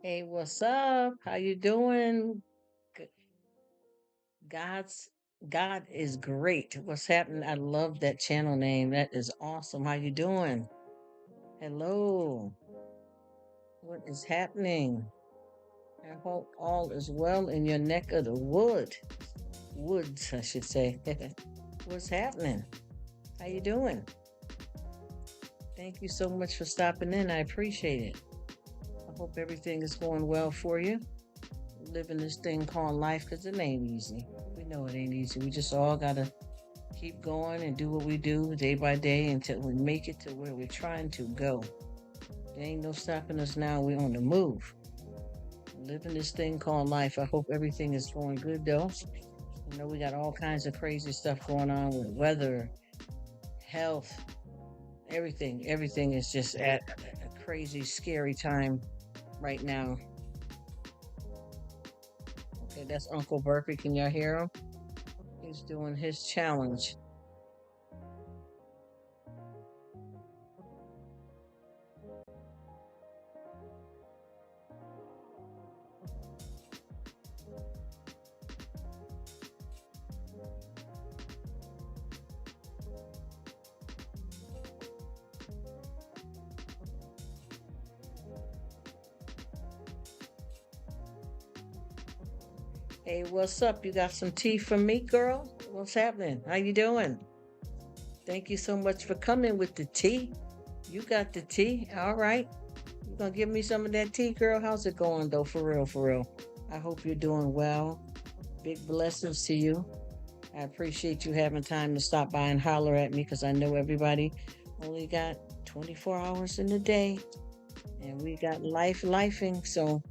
Hey, what's up? How you doing? G- God's God is great. What's happening? I love that channel name. That is awesome. How you doing? Hello. What is happening? I hope all is well in your neck of the woods, I should say. What's happening? How you doing? Thank you so much for stopping in. I appreciate it. I hope everything is going well for you. Living this thing called life because it ain't easy. We know it ain't easy. We just all gotta keep going and do what we do day by day until we make it to where we're trying to go. There ain't no stopping us now. We're on the move. Living this thing called life. I hope everything is going good though. You know, we got all kinds of crazy stuff going on with weather, health, everything. Everything is just at a crazy, scary time right now. Okay, that's Uncle Burpee. Can y'all hear him? He's doing his challenge. Hey, what's up? You got some tea for me, girl? What's happening? How you doing? Thank you so much for coming with the tea. You got the tea. All right. You gonna give me some of that tea, girl? How's it going though? For real, for real. I hope you're doing well. Big blessings to you. I appreciate you having time to stop by and holler at me because I know everybody only got 24 hours in the day and we got lifing. So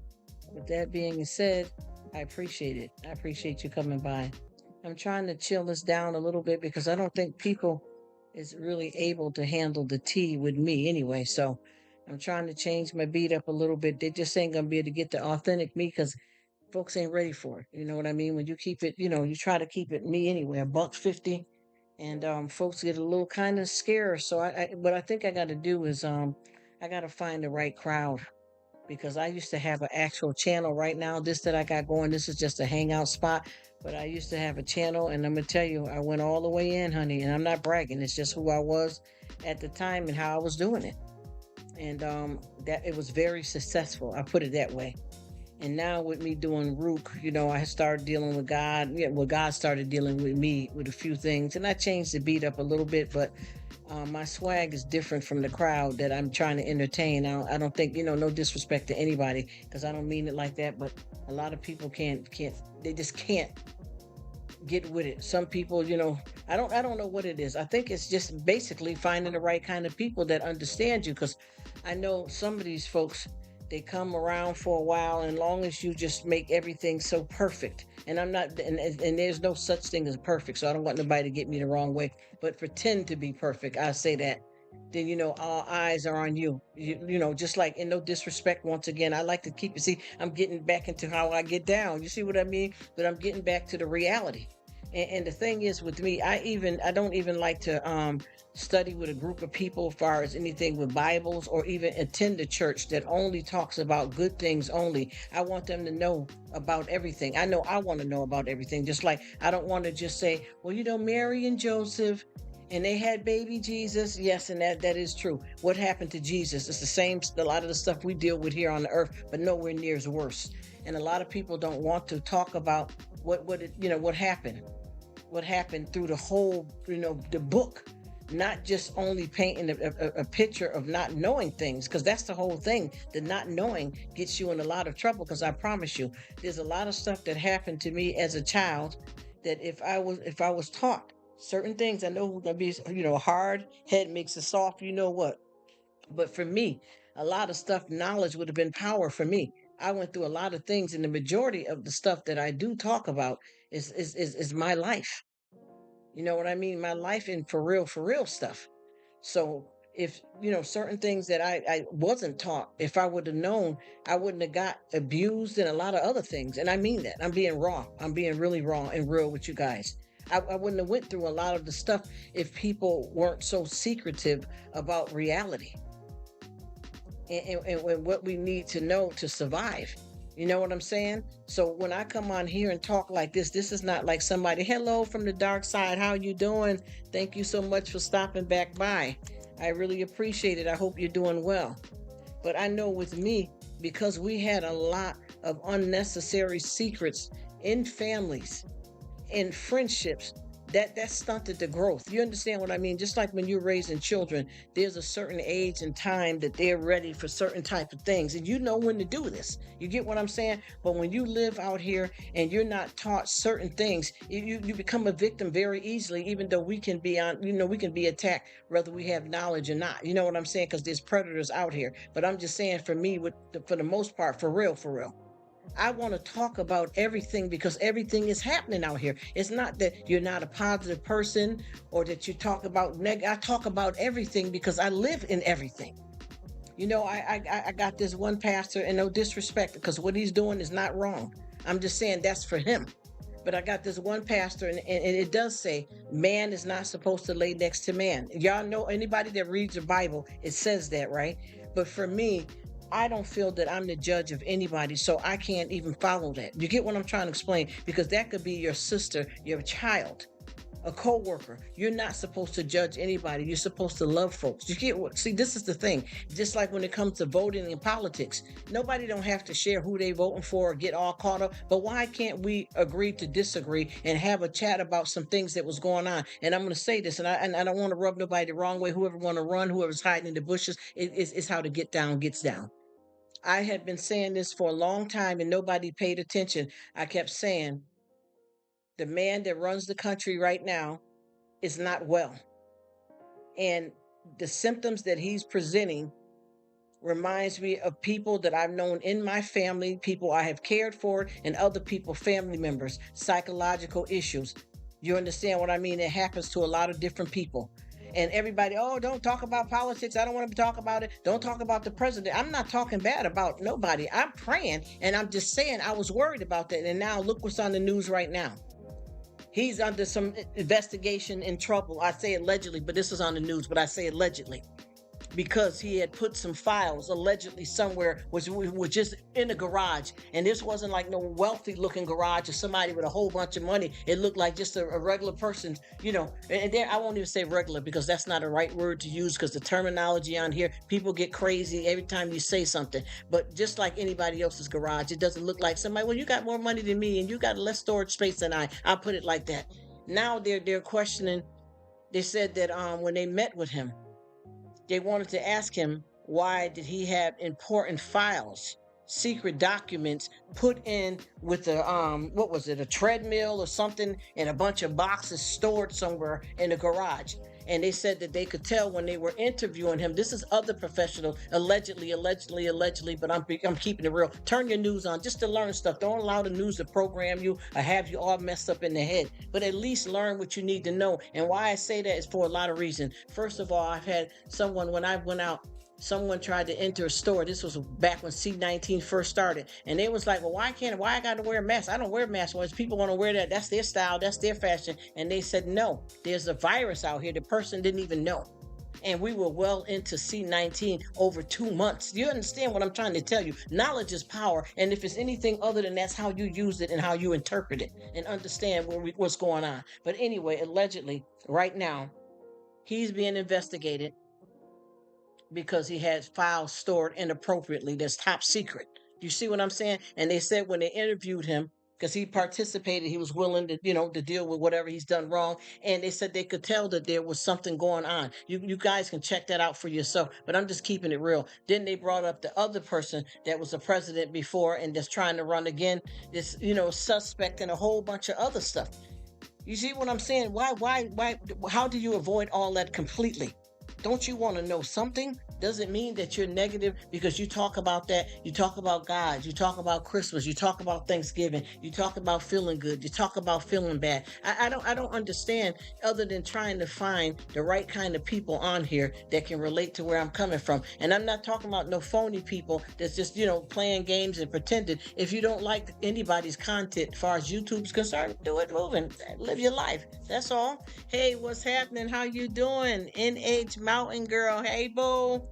with that being said, I appreciate it. I appreciate you coming by. I'm trying to chill this down a little bit because I don't think people is really able to handle the tea with me anyway. So I'm trying to change my beat up a little bit. They just ain't gonna be able to get the authentic me because folks ain't ready for it. You know what I mean? When you keep it, you try to keep it me anyway, $1.50, and folks get a little kind of scared. So what I think I got to do is I got to find the right crowd because I used to have an actual channel. Right now, this that I got going, this is just a hangout spot. But I used to have a channel, and I'm gonna tell you, I went all the way in, honey. And I'm not bragging; it's just who I was at the time and how I was doing it. And that it was very successful. I put it that way. And now with me doing Rruk, I started dealing with God. Yeah, well, God started dealing with me with a few things, and I changed the beat up a little bit, but my swag is different from the crowd that I'm trying to entertain. I don't think no disrespect to anybody, because I don't mean it like that, but a lot of people can't they just can't get with it. Some people, I don't know what it is. I think it's just basically finding the right kind of people that understand you, because I know some of these folks, they come around for a while, and long as you just make everything so perfect, and I'm not, and there's no such thing as perfect, so I don't want nobody to get me the wrong way, but pretend to be perfect, I say that, then all eyes are on you. Just like, in no disrespect, once again, I like to keep it, see, I'm getting back into how I get down, you see what I mean, but I'm getting back to the reality. And the thing is with me, I don't even like to study with a group of people as far as anything with Bibles, or even attend a church that only talks about good things only. I want them to know about everything. I know I want to know about everything. Just like I don't want to just say, well, Mary and Joseph, and they had baby Jesus. Yes, and that is true. What happened to Jesus? It's the same, a lot of the stuff we deal with here on the earth, but nowhere near as worse. And a lot of people don't want to talk about what happened through the whole, the book, not just only painting a picture of not knowing things, because that's the whole thing. The not knowing gets you in a lot of trouble, because I promise you, there's a lot of stuff that happened to me as a child that if I was taught certain things, I know gonna be, hard head makes it soft, you know what. But for me, a lot of stuff, knowledge would have been power for me. I went through a lot of things, and the majority of the stuff that I do talk about is my life. You know what I mean? My life, in for real stuff. So if certain things that I wasn't taught, if I would have known, I wouldn't have got abused and a lot of other things. And I mean that. I'm being raw. I'm being really raw and real with you guys. I wouldn't have went through a lot of the stuff if people weren't so secretive about reality. and what we need to know to survive. You know what I'm saying? So when I come on here and talk like this is not like somebody, hello from the dark side, how you doing? Thank you so much for stopping back by. I really appreciate it. I hope you're doing well. But I know with me, because we had a lot of unnecessary secrets in families, in friendships, that stunted the growth. You understand what I mean? Just like when you're raising children, there's a certain age and time that they're ready for certain type of things, and you know when to do this. You get what I'm saying? But when you live out here and you're not taught certain things, you become a victim very easily. Even though we can be on, we can be attacked whether we have knowledge or not. You know what I'm saying? Because there's predators out here. But I'm just saying, for me, for the most part, for real, for real. I want to talk about everything because everything is happening out here. It's not that you're not a positive person or that you talk about I talk about everything because I live in everything. I got this one pastor, and no disrespect, because what he's doing is not wrong. I'm just saying that's for him. But I got this one pastor, and it does say man is not supposed to lay next to man. Y'all know, anybody that reads the Bible, it says that, right? But for me, I don't feel that I'm the judge of anybody, so I can't even follow that. You get what I'm trying to explain? Because that could be your sister, your child, a co-worker. You're not supposed to judge anybody. You're supposed to love folks. You get what? See, this is the thing. Just like when it comes to voting in politics, nobody don't have to share who they voting for or get all caught up. But why can't we agree to disagree and have a chat about some things that was going on? And I'm going to say this, and I don't want to rub nobody the wrong way. Whoever want to run, whoever's hiding in the bushes, it's how to get down gets down. I had been saying this for a long time and nobody paid attention. I kept saying the man that runs the country right now is not well. And the symptoms that he's presenting reminds me of people that I've known in my family, people I have cared for, and other people, family members, psychological issues. You understand what I mean? It happens to a lot of different people. And everybody, oh, don't talk about politics. I don't want to talk about it. Don't talk about the president. I'm not talking bad about nobody. I'm praying, and I'm just saying I was worried about that. And now look what's on the news right now. He's under some investigation, in trouble. I say allegedly, but this is on the news, but I say allegedly, because he had put some files allegedly somewhere, which was just in a garage. And this wasn't like no wealthy looking garage or somebody with a whole bunch of money. It looked like just a regular person, and there, I won't even say regular because that's not a right word to use, because the terminology on here, people get crazy every time you say something. But just like anybody else's garage, it doesn't look like somebody, well, you got more money than me and you got less storage space than I'll put it like that. Now they're questioning. They said that when they met with him, they wanted to ask him, why did he have important files, secret documents put in with a what was it, a treadmill or something, and a bunch of boxes stored somewhere in the garage? And they said that they could tell when they were interviewing him. This is other professional, allegedly, but I'm keeping it real. Turn your news on just to learn stuff. Don't allow the news to program you or have you all messed up in the head. But at least learn what you need to know. And why I say that is for a lot of reasons. First of all, I've had someone, when I went out, someone tried to enter a store. This was back when C-19 first started. And they was like, well, why I got to wear a mask? I don't wear masks. Well, people want to wear that. That's their style. That's their fashion. And they said, no, there's a virus out here. The person didn't even know. And we were well into C-19 over 2 months. You understand what I'm trying to tell you? Knowledge is power. And if it's anything other than that's how you use it and how you interpret it and understand what's going on. But anyway, allegedly, right now, he's being investigated because he had files stored inappropriately that's top secret. You see what I'm saying? And they said when they interviewed him, because he participated, he was willing to, to deal with whatever he's done wrong. And they said they could tell that there was something going on. You guys can check that out for yourself, but I'm just keeping it real. Then they brought up the other person that was a president before and that's trying to run again, this, suspect and a whole bunch of other stuff. You see what I'm saying? Why, how do you avoid all that completely? Don't you want to know something? Doesn't mean that you're negative because you talk about that. You talk about God. You talk about Christmas. You talk about Thanksgiving. You talk about feeling good. You talk about feeling bad. I don't understand, other than trying to find the right kind of people on here that can relate to where I'm coming from. And I'm not talking about no phony people that's just, playing games and pretending. If you don't like anybody's content as far as YouTube's concerned, do it moving. Live your life. That's all. Hey, what's happening? How you doing? NH Mountain Girl. Hey, boo.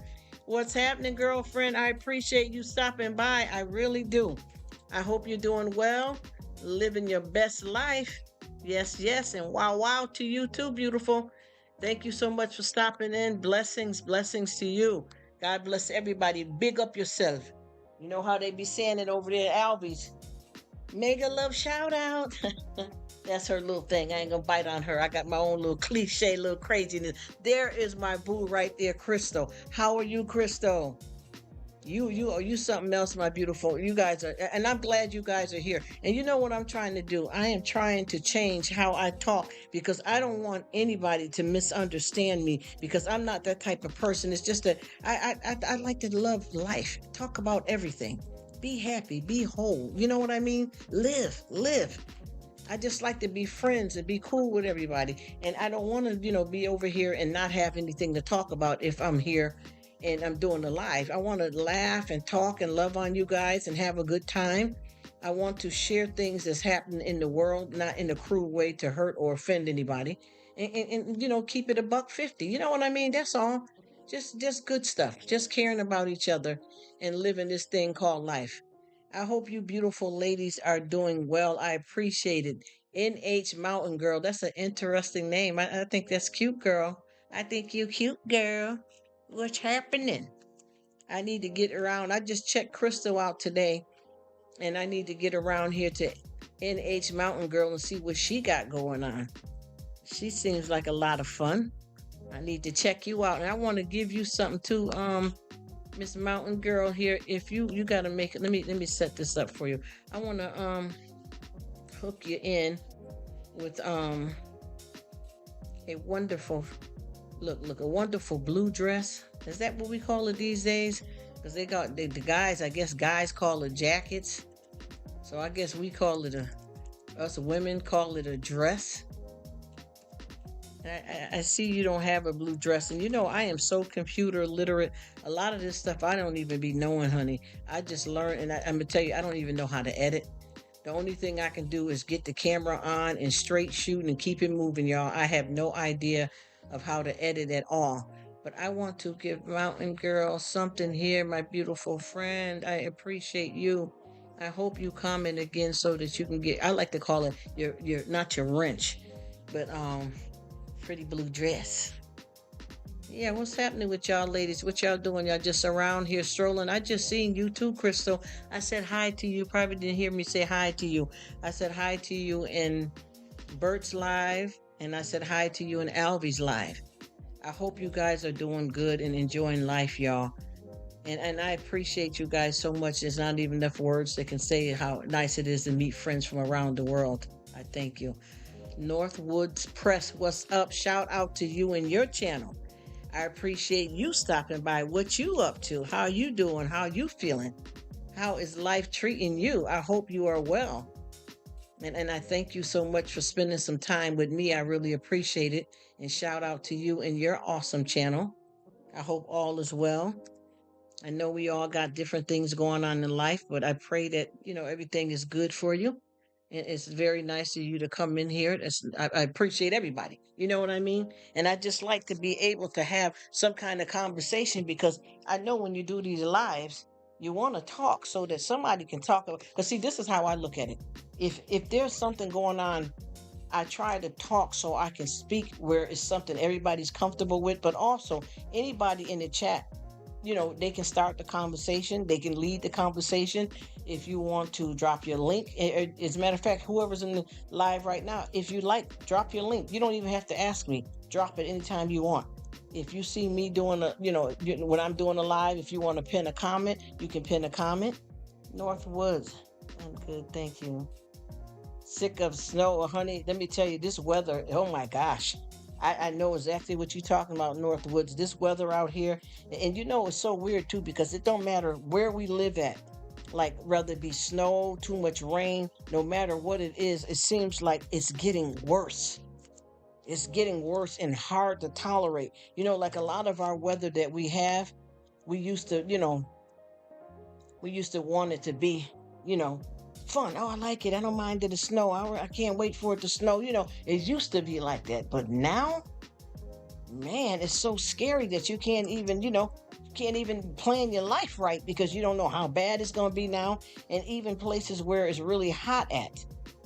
What's happening, girlfriend? I appreciate you stopping by. I really do. I hope you're doing well, living your best life. Yes, yes. And wow, wow to you too, beautiful. Thank you so much for stopping in. Blessings, blessings to you. God bless everybody. Big up yourself. You know how they be saying it over there at Albies. Mega love shout out. That's her little thing. I ain't gonna bite on her. I got my own little cliche, little craziness. There is my boo right there, Crystal. How are you, Crystal? You something else, my beautiful. You guys are, and I'm glad you guys are here. And you know what I'm trying to do? I am trying to change how I talk because I don't want anybody to misunderstand me because I'm not that type of person. It's just that I like to love life, talk about everything, be happy, be whole. You know what I mean? Live. I just like to be friends and be cool with everybody. And I don't want to, be over here and not have anything to talk about if I'm here and I'm doing the live. I want to laugh and talk and love on you guys and have a good time. I want to share things that's happening in the world, not in a cruel way to hurt or offend anybody. And keep it a buck 50. You know what I mean? That's all. Just good stuff. Just caring about each other and living this thing called life. I hope you beautiful ladies are doing well. I appreciate it. NH Mountain Girl. That's an interesting name. I think that's cute, girl. I think you cute, girl. What's happening? I need to get around. I just checked Crystal out today, and I need to get around here to NH Mountain Girl and see what she got going on. She seems like a lot of fun. I need to check you out, and I want to give you something too. Miss Mountain Girl here. If you gotta make it, let me set this up for you. I wanna hook you in with a wonderful look a wonderful blue dress. Is that what we call it these days? Because the guys, I guess guys call it jackets. So I guess we call it us women call it a dress. I see you don't have a blue dress, and I am so computer literate. A lot of this stuff I don't even be knowing, honey. I just learned, and I'm gonna tell you, I don't even know how to edit. The only thing I can do is get the camera on and straight shoot and keep it moving, y'all. I have no idea of how to edit at all. But I want to give Mountain Girl something here, my beautiful friend. I appreciate you. I hope you comment again so that you can get. I like to call it your not your wrench, but pretty blue dress. Yeah, what's happening with y'all ladies? What y'all doing? Y'all just around here strolling? I just seen you too, Crystal. I said hi to you. Probably didn't hear me say hi to you. I said hi to you in Bert's live, and I said hi to you in Alvy's live. I hope you guys are doing good and enjoying life, y'all. And I appreciate you guys so much. There's not even enough words that can say how nice it is to meet friends from around the world. I thank you. Northwoods Press, what's up? Shout out to you and your channel. I appreciate you stopping by. What you up to? How you doing? How you feeling? How is life treating you? I hope you are well. And I thank you so much for spending some time with me. I really appreciate it. And shout out to you and your awesome channel. I hope all is well. I know we all got different things going on in life, but I pray that, everything is good for you. And it's very nice of you to come in here. I appreciate everybody. You know what I mean? And I just like to be able to have some kind of conversation because I know when you do these lives, you want to talk so that somebody can talk. Because see, this is how I look at it. If there's something going on, I try to talk so I can speak where it's something everybody's comfortable with, but also anybody in the chat, they can start the conversation. They can lead the conversation. If you want to drop your link, as a matter of fact, whoever's in the live right now, if you like, drop your link. You don't even have to ask me. Drop it anytime you want. If you see me doing when I'm doing a live, if you want to pin a comment, you can pin a comment. Northwoods, I'm good, thank you. Sick of snow, honey. Let me tell you, this weather, oh my gosh. I know exactly what you're talking about, Northwoods. This weather out here, and it's so weird too because it don't matter where we live at. Like whether it be snow, too much rain, no matter what it is, it seems like it's getting worse. It's getting worse and hard to tolerate. Like a lot of our weather that we have, we used to want it to be, fun. Oh, I like it. I don't mind the snow. I can't wait for it to snow. It used to be like that. But now, man, it's so scary that you can't even, can't even plan your life right because you don't know how bad it's going to be now. And even places where it's really hot at.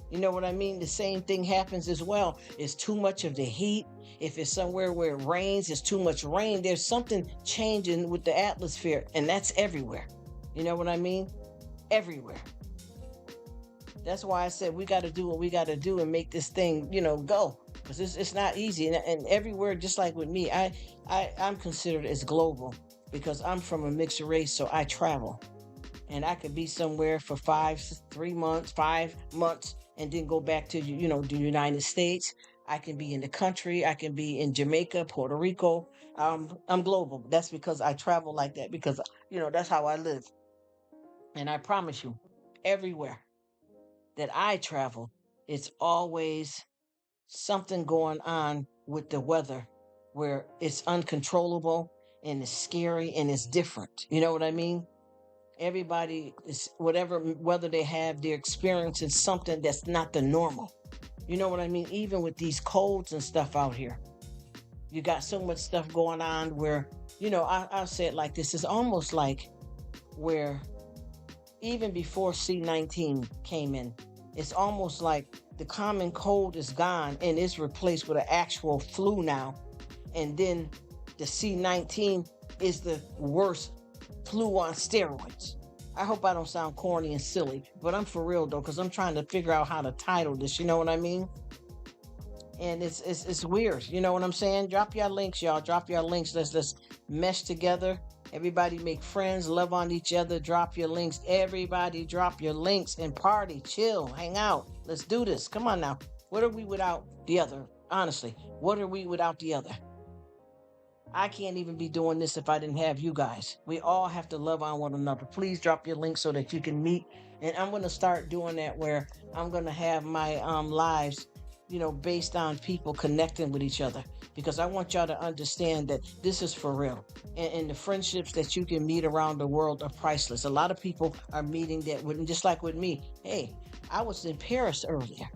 You know what I mean? The same thing happens as well. It's too much of the heat. If it's somewhere where it rains, it's too much rain. There's something changing with the atmosphere, and that's everywhere. You know what I mean? Everywhere. That's why I said we got to do what we got to do and make this thing, go. Because it's not easy. And everywhere, just like with me, I'm considered as global because I'm from a mixed race, so I travel. And I could be somewhere for 5 months, and then go back to, the United States. I can be in the country. I can be in Jamaica, Puerto Rico. I'm global. That's because I travel like that because, that's how I live. And I promise you, everywhere that I travel, it's always something going on with the weather where it's uncontrollable and it's scary and it's different. You know what I mean? Everybody is, whatever weather they have, they're experiencing something that's not the normal. You know what I mean? Even with these colds and stuff out here, you got so much stuff going on where, I'll say it like this: it's almost like where even before C-19 came in, it's almost like the common cold is gone and it's replaced with an actual flu now. And then the C-19 is the worst flu on steroids. I hope I don't sound corny and silly, but I'm for real though, because I'm trying to figure out how to title this, you know what I mean? And it's weird, you know what I'm saying? Drop your links, y'all. Drop your links. Let's mesh together. Everybody make friends, love on each other. Drop your links. Everybody drop your links and party, chill, hang out. Let's do this. Come on now. What are we without the other? Honestly, what are we without the other? I can't even be doing this if I didn't have you guys. We all have to love on one another. Please drop your link so that you can meet. And I'm going to start doing that where I'm going to have my lives, based on people connecting with each other. Because I want y'all to understand that this is for real. And the friendships that you can meet around the world are priceless. A lot of people are meeting that with, just like with me. Hey, I was in Paris earlier.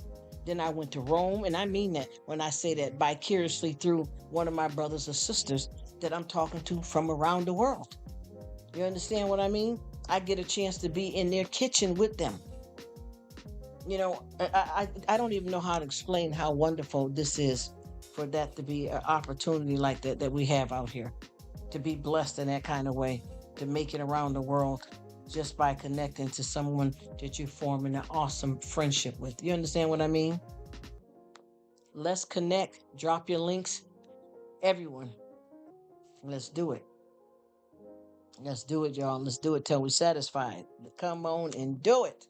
Then I went to Rome, and I mean that when I say that vicariously through one of my brothers or sisters that I'm talking to from around the world. You understand what I mean? I get a chance to be in their kitchen with them. I don't even know how to explain how wonderful this is for that to be an opportunity like that we have out here, to be blessed in that kind of way, to make it around the world just by connecting to someone that you're forming an awesome friendship with. You understand what I mean? Let's connect. Drop your links. Everyone. Let's do it. Let's do it, y'all. Let's do it till we're satisfied. Come on and do it.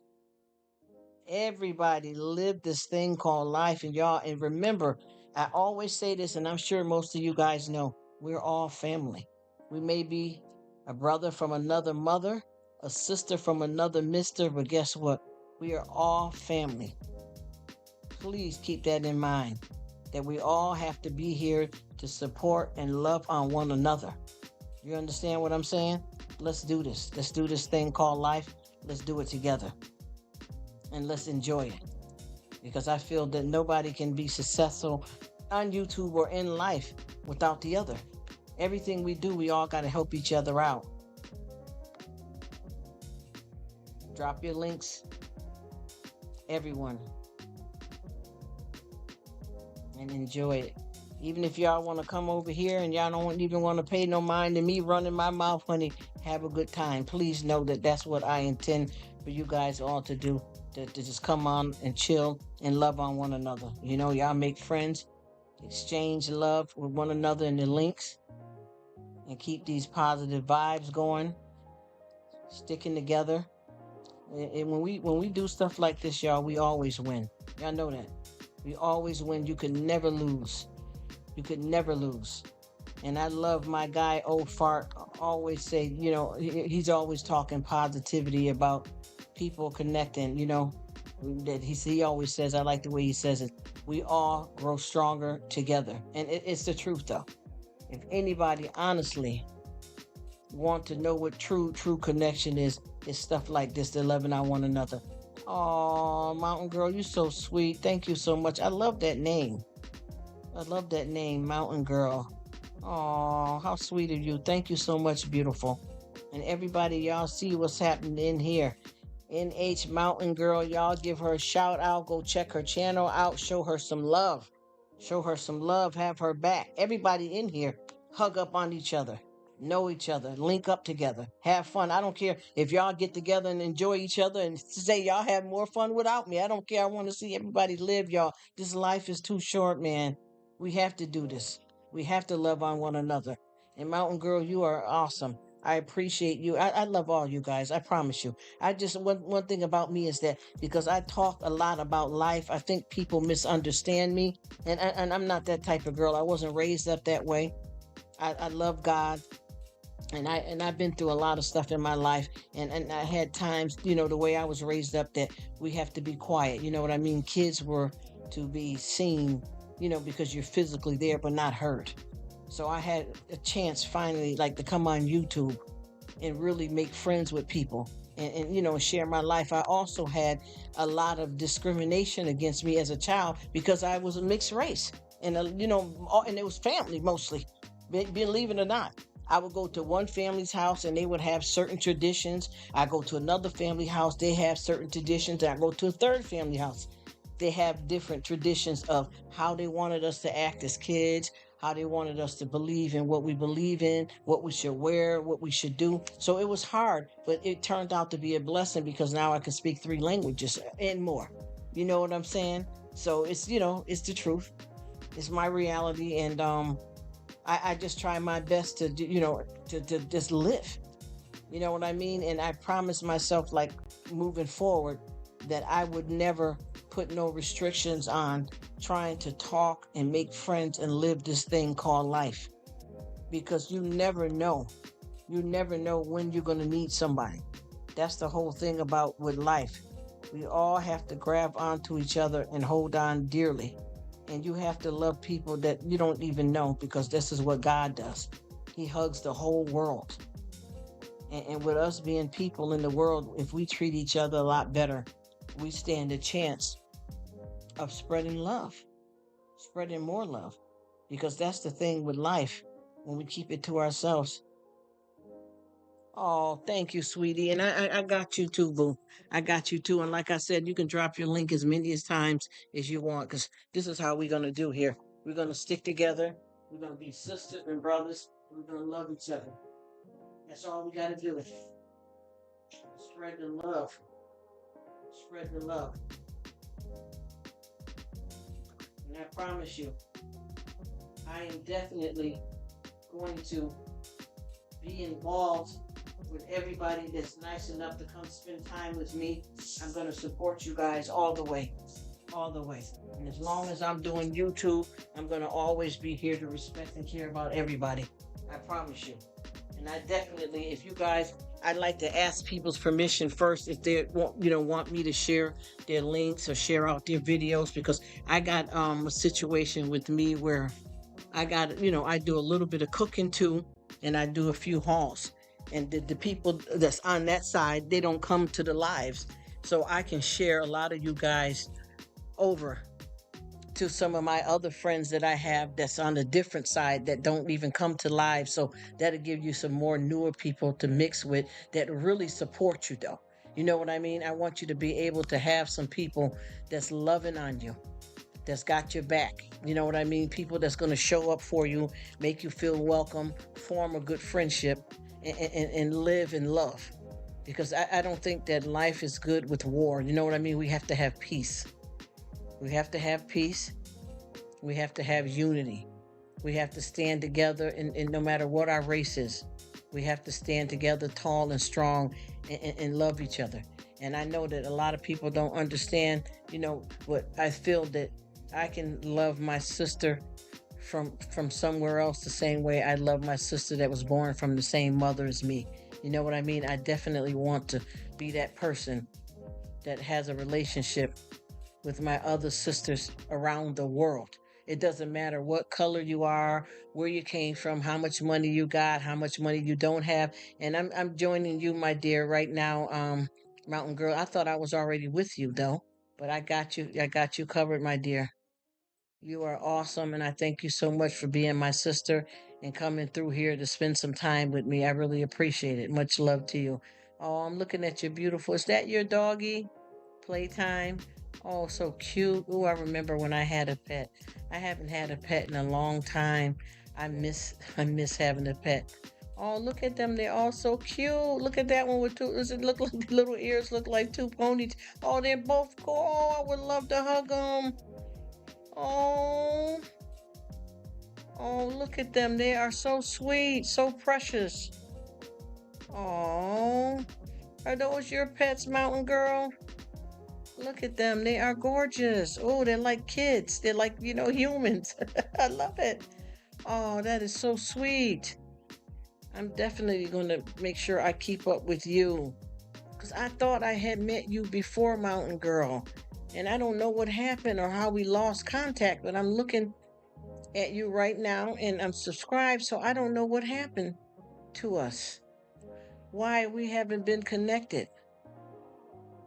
Everybody live this thing called life, and y'all, and remember, I always say this, and I'm sure most of you guys know, we're all family. We may be a brother from another mother, a sister from another mister, but guess what? We are all family. Please keep that in mind, that we all have to be here to support and love on one another. You understand what I'm saying? Let's do this. Let's do this thing called life. Let's do it together. And let's enjoy it. Because I feel that nobody can be successful on YouTube or in life without the other. Everything we do, we all got to help each other out. Drop your links, everyone, and enjoy it. Even if y'all want to come over here and y'all don't even want to pay no mind to me running my mouth, honey, have a good time. Please know that that's what I intend for you guys all to do, to just come on and chill and love on one another. Y'all make friends, exchange love with one another in the links, and keep these positive vibes going, sticking together. And when we do stuff like this, y'all, we always win. Y'all know that. We always win. You could never lose. You could never lose. And I love my guy, Old Fart, always say, he's always talking positivity about people connecting, that he always says, I like the way he says it, we all grow stronger together. And it's the truth, though. If anybody honestly want to know what true connection is, it's stuff like this, the loving on one another. Oh, Mountain Girl, you're so sweet. Thank you so much. I love that name. I love that name, Mountain Girl. Oh, how sweet of you. Thank you so much, beautiful. And everybody, y'all see what's happening in here. NH Mountain Girl, y'all give her a shout out. Go check her channel out. Show her some love. Show her some love. Have her back. Everybody in here, hug up on each other. Know each other. Link up together. Have fun. I don't care if y'all get together and enjoy each other and say y'all have more fun without me. I don't care. I want to see everybody live, y'all. This life is too short, man. We have to do this. We have to love on one another. And Mountain Girl, you are awesome. I appreciate you. I love all you guys. I promise you. I just one thing about me is that because I talk a lot about life, I think people misunderstand me, and I'm not that type of girl. I wasn't raised up that way. I love God, and I've been through a lot of stuff in my life, and I had times, the way I was raised up, that we have to be quiet. You know what I mean? Kids were to be seen, because you're physically there but not heard. So I had a chance finally, like, to come on YouTube and really make friends with people, and share my life. I also had a lot of discrimination against me as a child because I was a mixed race, and and it was family mostly. Believe it or not, I would go to one family's house and they would have certain traditions. I go to another family house, they have certain traditions. I go to a third family house, they have different traditions of how they wanted us to act as kids, how they wanted us to believe in what we believe in, what we should wear, what we should do. So it was hard, but it turned out to be a blessing because now I can speak three languages and more. You know what I'm saying? So it's the truth. It's my reality, and I just try my best to do, to just live. You know what I mean? And I promised myself, like, moving forward, that I would never put no restrictions on trying to talk and make friends and live this thing called life. Because you never know. You never know when you're going to need somebody. That's the whole thing about with life. We all have to grab onto each other and hold on dearly. And you have to love people that you don't even know, because this is what God does. He hugs the whole world. And with us being people in the world, if we treat each other a lot better, we stand a chance of spreading love, spreading more love. Because that's the thing with life, when we keep it to ourselves. Oh, thank you, sweetie. And I got you too, boo. I got you too. And like I said, you can drop your link as many as times as you want, because this is how we're going to do here. We're going to stick together. We're going to be sisters and brothers. We're going to love each other. That's all we got to do. Spread the love. Spread the love. And I promise you, I am definitely going to be involved with everybody that's nice enough to come spend time with me. I'm going to support you guys all the way. All the way. And as long as I'm doing YouTube, I'm going to always be here to respect and care about everybody. I promise you. And I definitely, if you guys, I'd like to ask people's permission first if they want me to share their links or share out their videos, because I got a situation with me where I got, I do a little bit of cooking too, and I do a few hauls. And the people that's on that side, they don't come to the lives. So I can share a lot of you guys over to some of my other friends that I have that's on a different side that don't even come to live. So that'll give you some more newer people to mix with that really support you, though. You know what I mean? I want you to be able to have some people that's loving on you, that's got your back. You know what I mean? People that's going to show up for you, make you feel welcome, form a good friendship, and live in love. Because I don't think that life is good with war. You know what I mean? We have to have peace. We have to have peace. We have to have unity. We have to stand together, and no matter what our race is, we have to stand together tall and strong, and love each other. And I know that a lot of people don't understand, but I feel that I can love my sister from somewhere else the same way I love my sister that was born from the same mother as me. You know what I mean? I definitely want to be that person that has a relationship with my other sisters around the world. It doesn't matter what color you are, where you came from, how much money you got, how much money you don't have. And I'm joining you, my dear, right now, Mountain Girl. I thought I was already with you though, but I got you. I got you covered, my dear. You are awesome, and I thank you so much for being my sister. and coming through here to spend some time with me. I really appreciate it. Much love to you. Oh, I'm looking at your beautiful. Is that your doggy? Playtime. Oh, so cute. Oh, I remember when I had a pet. I haven't had a pet in a long time. I miss having a pet. Oh, look at them. They're all so cute. Look at that one with two. Does it look like the little ears look like two ponies? Oh, they're both cool. Oh, I would love to hug them. Oh, oh, look at them. They are so sweet, so precious. Oh, are those your pets, Mountain Girl? Look at them. They are gorgeous. Oh, they're like kids. They're like, humans. I love it. Oh, that is so sweet. I'm definitely going to make sure I keep up with you. Because I thought I had met you before, Mountain Girl. And I don't know what happened or how we lost contact, but I'm looking at you right now and I'm subscribed, so I don't know what happened to us. Why we haven't been connected.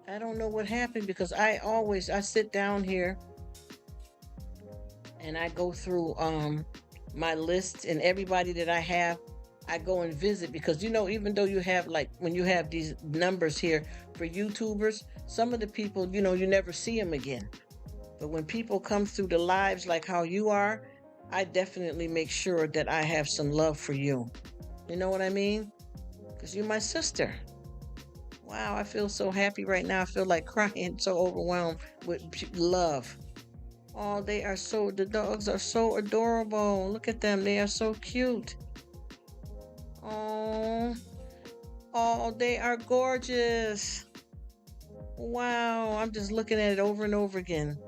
I don't know what happened because I sit down here and I go through my lists and everybody that I have, I go and visit because even though you have like when you have these numbers here for YouTubers, some of the people, you never see them again. But when people come through the lives like how you are, I definitely make sure that I have some love for you. You know what I mean? Because you're my sister. Wow, I feel so happy right now. I feel like crying, so overwhelmed with love. Oh, the dogs are so adorable. Look at them. They are so cute. Oh, oh, they are gorgeous. Wow, I'm just looking at it over and over again.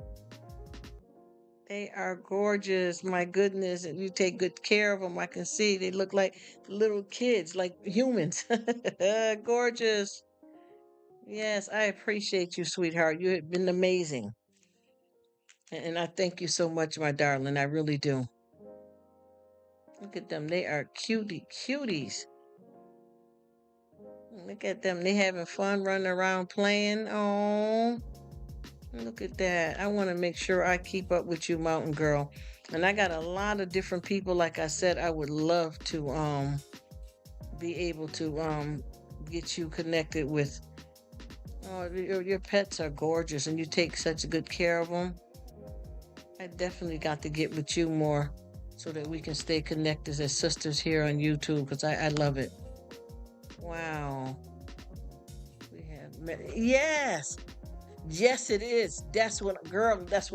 They are gorgeous. My goodness. And you take good care of them. I can see they look like little kids, like humans. Gorgeous. Yes, I appreciate you, sweetheart. You have been amazing. And I thank you so much, my darling. I really do. Look at them. They are cuties. Look at them. They having fun running around playing. Oh, look at that. I want to make sure I keep up with you, Mountain Girl. And I got a lot of different people. Like I said, I would love to be able to get you connected with. Oh, your pets are gorgeous and you take such good care of them. I definitely got to get with you more so that we can stay connected as sisters here on YouTube because I love it. Wow. We have yes. Yes, it is. That's what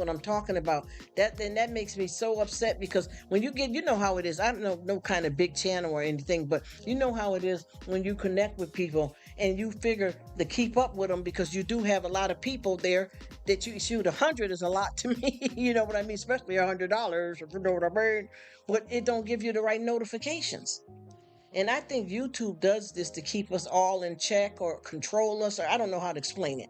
I'm talking about. That makes me so upset because when you know how it is. I don't know no kind of big channel or anything, but you know how it is when you connect with people and you figure to keep up with them because you do have a lot of people there that you shoot 100 is a lot to me. You know what I mean? Especially $100, if you know what I mean. But it don't give you the right notifications. And I think YouTube does this to keep us all in check or control us, or I don't know how to explain it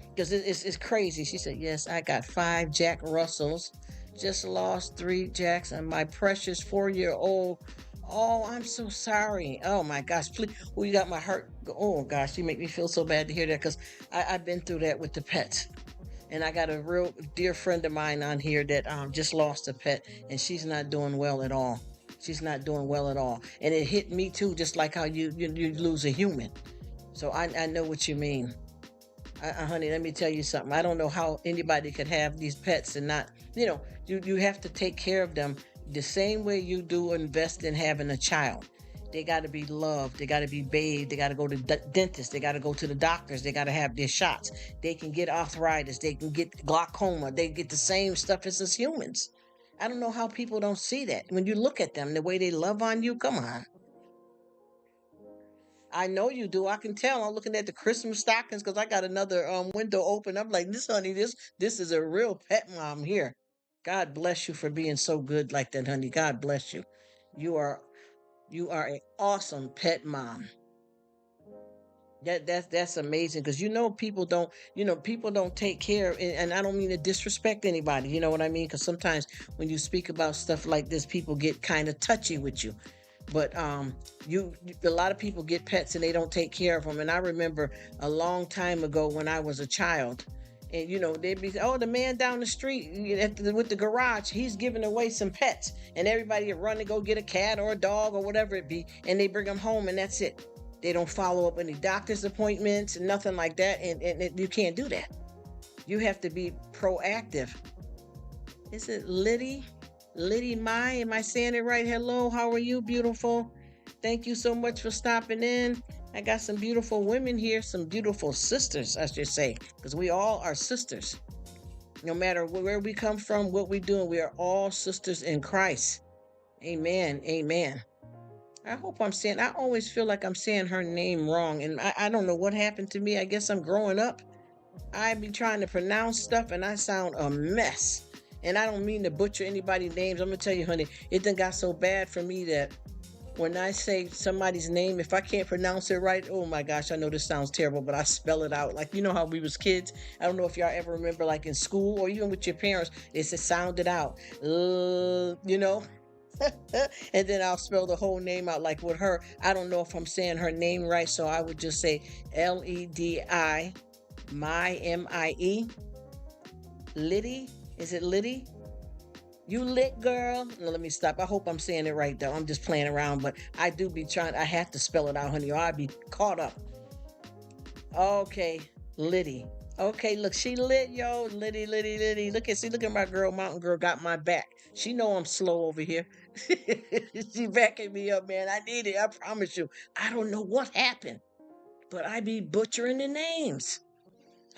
because it's crazy. She said, yes, I got 5 Jack Russells, just lost 3 Jacks, and my precious 4-year-old. Oh, I'm so sorry. Oh my gosh, please. Oh, you got my heart. Oh gosh, you make me feel so bad to hear that because I've been through that with the pets. And I got a real dear friend of mine on here that just lost a pet, and she's not doing well at all. She's not doing well at all. And it hit me too, just like how you lose a human. So I know what you mean. Honey, let me tell you something. I don't know how anybody could have these pets and not, you have to take care of them the same way you do invest in having a child. They got to be loved. They got to be bathed. They got to go to the dentist. They got to go to the doctors. They got to have their shots. They can get arthritis. They can get glaucoma. They get the same stuff as us humans. I don't know how people don't see that. When you look at them, the way they love on you, come on. I know you do. I can tell. I'm looking at the Christmas stockings because I got another window open. I'm like, this honey, this is a real pet mom here. God bless you for being so good like that, honey. God bless you. You are you are an awesome pet mom. That's amazing because people don't take care and I don't mean to disrespect anybody. You know what I mean? Because sometimes when you speak about stuff like this, people get kind of touchy with you. But a lot of people get pets and they don't take care of them. And I remember a long time ago when I was a child, And they'd be, oh, the man down the street with the garage, he's giving away some pets, and everybody would run to go get a cat or a dog or whatever it be, and they bring them home, and that's it. They don't follow up any doctor's appointments and nothing like that, and you can't do that. You have to be proactive. Is it Liddy? Liddy Mai? Am I saying it right? Hello, how are you, beautiful? Thank you so much for stopping in. I got some beautiful women here, some beautiful sisters, I should say, because we all are sisters. No matter where we come from, what we do, we are all sisters in Christ. Amen. Amen. I hope I always feel like I'm saying her name wrong, and I don't know what happened to me. I guess I'm growing up. I be trying to pronounce stuff, and I sound a mess. And I don't mean to butcher anybody's names. I'm going to tell you, honey, it done got so bad for me that when I say somebody's name, if I can't pronounce it right, oh my gosh, I know this sounds terrible, but I spell it out. Like, how we was kids. I don't know if y'all ever remember, like in school or even with your parents, it's to sound it out. And then I'll spell the whole name out. Like with her, I don't know if I'm saying her name right, so I would just say Ledi, my Mie. Liddy? Is it Liddy? You lit, girl. No, let me stop. I hope I'm saying it right, though. I'm just playing around, but I do be trying. I have to spell it out, honey, or I'd be caught up. Okay, Liddy. Okay, look, she lit, yo. Liddy, Liddy, Liddy. Look at my girl. Mountain Girl got my back. She know I'm slow over here. She backing me up, man. I need it. I promise you. I don't know what happened, but I be butchering the names.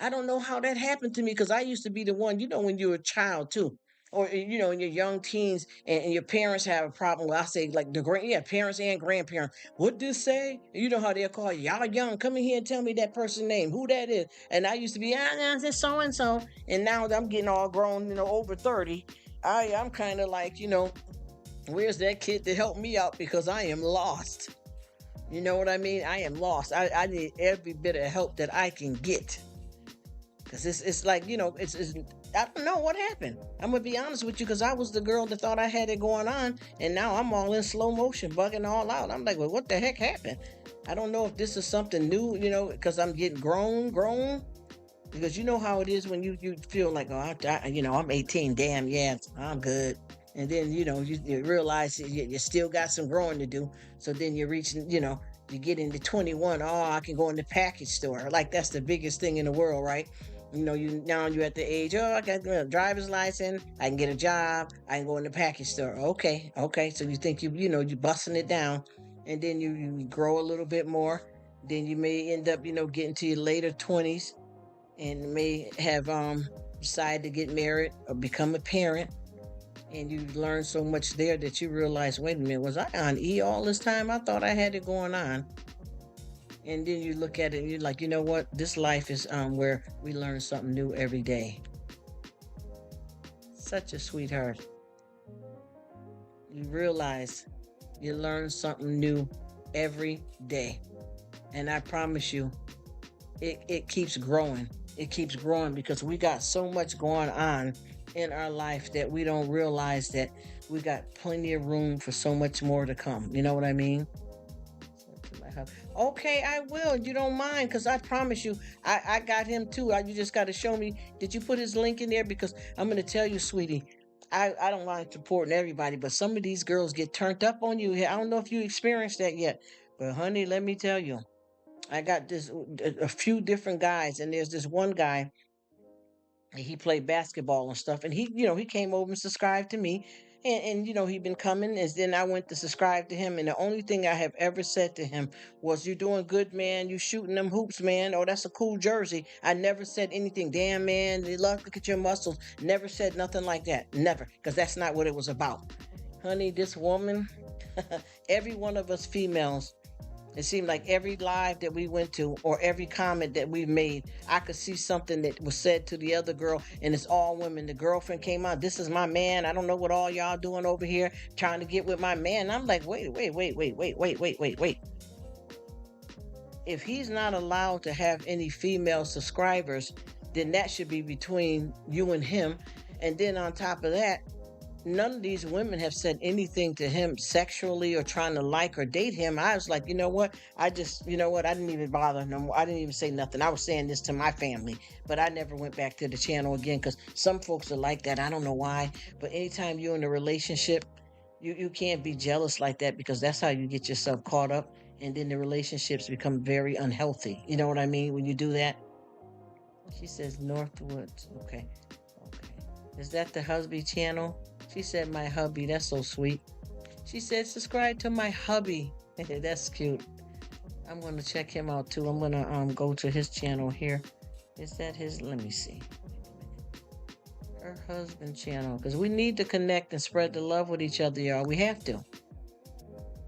I don't know how that happened to me because I used to be the one, when you were a child too. Or in your young teens, and your parents have a problem. Well, I say like parents and grandparents. What this say? You know how they'll call you. Y'all young, come in here and tell me that person's name, who that is. And I used to be, it's so and so. And now that I'm getting all grown, over 30, I'm kind of like, where's that kid to help me out because I am lost. You know what I mean? I am lost. I need every bit of help that I can get. Because it's like, it's I don't know what happened. I'm going to be honest with you because I was the girl that thought I had it going on. And now I'm all in slow motion, bugging all out. I'm like, well, what the heck happened? I don't know if this is something new, because I'm getting grown. Because you know how it is when you feel like, oh, I'm 18. Damn, yeah, I'm good. And then, you realize you still got some growing to do. So then you're reaching, you get into 21. Oh, I can go in the package store. Like that's the biggest thing in the world, right? Now you're at the age, oh, I got a driver's license, I can get a job, I can go in the package store. Okay. So you think you're busting it down, and then you grow a little bit more. Then you may end up, getting to your later 20s and may have decided to get married or become a parent. And you learn so much there that you realize, wait a minute, was I on E all this time? I thought I had it going on. And then you look at it and you're like, you know what? This life is where we learn something new every day. Such a sweetheart. You realize you learn something new every day. And I promise you, it keeps growing. It keeps growing because we got so much going on in our life that we don't realize that we got plenty of room for so much more to come. You know what I mean? Okay, I will. You don't mind, because I promise you, I got him too. You just got to show me. Did you put his link in there? Because I'm going to tell you, sweetie, I don't mind supporting everybody, but some of these girls get turned up on you. I don't know if you experienced that yet, but honey, let me tell you, I got a few different guys, and there's this one guy. He played basketball and stuff, and he came over and subscribed to me. And he'd been coming, and then I went to subscribe to him, and the only thing I have ever said to him was, "You're doing good, man. You shooting them hoops, man. Oh, that's a cool jersey." I never said anything. Damn, man, look at your muscles. Never said nothing like that. Never, because that's not what it was about. Honey, this woman, every one of us females, it seemed like every live that we went to or every comment that we made, I could see something that was said to the other girl, and it's all women. The girlfriend came out, "This is my man. I don't know what all y'all doing over here trying to get with my man." And I'm like, wait. If he's not allowed to have any female subscribers, then that should be between you and him. And then on top of that, none of these women have said anything to him sexually or trying to like or date him. I was like, you know what? I just, you know what? I didn't even bother no more. I didn't even say nothing. I was saying this to my family, but I never went back to the channel again because some folks are like that. I don't know why, but anytime you're in a relationship, you can't be jealous like that because that's how you get yourself caught up, and then the relationships become very unhealthy. You know what I mean? When you do that. She says Northwoods. Okay. Okay. Is that the husband channel? She said my hubby. That's so sweet. She said subscribe to my hubby. That's cute. I'm gonna check him out too. I'm gonna go to his channel here. Is that his? Let me see. Her husband channel, because we need to connect and spread the love with each other, y'all. We have to.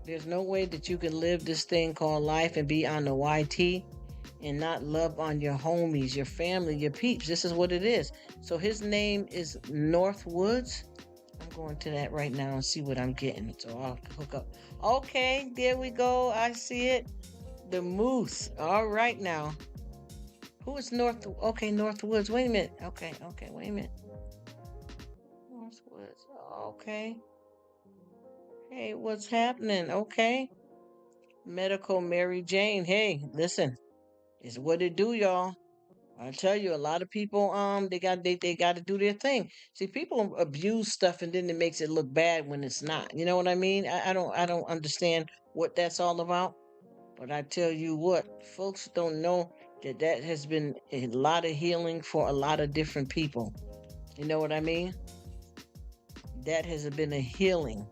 There's no way that you can live this thing called life and be on the YT and not love on your homies, your family, your peeps. This is what it is. So his name is Northwoods. I'm going to that right now and see what I'm getting. So I'll hook up. Okay, there we go. I see it. The moose. All right now. Who is North? Okay, Northwoods. Wait a minute. Okay, wait a minute. Northwoods. Okay. Hey, what's happening? Okay. Medical Mary Jane. Hey, listen. It's what it do, y'all. I tell you, a lot of people, they got to do their thing. See, people abuse stuff, and then it makes it look bad when it's not. You know what I mean? I don't understand what that's all about. But I tell you what, folks don't know that that has been a lot of healing for a lot of different people. You know what I mean? That has been a healing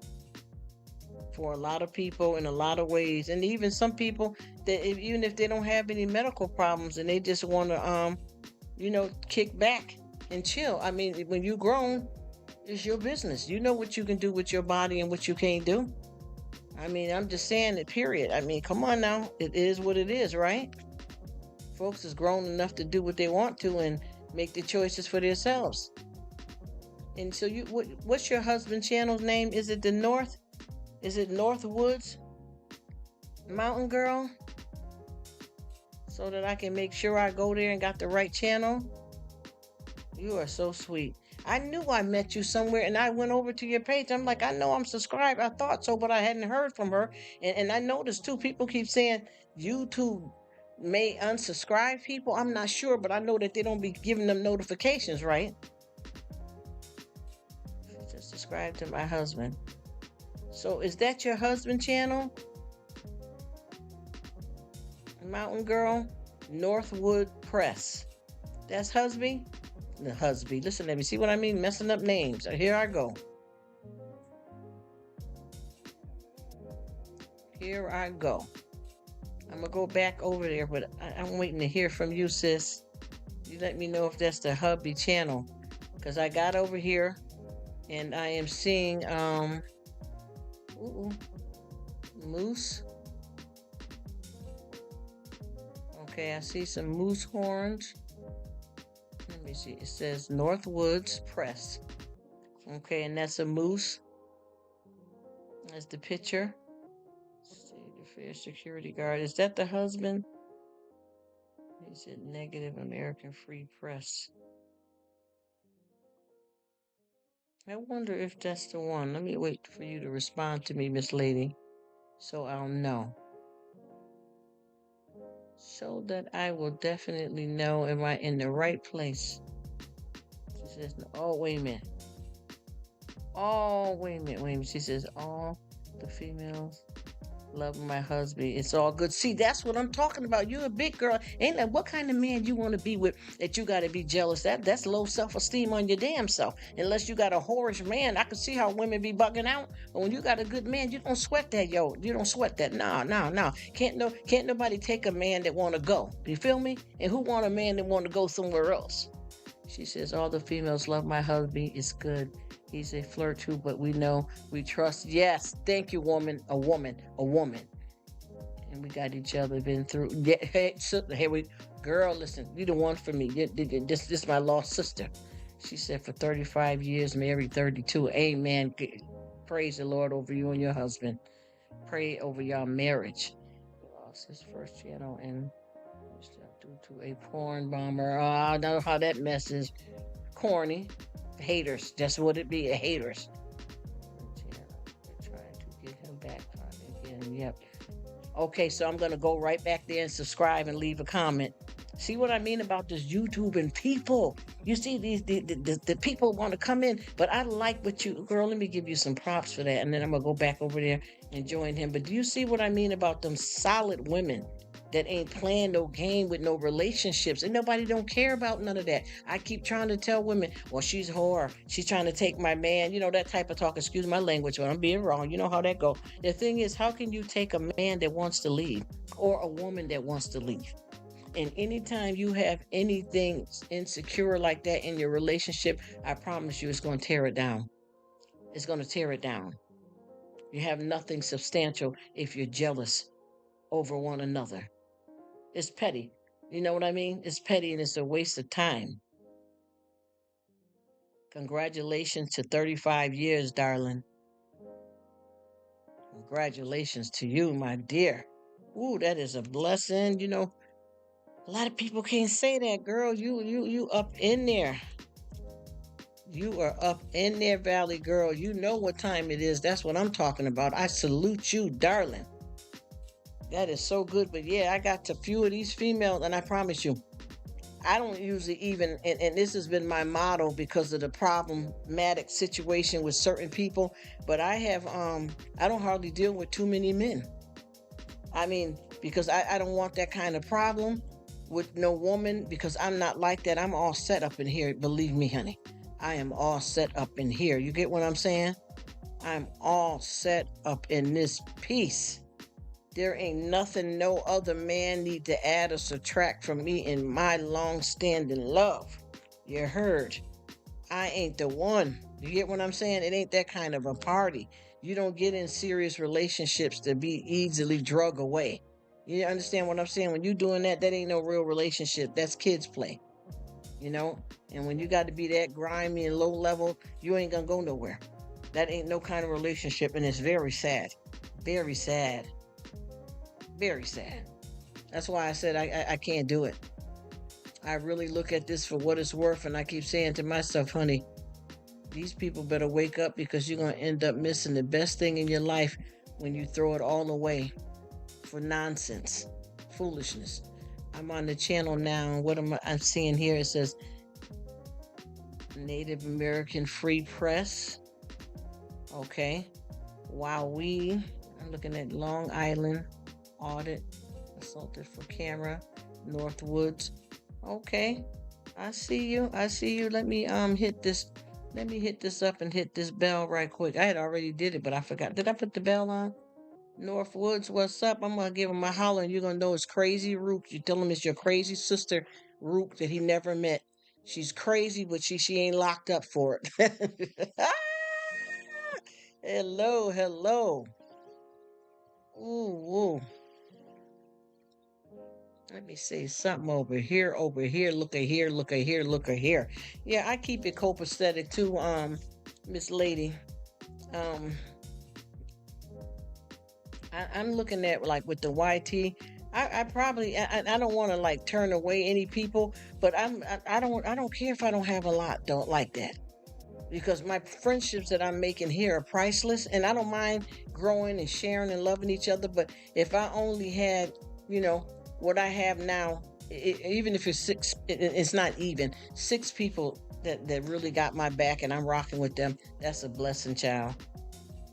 for a lot of people in a lot of ways, and even some people that even if they don't have any medical problems and they just want to kick back and chill. I mean, when you grown, it's your business. You know what you can do with your body and what you can't do. I mean, I'm just saying it, period. I mean, come on now. It is what it is, right? Folks is grown enough to do what they want to and make the choices for themselves. And so what's your husband channel's name? Is it the North? Is it Northwoods Mountain Girl? So that I can make sure I go there and got the right channel. You are so sweet. I knew I met you somewhere and I went over to your page. I'm like, I know I'm subscribed. I thought so, but I hadn't heard from her. And I noticed too, people keep saying YouTube may unsubscribe people. I'm not sure, but I know that they don't be giving them notifications, right? Just subscribe to my husband. So is that your husband channel? Mountain Girl, Northwood Press. That's husband? The husband. Listen, let me see what I mean. Messing up names. Here I go. Here I go. I'm going to go back over there, but I'm waiting to hear from you, sis. You let me know if that's the hubby channel. Because I got over here and I am seeing moose. Okay, I see some moose horns. Let me see. It says Northwoods Press. Okay, and that's a moose. That's the picture. State Affairs Security Guard. Is that the husband? He said Negative American Free Press. I wonder if that's the one. Let me wait for you to respond to me, Miss Lady, so I'll know. So that I will definitely know, am I in the right place? She says, oh, wait a minute. Oh, wait a minute. She says, all the females love my husband. It's all good. See, that's what I'm talking about. You're a big girl. Ain't that what kind of man you want to be with that you got to be jealous? That's low self-esteem on your damn self. Unless you got a whorish man. I can see how women be bugging out. But when you got a good man, you don't sweat that, yo. You don't sweat that. No. Can't nobody take a man that want to go. You feel me? And who want a man that want to go somewhere else? She says, all the females love my husband. It's good. He's a flirt too, but we know, we trust. Yes, thank you, woman. A woman. And we got each other, been through. Yeah, hey, girl, listen, you the one for me. This is my lost sister. She said for 35 years, married 32. Amen. Praise the Lord over you and your husband. Pray over your marriage. Lost his first channel and due to a porn bomber. Oh, I know how that messes. Corny. Haters. That's what it be, haters. Yep. Okay, so I'm gonna go right back there and subscribe and leave a comment. See what I mean about this YouTube and people? You see these the people want to come in, but I like what you girl. Let me give you some props for that, and then I'm gonna go back over there and join him. But do you see what I mean about them solid women that ain't playing no game with no relationships, and nobody don't care about none of that? I keep trying to tell women, well, she's whore, she's trying to take my man, that type of talk. Excuse my language, but I'm being wrong. You know how that go. The thing is, how can you take a man that wants to leave or a woman that wants to leave? And anytime you have anything insecure like that in your relationship, I promise you it's going to tear it down. It's going to tear it down. You have nothing substantial if you're jealous over one another. It's petty. You know what I mean? It's petty and it's a waste of time. Congratulations to 35 years, darling. Congratulations to you, my dear. Ooh, that is a blessing. A lot of people can't say that, girl. You up in there. You are up in there, Valley girl. You know what time it is. That's what I'm talking about. I salute you, darling. That is so good. But yeah, I got a few of these females, and I promise you, I don't usually even, and this has been my motto because of the problematic situation with certain people. But I don't hardly deal with too many men. I mean, because I don't want that kind of problem with no woman because I'm not like that. I'm all set up in here. Believe me, honey. I am all set up in here. You get what I'm saying? I'm all set up in this piece. There ain't nothing no other man need to add or subtract from me in my long-standing love. You heard? I ain't the one. You get what I'm saying? It ain't that kind of a party. You don't get in serious relationships to be easily drug away. You understand what I'm saying? When you doing that ain't no real relationship. That's kids play. And when you got to be that grimy and low level, you ain't gonna go nowhere. That ain't no kind of relationship, and it's very sad. Very sad. Very sad. That's why I said I can't do it. I really look at this for what it's worth, and I keep saying to myself, honey, these people better wake up because you're going to end up missing the best thing in your life when you throw it all away for nonsense, foolishness. I'm on the channel now. What I'm seeing here? It says Native American Free Press. Okay. Wowee. I'm looking at Long Island Audit. Consulted for Camera. Northwoods. Okay. I see you. Let me hit this. Let me hit this up and hit this bell right quick. I had already did it, but I forgot. Did I put the bell on? Northwoods, what's up? I'm gonna give him a holler, and you're gonna know it's crazy Rruk. You tell him it's your crazy sister Rruk that he never met. She's crazy, but she ain't locked up for it. Hello. Ooh. Let me see something over here. Look at here. Yeah, I keep it copacetic too, Miss Lady. I'm looking at like with the YT. I probably I don't want to like turn away any people, but I don't care if I don't have a lot don't like that because my friendships that I'm making here are priceless, and I don't mind growing and sharing and loving each other. But if I only had what I have now, even if it's six, it's not even six people that really got my back and I'm rocking with them. That's a blessing, child.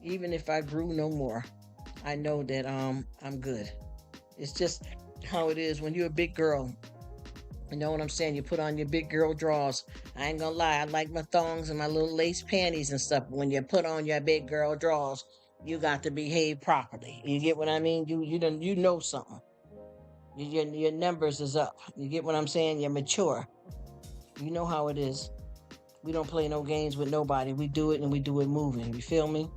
Even if I grew no more, I know that I'm good. It's just how it is when you're a big girl. You know what I'm saying? You put on your big girl drawers. I ain't gonna lie, I like my thongs and my little lace panties and stuff. But when you put on your big girl drawers, you got to behave properly. You get what I mean? You know something. Your numbers is up. You get what I'm saying? You're mature. You know how it is. We don't play no games with nobody. We do it and we do it moving. You feel me?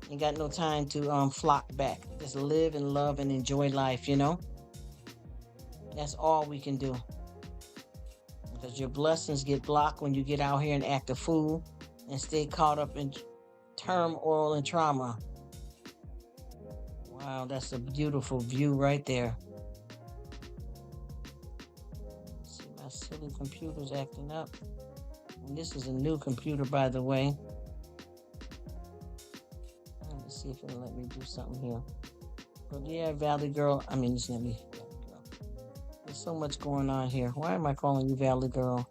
Ain't got no time to flock back. Just live and love and enjoy life, That's all we can do. Because your blessings get blocked when you get out here and act a fool and stay caught up in turmoil and trauma. Wow, that's a beautiful view right there. See, my silly computer's acting up. And this is a new computer, by the way. Let me see if it'll let me do something here. But yeah, Valley Girl. I mean, it's not me. Valley Girl. There's so much going on here. Why am I calling you Valley Girl?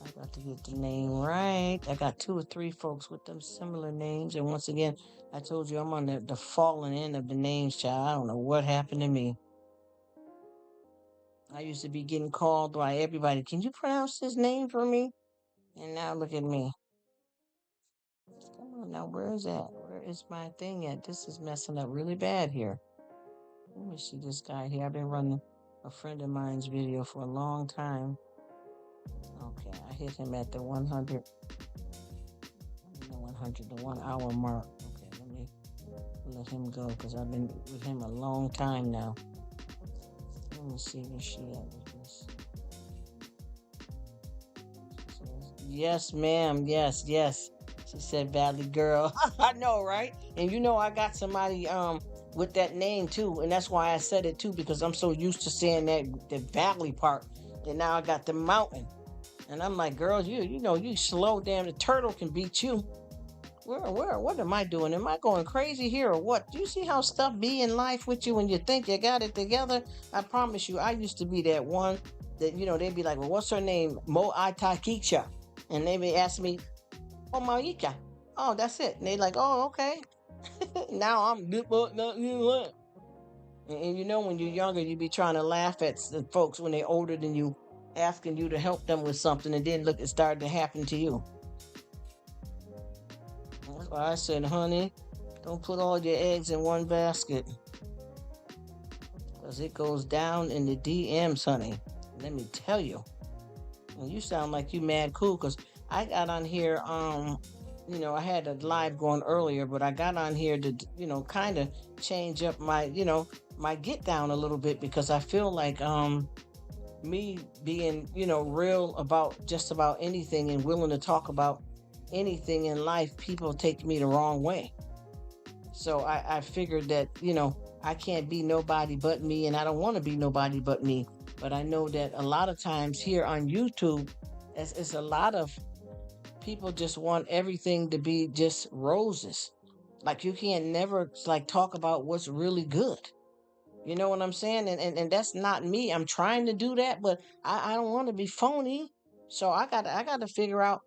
I got to get the name right. I got two or three folks with them similar names. And once again, I told you I'm on the fallen end of the names, child. I don't know what happened to me. I used to be getting called by everybody. Can you pronounce this name for me? And now look at me. Come on now, where is that? Where is my thing at? This is messing up really bad here. Let me see this guy here. I've been running a friend of mine's video for a long time. Okay, I hit him at the 100, the 100, the 1 hour mark. Okay, let me let him go because I've been with him a long time now. Let me see where she at with this. Yes, ma'am. Yes, yes. She said Valley Girl. I know, right? And you know I got somebody with that name too, and that's why I said it too, because I'm so used to saying that the valley part. And now I got the mountain. And I'm like, girl, you know, you slow down. The turtle can beat you. What am I doing? Am I going crazy here or what? Do you see how stuff be in life with you when you think you got it together? I promise you, I used to be that one that, you know, they'd be like, well, what's her name? Mo Atakicha. And they be asking me, oh, Maika. Oh, that's it. And they like, oh, okay. Now I'm good, but not you what. And you know, when you're younger, you be trying to laugh at the folks when they're older than you, asking you to help them with something, and then look, it started to happen to you. That's why I said, honey, don't put all your eggs in one basket, because it goes down in the DMs, honey. Let me tell you. And you sound like you mad cool, because I got on here, you know, I had a live going earlier, but I got on here to, you know, kind of change up my, you know, my get down a little bit, because I feel like me being, you know, real about just about anything and willing to talk about anything in life, people take me the wrong way. So I figured that, you know, I can't be nobody but me, and I don't want to be nobody but me. But I know that a lot of times here on YouTube, it's a lot of people just want everything to be just roses. Like you can't never like talk about what's really good. You know what I'm saying? And that's not me. I'm trying to do that, but I don't want to be phony. So I gotta figure out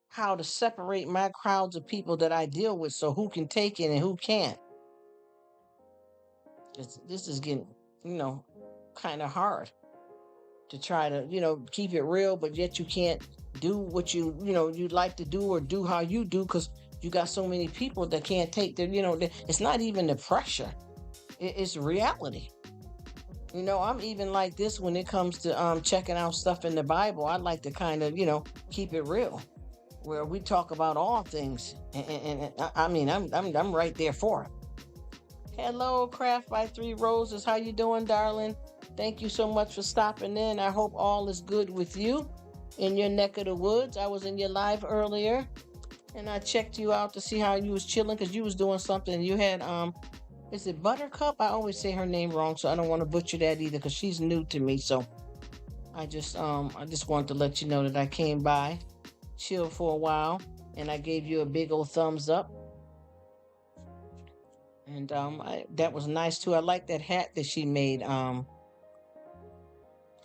how to separate my crowds of people that I deal with, so who can take it and who can't. This is getting, you know, kind of hard to try to, you know, keep it real, but yet you can't do what you know, you'd like to do or do how you do, because you got so many people that can't take the, you know, it's not even the pressure. It's reality. You know, I'm even like this when it comes to checking out stuff in the Bible. I like to kind of, you know, keep it real, where we talk about all things. And I mean, I'm right there for it. Hello, Craft by Three Roses. How you doing, darling? Thank you so much for stopping in. I hope all is good with you in your neck of the woods. I was in your live earlier, and I checked you out to see how you was chilling, because you was doing something. You had is it Buttercup? I always say her name wrong, so I don't want to butcher that either, because she's new to me. So I just wanted to let you know that I came by, chill for a while, and I gave you a big old thumbs up. And that was nice too. I like that hat that she made,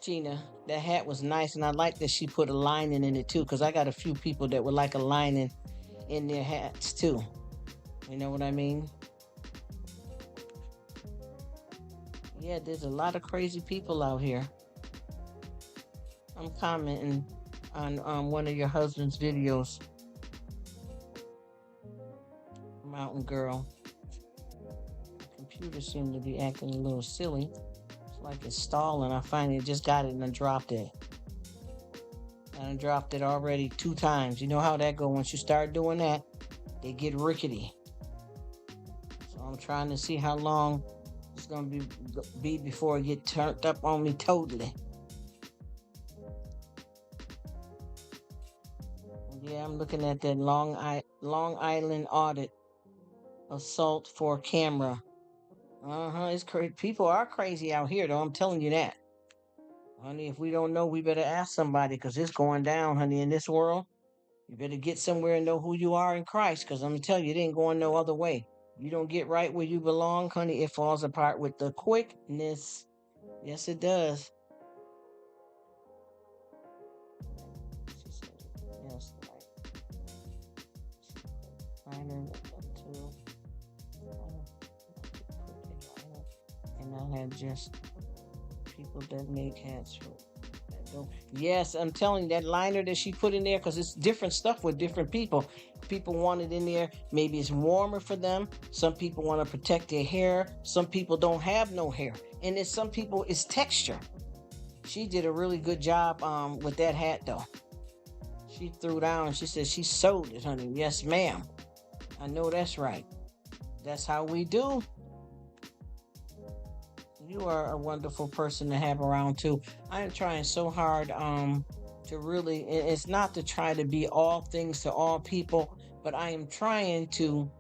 Gina. That hat was nice, and I like that she put a lining in it too, because I got a few people that would like a lining in their hats too. You know what I mean? Yeah, there's a lot of crazy people out here. I'm commenting on one of your husband's videos, Mountain Girl. The computer seemed to be acting a little silly. It's like it's stalling. I finally just got it and I dropped it. And I dropped it already 2 times. You know how that go. Once you start doing that, they get rickety. So I'm trying to see how long it's gonna be before it get turned up on me totally. Yeah, I'm looking at that Long Island audit assault for camera. It's crazy. People are crazy out here, though. I'm telling you that, honey. If we don't know, we better ask somebody, because it's going down, honey, in this world. You better get somewhere and know who you are in Christ, because I'm gonna tell you, it ain't going no other way. You don't get right where you belong, honey, it falls apart with the quickness. Yes, it does. She said, yes, right. Liner until and I had just people that make hats for that don't. Yes, I'm telling you, that liner that she put in there, because it's different stuff with different people. People want it in there. Maybe it's warmer for them. Some people want to protect their hair. Some people don't have no hair, and it's some people it's texture. She did a really good job with that hat though. She threw down and she said she sold it, honey. Yes, ma'am. I know that's right. That's how we do. You are a wonderful person to have around too. I am trying so hard to really it's not to try to be all things to all people, but I am trying to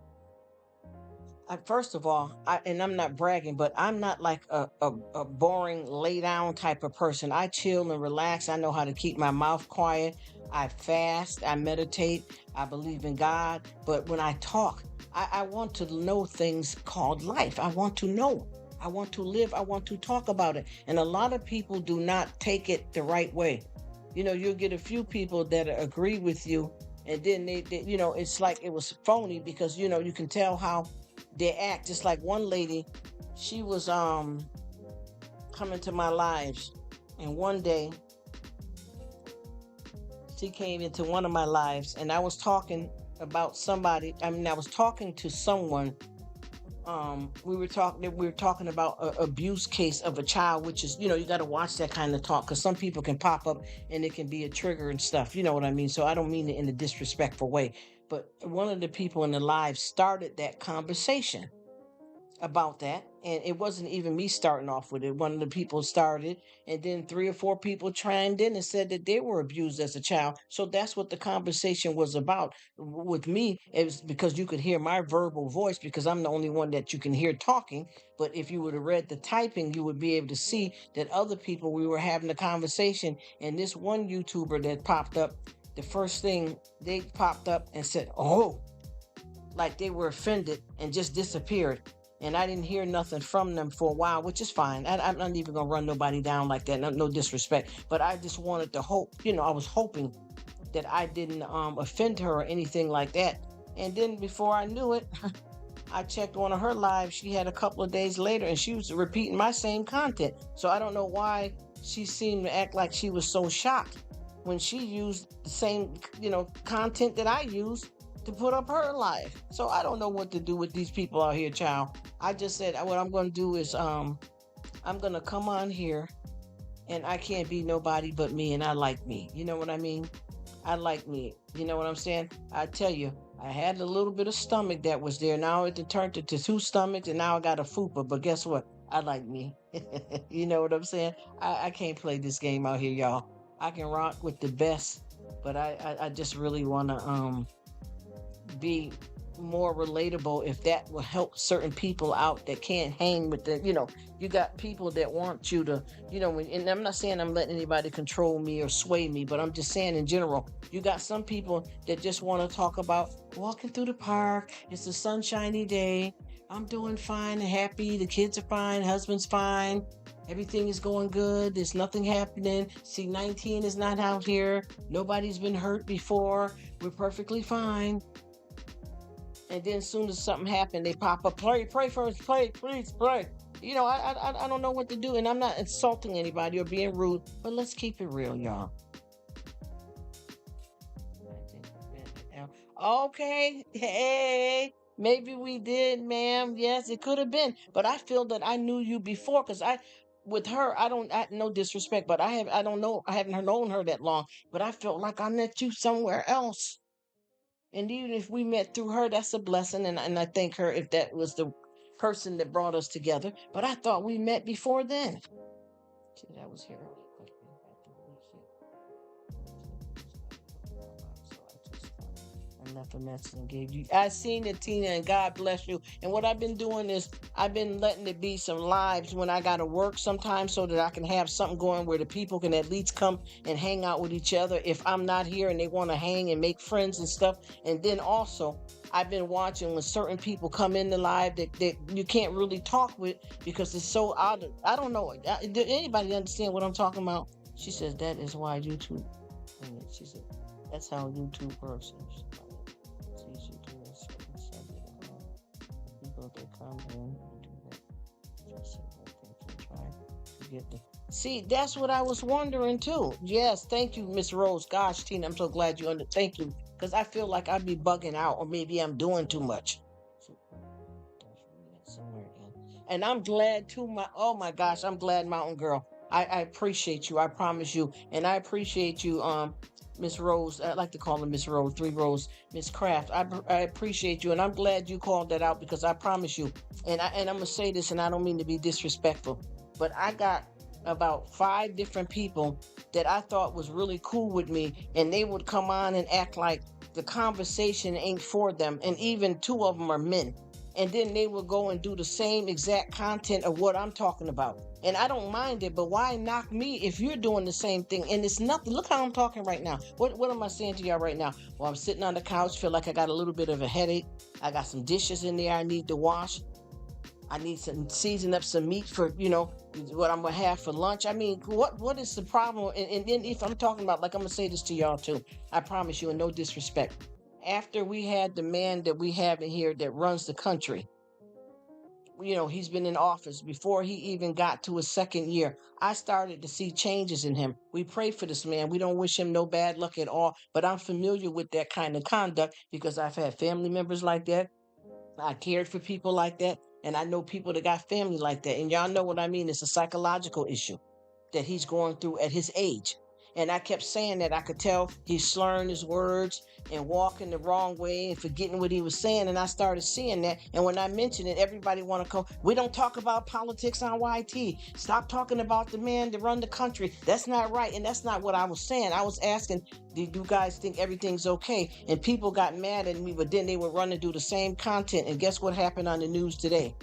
first of all, and I'm not bragging, but I'm not like a boring lay down type of person. I chill and relax. I know how to keep my mouth quiet. I fast. I meditate. I believe in God. But when I talk, I want to know things called life. I want to know. I want to live. I want to talk about it. And a lot of people do not take it the right way. You'll get a few people that agree with you, and then it's like it was phony because you can tell how they act. Just like one lady, she was coming to my lives, and one day she came into one of my lives, and I was talking about somebody. I mean, I was talking to someone. We were talking about a abuse case of a child, which is you got to watch that kind of talk because some people can pop up and it can be a trigger and stuff. You know what I mean? So I don't mean it in a disrespectful way, but one of the people in the live started that conversation about that, and it wasn't even me starting off with it. One of the people started, and then three or four people chimed in and said that they were abused as a child. So that's what the conversation was about. With me, it was because you could hear my verbal voice because I'm the only one that you can hear talking. But if you would have read the typing, you would be able to see that other people, we were having a conversation, and this one YouTuber that popped up, the first thing they popped up and said, "Oh," like they were offended and just disappeared. And I didn't hear nothing from them for a while, which is fine. I'm not even gonna run nobody down like that. No disrespect, but I just wanted to hope. I was hoping that I didn't offend her or anything like that. And then before I knew it, I checked one of her lives. She had a couple of days later, and she was repeating my same content. So I don't know why she seemed to act like she was so shocked when she used the same, content that I used to put up her life. So I don't know what to do with these people out here, child. I just said what I'm going to do is I'm going to come on here, and I can't be nobody but me, and I like me. You know what I mean? I like me. You know what I'm saying? I tell you, I had a little bit of stomach that was there. Now it turned into two stomachs, and now I got a fupa. But guess what? I like me. You know what I'm saying? I can't play this game out here, y'all. I can rock with the best, but I just really want to be more relatable, if that will help certain people out that can't hang with you got people that want you to and I'm not saying I'm letting anybody control me or sway me, but I'm just saying in general, you got some people that just want to talk about walking through the park, it's a sunshiny day, I'm doing fine and happy, the kids are fine, husband's fine, everything is going good, there's nothing happening, C-19 is not out here, nobody's been hurt before, we're perfectly fine. And then as soon as something happened, they pop up, pray first, pray, please, pray. I don't know what to do, and I'm not insulting anybody or being rude, but let's keep it real, y'all. Okay, hey, maybe we did, ma'am. Yes, it could have been, but I feel that I knew you before because with her, no disrespect, but I don't know, I haven't known her that long, but I felt like I met you somewhere else. And even if we met through her, that's a blessing. And I thank her if that was the person that brought us together. But I thought we met before then. See, that was here. I left a message and gave you. I seen it, Tina, and God bless you. And what I've been doing is I've been letting it be some lives when I gotta work sometimes so that I can have something going where the people can at least come and hang out with each other if I'm not here and they want to hang and make friends and stuff. And then also I've been watching when certain people come in the live that you can't really talk with because it's so odd. I don't know. Did anybody understand what I'm talking about? She says that is why YouTube. She said that's how YouTube works. It's easy to do a certain subject. People that come in do that. Just try to get the. See, that's what I was wondering too. Yes, thank you, Miss Rose. Gosh, Tina, I'm so glad you Thank you, because I feel like I'd be bugging out, or maybe I'm doing too much. Somewhere in. And I'm glad too. Oh my gosh, I'm glad, Mountain Girl. I appreciate you. I promise you, and I appreciate you, Miss Rose. I like to call her Miss Rose, Three Rose, Miss Craft. I appreciate you, and I'm glad you called that out because I promise you. And I'm gonna say this, and I don't mean to be disrespectful, but I got about 5 different people that I thought was really cool with me, and they would come on and act like the conversation ain't for them, and even 2 of them are men. And then they will go and do the same exact content of what I'm talking about. And I don't mind it, but why knock me if you're doing the same thing? And it's nothing. Look how I'm talking right now. What am I saying to y'all right now? Well, I'm sitting on the couch, feel like I got a little bit of a headache. I got some dishes in there I need to wash. I need some season up some meat for, what I'm gonna have for lunch. I mean, what is the problem? And then if I'm talking about, like, I'm gonna say this to y'all too. I promise you, and no disrespect. After we had the man that we have in here that runs the country, he's been in office before he even got to his 2nd year. I started to see changes in him. We pray for this man. We don't wish him no bad luck at all, but I'm familiar with that kind of conduct because I've had family members like that. I cared for people like that, and I know people that got family like that. And y'all know what I mean. It's a psychological issue that he's going through at his age. And I kept saying that I could tell he's slurring his words and walking the wrong way and forgetting what he was saying. And I started seeing that. And when I mentioned it, everybody want to come. We don't talk about politics on YT. Stop talking about the man that run the country. That's not right. And that's not what I was saying. I was asking, do you guys think everything's okay? And people got mad at me, but then they would run and do the same content. And guess what happened on the news today?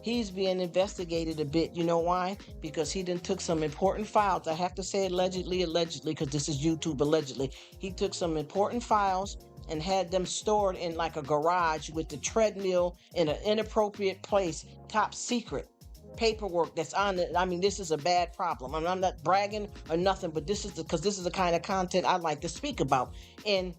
He's being investigated a bit. You know why? Because he done took some important files. I have to say allegedly, because this is YouTube allegedly. He took some important files and had them stored in like a garage with the treadmill in an inappropriate place, top secret paperwork that's on it. I mean, this is a bad problem. I'm not bragging or nothing, but this is because this is the kind of content I like to speak about. And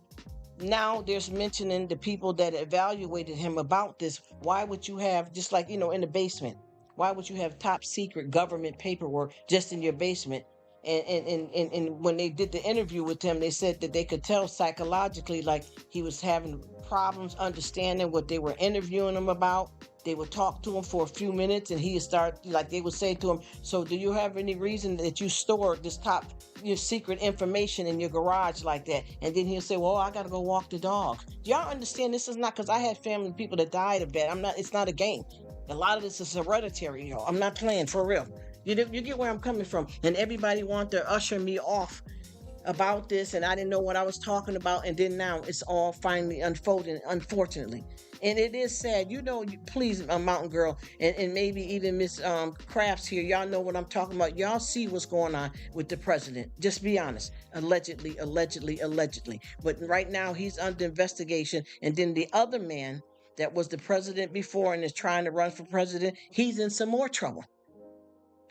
now there's mentioning the people that evaluated him about this. Why would you have, just like, in the basement, why would you have top secret government paperwork just in your basement? And when they did the interview with him, they said that they could tell psychologically, like he was having problems understanding what they were interviewing him about. They would talk to him for a few minutes and he would start, like they would say to him, so do you have any reason that you stored this your secret information in your garage like that? And then he'll say, well, I got to go walk the dog. Do y'all understand? This is not, because I had family people that died of that. It's not a game. A lot of this is hereditary, y'all. I'm not playing, for real. You get where I'm coming from. And everybody want to usher me off about this, and I didn't know what I was talking about, and then now it's all finally unfolding, unfortunately. And it is sad. Please, Mountain Girl, and maybe even Miss Crafts here, y'all know what I'm talking about. Y'all see what's going on with the president. Just be honest. Allegedly. But right now, he's under investigation. And then the other man that was the president before and is trying to run for president, he's in some more trouble.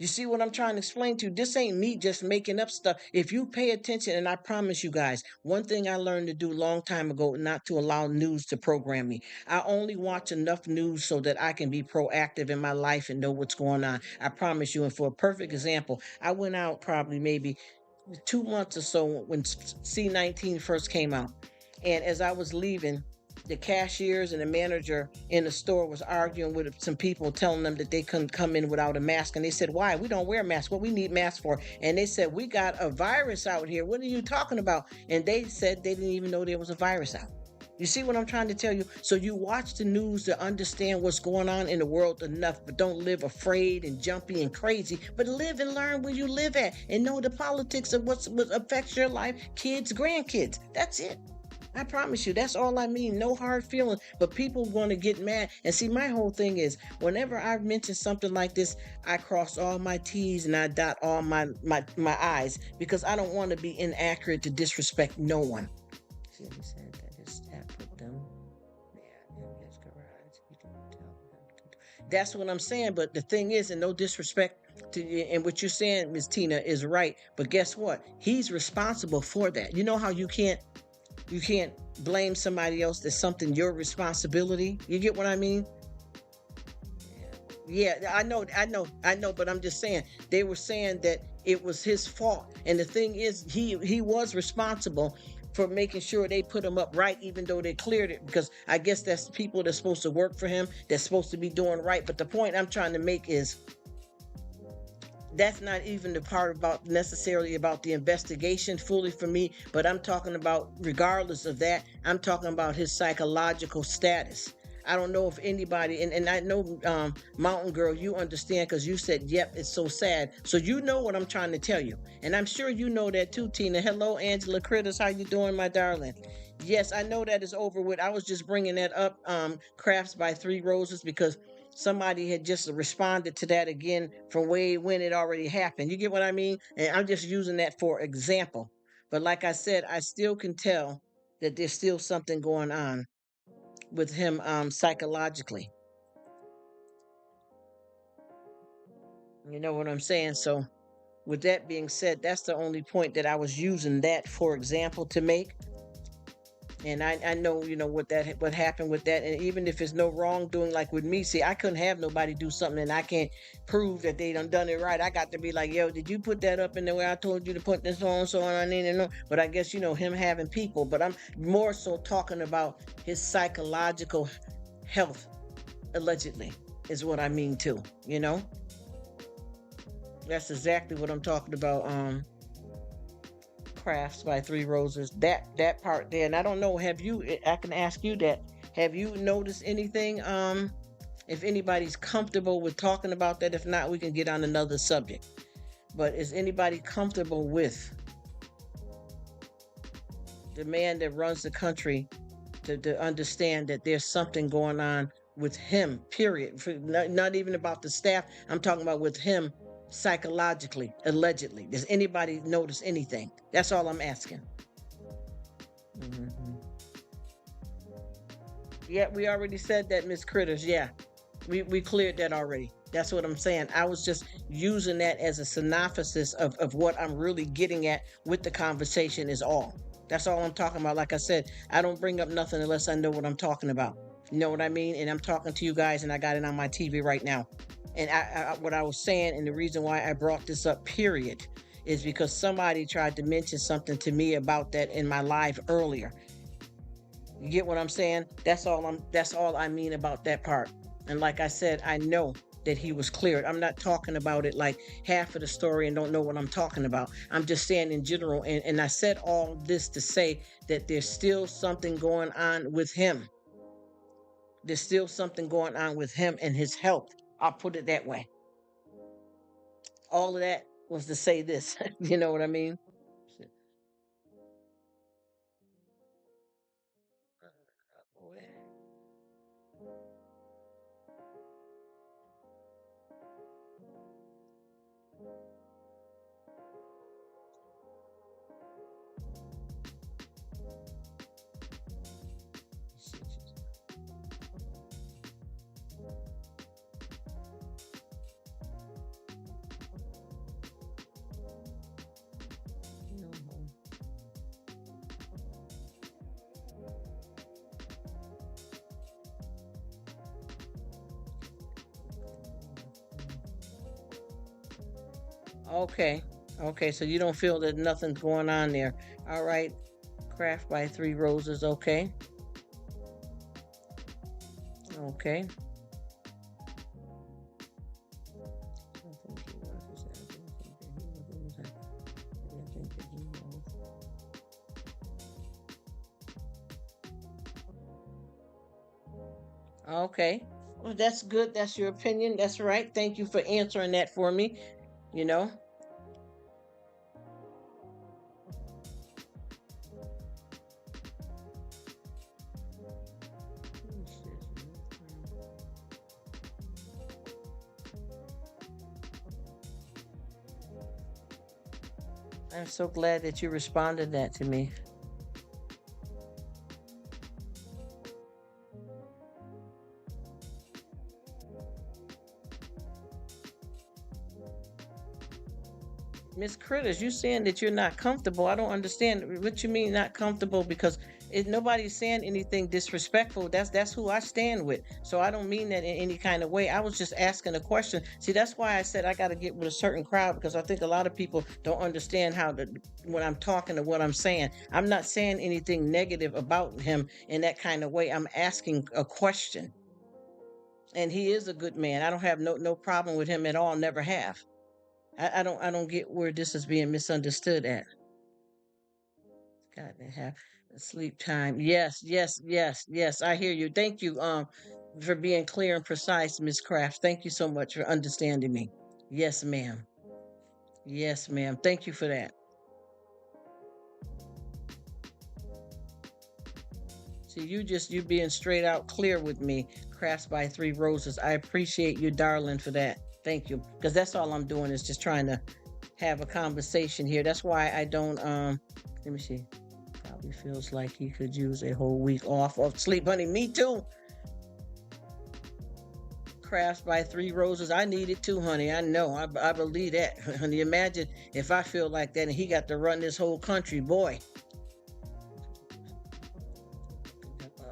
You see what I'm trying to explain to you? This ain't me just making up stuff. If you pay attention, and I promise you guys, one thing I learned to do a long time ago, not to allow news to program me. I only watch enough news so that I can be proactive in my life and know what's going on. I promise you. And for a perfect example, I went out probably maybe 2 months or so when C-19 first came out. And as I was leaving, the cashiers and the manager in the store was arguing with some people, telling them that they couldn't come in without a mask. And they said, why? We don't wear masks. What we need masks for? And they said, we got a virus out here. What are you talking about? And they said they didn't even know there was a virus out. You see what I'm trying to tell you? So you watch the news to understand what's going on in the world enough, but don't live afraid and jumpy and crazy, but live and learn where you live at and know the politics of what affects your life, kids, grandkids. That's it. I promise you, that's all I mean. No hard feelings. But people want to get mad. And see, my whole thing is whenever I mention something like this, I cross all my T's and I dot all my I's because I don't want to be inaccurate to disrespect no one. See, he said that his staff put them there in his garage. He didn't tell them. That's what I'm saying. But the thing is, and no disrespect to you, and what you're saying, Miss Tina, is right. But guess what? He's responsible for that. You know how you can't blame somebody else. That's something your responsibility. You get what I mean? Yeah, I know, but I'm just saying they were saying that it was his fault. And the thing is, he was responsible for making sure they put him up right, even though they cleared it. Because I guess that's the people that's supposed to work for him, that's supposed to be doing right. But the point I'm trying to make is that's not even the part about necessarily about the investigation fully for me, but I'm talking about regardless of that, I'm talking about his psychological status. I don't know if anybody, and I know, Mountain Girl, you understand because you said, yep, it's so sad. So you know what I'm trying to tell you. And I'm sure you know that too, Tina. Hello, Angela Critters. How you doing, my darling? Yes, I know that is over with. I was just bringing that up, Crafts by Three Roses, because somebody had just responded to that again from way when it already happened. You get what I mean? And I'm just using that for example. But like I said, I still can tell that there's still something going on with him, psychologically. You know what I'm saying? So with that being said, that's the only point that I was using that for example to make. And I know, what happened with that. And even if it's no wrongdoing, like with me, see, I couldn't have nobody do something and I can't prove that they done it right. I got to be like, yo, did you put that up in the way I told you to put this on, so on? I need to know. But I guess, him having people. But I'm more so talking about his psychological health, allegedly, is what I mean too. That's exactly what I'm talking about. Crafts by Three Roses. That part there. And I don't know, have you I can ask you that. Have you noticed anything? If anybody's comfortable with talking about that. If not, we can get on another subject. But is anybody comfortable with the man that runs the country to understand that there's something going on with him, period? Not even about the staff. I'm talking about with him psychologically, allegedly. Does anybody notice anything? That's all I'm asking. Hmm. Yeah, we already said that, Miss Critters. Yeah, we cleared that already. That's what I'm saying. I was just using that as a synopsis of what I'm really getting at with the conversation is all. That's all I'm talking about. Like I said, I don't bring up nothing unless I know what I'm talking about. You know what I mean? And I'm talking to you guys and I got it on my TV right now. And what I was saying, and the reason why I brought this up, period, is because somebody tried to mention something to me about that in my live earlier. You get what I'm saying? That's all I mean about that part. And like I said, I know that he was cleared. I'm not talking about it like half of the story and don't know what I'm talking about. I'm just saying in general. And I said all this to say that there's still something going on with him. There's still something going on with him and his health. I'll put it that way. All of that was to say this. You know what I mean? Okay. Okay. So you don't feel that nothing's going on there. All right. Craft by Three Roses. Okay. Okay. Okay. Well, that's good. That's your opinion. That's right. Thank you for answering that for me. You know, I'm so glad that you responded that to me. Miss Critters, you saying that you're not comfortable. I don't understand what you mean not comfortable because nobody's saying anything disrespectful. That's who I stand with. So I don't mean that in any kind of way. I was just asking a question. See, that's why I said I got to get with a certain crowd because I think a lot of people don't understand how to when I'm talking to what I'm saying. I'm not saying anything negative about him in that kind of way. I'm asking a question. And he is a good man. I don't have no problem with him at all. Never have. I don't get where this is being misunderstood at. Got to have sleep time. Yes, yes, yes, yes. I hear you. Thank you for being clear and precise, Miss Craft. Thank you so much for understanding me. Yes, ma'am. Yes, ma'am. Thank you for that. See, you being straight out clear with me. Crafts by Three Roses. I appreciate you, darling, for that. Thank you. Because that's all I'm doing is just trying to have a conversation here. That's why I don't let me see. Probably feels like he could use a whole week off of sleep, honey. Me too. Crafts by Three Roses. I need it too, honey. I know. I believe that. Honey, imagine if I feel like that and he got to run this whole country, boy.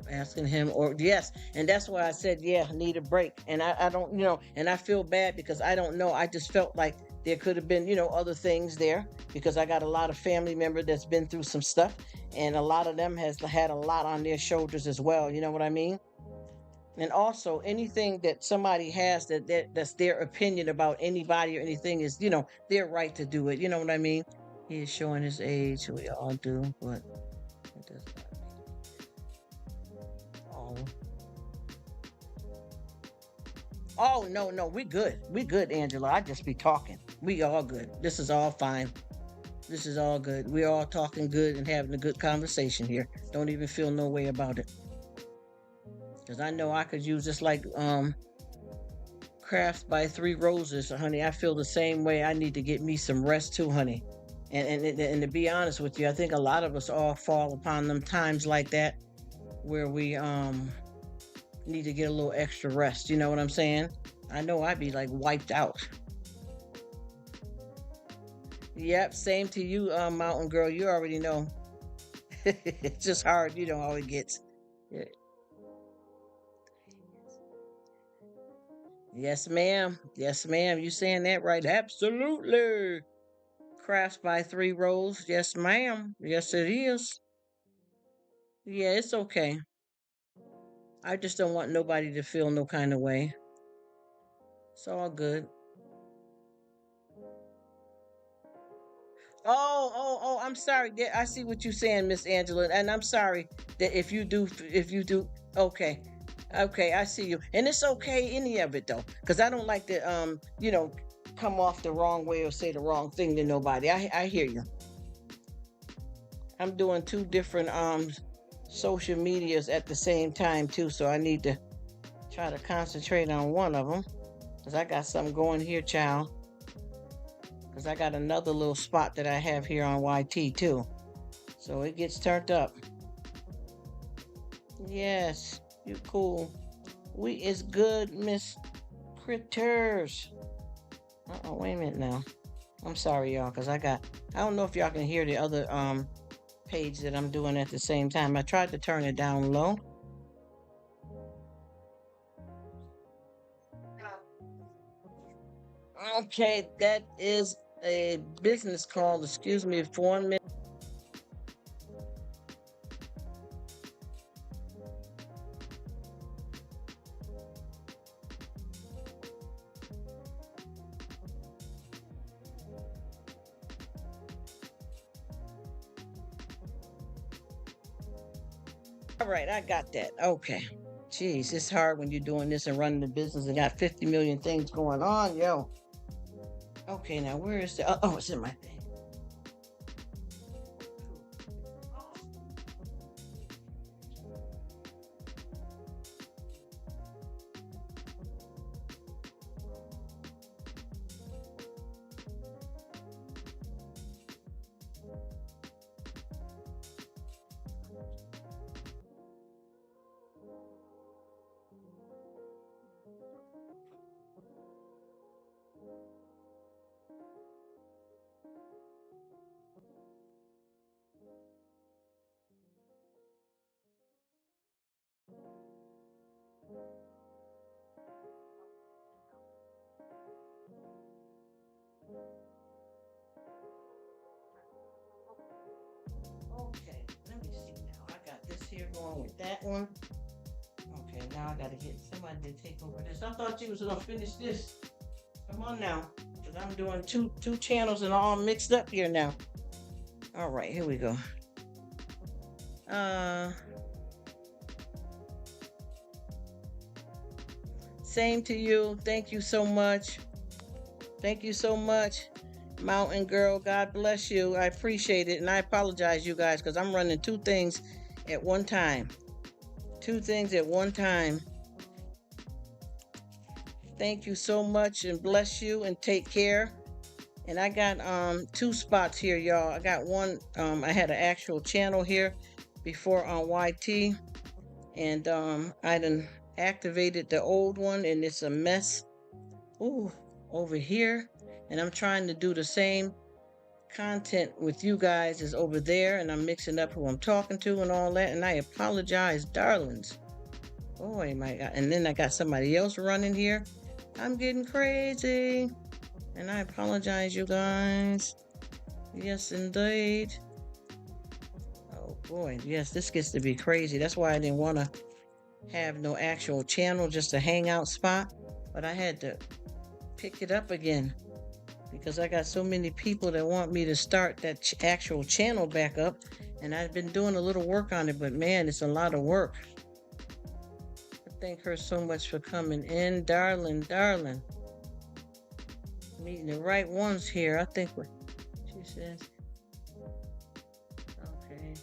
Asking him, or yes, and that's why I said, yeah, I need a break. And I don't, and I feel bad because I don't know. I just felt like there could have been, other things there because I got a lot of family member that's been through some stuff, and a lot of them has had a lot on their shoulders as well. You know what I mean? And also anything that somebody has that's their opinion about anybody or anything is, their right to do it. You know what I mean? He is showing his age. We all do, but it does not all. Oh no, no, we good. We good, Angela. I just be talking. We all good. This is all fine. This is all good. We're all talking good and having a good conversation here. Don't even feel no way about it. Cause I know I could use just like Crafts by Three Roses, honey. I feel the same way. I need to get me some rest too, honey. And to be honest with you, I think a lot of us all fall upon them times like that where we need to get a little extra rest. You know what I'm saying? I know I'd be like wiped out. Yep, same to you, Mountain Girl. You already know. It's just hard, how it gets. Yeah. Yes, ma'am. Yes, ma'am. You saying that right? Absolutely. Crafts by Three Rolls. Yes, ma'am. Yes, it is. Yeah, it's okay. I just don't want nobody to feel no kind of way. It's all good. Oh, I'm sorry. Yeah, I see what you're saying, Miss Angela, and I'm sorry that if you do, okay, okay, I see you, and it's okay any of it though, because I don't like to come off the wrong way or say the wrong thing to nobody. I hear you. I'm doing two different social medias at the same time too, so I need to try to concentrate on one of them because I got something going here, child. Because I got another little spot that I have here on YT too. So it gets turned up. Yes, you cool. We is good, Miss Critters. Uh-oh, wait a minute now. I'm sorry, y'all, because I don't know if y'all can hear the other page that I'm doing at the same time. I tried to turn it down low. Okay, that is a business call. Excuse me for 1 minute. All right, I got that. Okay. Jeez, it's hard when you're doing this and running the business and got 50 million things going on, yo. Okay, now where is the? Oh, it's in my thing. Okay, let me see now. I got this here going with that one. Okay, now I gotta get somebody to take over this. I thought you was gonna finish this. Come on now, because I'm doing two channels and all mixed up here now. All right, here we go. Uh, Same to you. Thank you so much. Thank you so much, Mountain Girl. God bless you. I appreciate it, and I apologize, you guys, because I'm running two things at one time. Two things at one time. Thank you so much, and bless you, and take care. And I got two spots here, y'all. I got one. I had an actual channel here before on YT, and I done activated the old one, and it's a mess. Ooh, over here, and I'm trying to do the same content with you guys as over there, and I'm mixing up who I'm talking to and all that. And I apologize, darlings. Oh my God! And then I got somebody else running here. I'm getting crazy. And I apologize, you guys. Yes, indeed. Oh boy, yes, this gets to be crazy. That's why I didn't want to have no actual channel, just a hangout spot. But I had to pick it up again because I got so many people that want me to start that actual channel back up. And I've been doing a little work on it, but man, it's a lot of work. I thank her so much for coming in, darling, darling. Meeting the right ones here. I think what she says. Okay.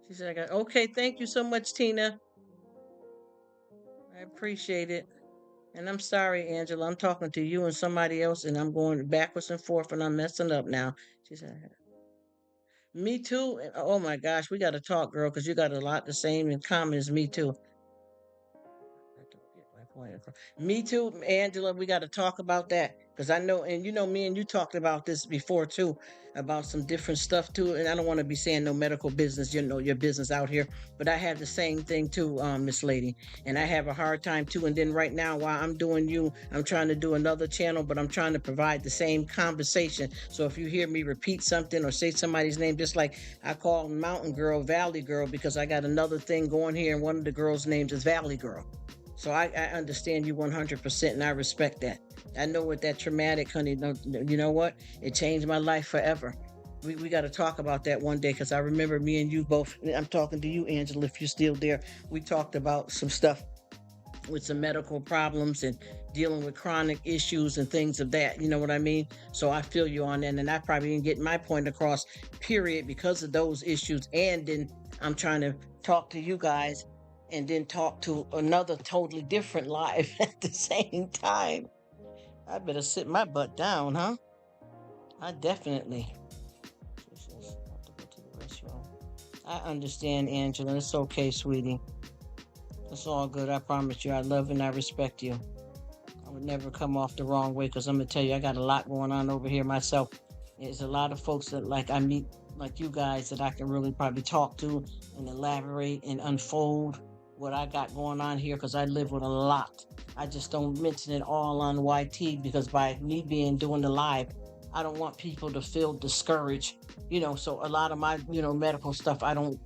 She said, I got, okay, thank you so much, Tina. I appreciate it. And I'm sorry, Angela. I'm talking to you and somebody else, and I'm going backwards and forth, and I'm messing up now. She said, me too. Oh my gosh, we got to talk, girl, because you got a lot the same in common as me too. I don't get my point across. Me too, Angela. We got to talk about that because I know, and you know, me and you talked about this before too, about some different stuff too. And I don't want to be saying no medical business, you know, your business out here, but I have the same thing too, Miss Lady, and I have a hard time too. And then right now, while I'm doing you, I'm trying to do another channel, but I'm trying to provide the same conversation. So if you hear me repeat something or say somebody's name, just like I call Mountain Girl Valley Girl because I got another thing going here, and one of the girls' names is Valley Girl. So I understand you 100%, and I respect that. I know what that traumatic, honey. You know what? It changed my life forever. We got to talk about that one day because I remember me and you both. I'm talking to you, Angela, if you're still there. We talked about some stuff with some medical problems and dealing with chronic issues and things of that. You know what I mean? So I feel you on that. And I probably didn't get my point across, period, because of those issues. And then I'm trying to talk to you guys and then talk to another totally different life at the same time. I better sit my butt down, huh? I definitely. Have to go to the restroom. I understand, Angela. It's okay, sweetie. It's all good. I promise you. I love and I respect you. I would never come off the wrong way because I'm going to tell you, I got a lot going on over here myself. There's a lot of folks that like I meet, like you guys, that I can really probably talk to and elaborate and unfold what I got going on here because I live with a lot. I just don't mention it all on YT because by me being doing the live, I don't want people to feel discouraged, so a lot of my, medical stuff, I don't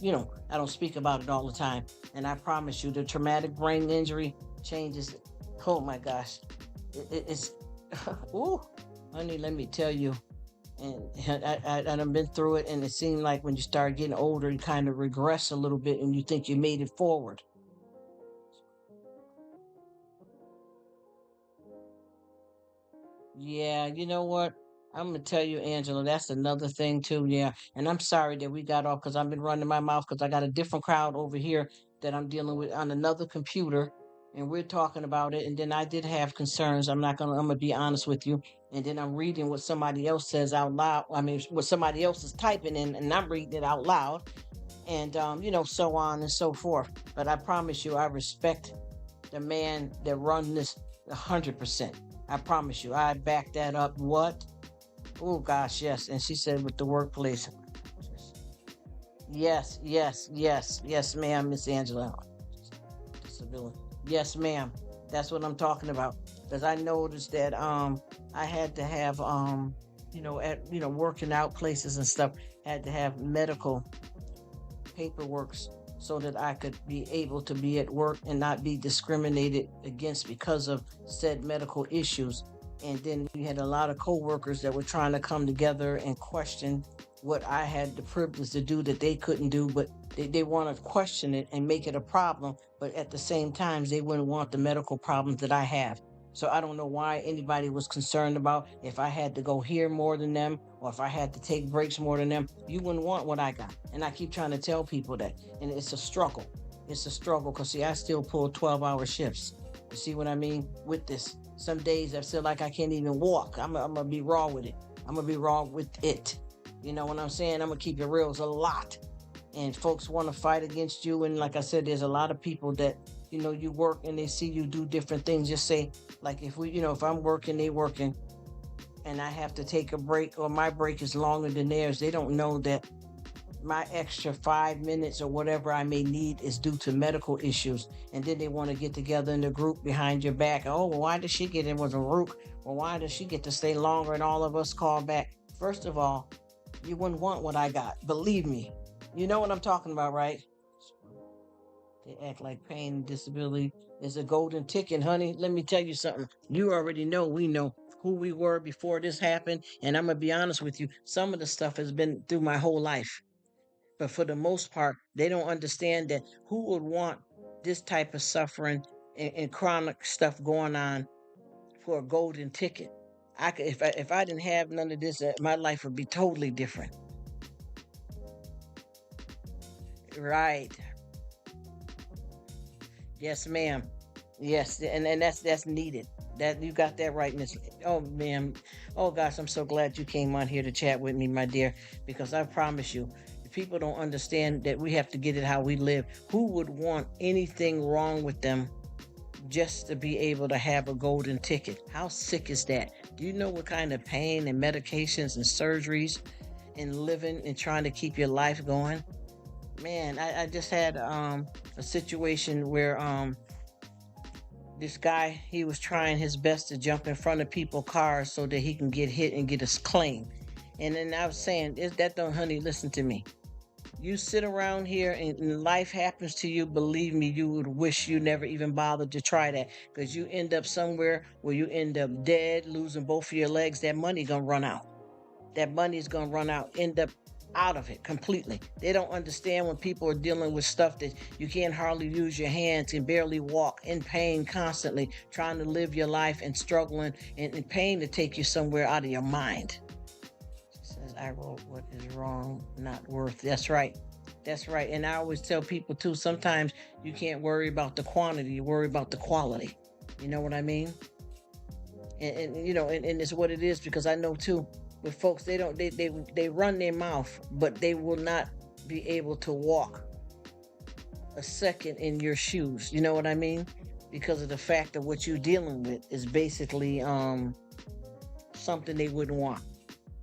speak about it all the time. And I promise you, the traumatic brain injury changes. Oh my gosh. It's, ooh, honey, let me tell you. And I've been through it, and it seemed like when you start getting older, you kind of regress a little bit and you think you made it forward. Yeah, you know what? I'm gonna tell you, Angela, that's another thing too. Yeah, and I'm sorry that we got off because I've been running my mouth because I got a different crowd over here that I'm dealing with on another computer, and we're talking about it. And then I did have concerns. I'm gonna be honest with you. And then I'm reading what somebody else says out loud. I mean, what somebody else is typing in, and I'm reading it out loud, and so on and so forth. But I promise you, I respect the man that run this 100%. I promise you. I back that up. What? Oh gosh, yes. And she said with the workplace. Yes, yes, yes, yes, ma'am, Miss Angela. Disability. Yes, ma'am. That's what I'm talking about. Because I noticed that I had to have at working out places and stuff, had to have medical paperwork so that I could be able to be at work and not be discriminated against because of said medical issues. And then we had a lot of coworkers that were trying to come together and question what I had the privilege to do that they couldn't do, but they want to question it and make it a problem. But at the same time, they wouldn't want the medical problems that I have. So I don't know why anybody was concerned about if I had to go here more than them or if I had to take breaks more than them. You wouldn't want what I got. And I keep trying to tell people that. And it's a struggle. It's a struggle because, see, I still pull 12-hour shifts. You see what I mean? With this. Some days I feel like I can't even walk. I'm going to be raw with it. I'm going to be raw with it. You know what I'm saying? I'm going to keep it real. It's a lot. And folks want to fight against you. And like I said, there's a lot of people that, you work and they see you do different things. Just say, like, if I'm working, they working, and I have to take a break or my break is longer than theirs, they don't know that my extra 5 minutes or whatever I may need is due to medical issues. And then they want to get together in the group behind your back. Oh, well, why does she get in with a Rruk? Well, why does she get to stay longer and all of us call back? First of all, you wouldn't want what I got. Believe me. You know what I'm talking about, right? They act like pain and disability is a golden ticket, honey. Let me tell you something. You already know, we know who we were before this happened. And I'm going to be honest with you. Some of the stuff has been through my whole life. But for the most part, they don't understand that who would want this type of suffering and chronic stuff going on for a golden ticket. I could, if I didn't have none of this, my life would be totally different. Right. Yes, ma'am. Yes, and that's needed. That you got that right, Miss. Oh, ma'am. Oh gosh, I'm so glad you came on here to chat with me, my dear, because I promise you, if people don't understand that we have to get it how we live. Who would want anything wrong with them just to be able to have a golden ticket? How sick is that? Do you know what kind of pain and medications and surgeries and living and trying to keep your life going? Man, I just had a situation where this guy, he was trying his best to jump in front of people's cars so that he can get hit and get his claim. And then I was saying, that don't, honey, listen to me. You sit around here and life happens to you, believe me, you would wish you never even bothered to try that, because you end up somewhere where you end up dead, losing both of your legs. That money gonna run out. That money is gonna run out. End up out of it completely. They don't understand when people are dealing with stuff that you can't hardly use your hands, can barely walk, in pain constantly, trying to live your life and struggling and in pain to take you somewhere out of your mind. She says, I wrote what is wrong, not worth. That's right. That's right. And I always tell people too, sometimes you can't worry about the quantity, you worry about the quality. You know what I mean? And it's what it is, because I know too, with folks, they run their mouth, but they will not be able to walk a second in your shoes. You know what I mean? Because of the fact of what you're dealing with is basically something they wouldn't want.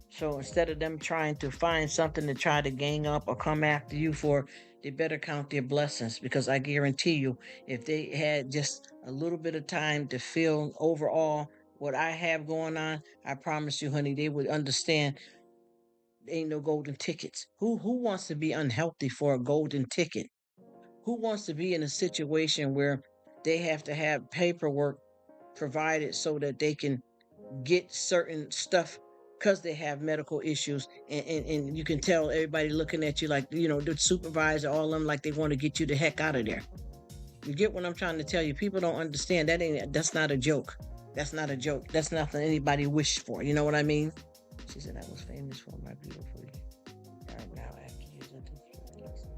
So instead of them trying to find something to try to gang up or come after you for, they better count their blessings, because I guarantee you, if they had just a little bit of time to feel overall what I have going on, I promise you, honey, they would understand ain't no golden tickets. Who wants to be unhealthy for a golden ticket? Who wants to be in a situation where they have to have paperwork provided so that they can get certain stuff because they have medical issues, and you can tell everybody looking at you like, the supervisor, all of them, like they want to get you the heck out of there. You get what I'm trying to tell you? People don't understand. That's not a joke. That's not a joke. That's nothing anybody wished for. You know what I mean? She said, I was famous for my beautiful yard. Now I have to use it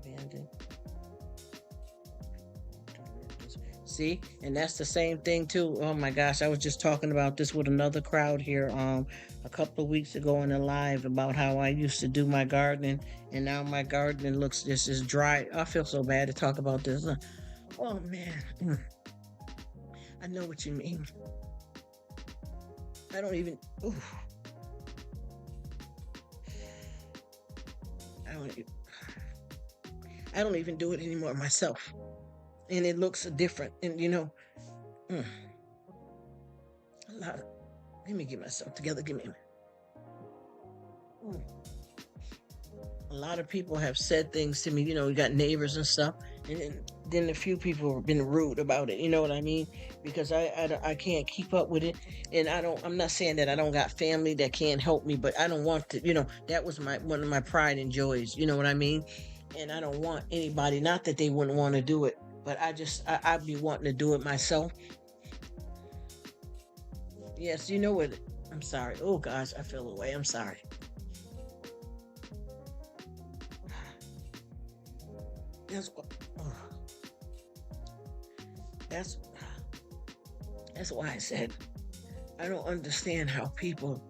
abandoned. See, and that's the same thing too. Oh my gosh, I was just talking about this with another crowd here a couple of weeks ago in a live about how I used to do my gardening, and now my gardening looks just as dry. I feel so bad to talk about this. Oh man. I know what you mean. I don't even. Ooh, I don't. I don't even do it anymore myself, and it looks different. And mm, a lot. Let me get myself together. Give me. Mm. A lot of people have said things to me. We got neighbors and stuff, and then a few people have been rude about it. You know what I mean? Because I can't keep up with it, and I don't. I'm not saying that I don't got family that can't help me, but I don't want to. That was my one of my pride and joys. You know what I mean? And I don't want anybody. Not that they wouldn't want to do it, but I'd be wanting to do it myself. Yes, you know what? I'm sorry. Oh gosh, I feel away. I'm sorry. That's what. Oh, that's that's why I said I don't understand how people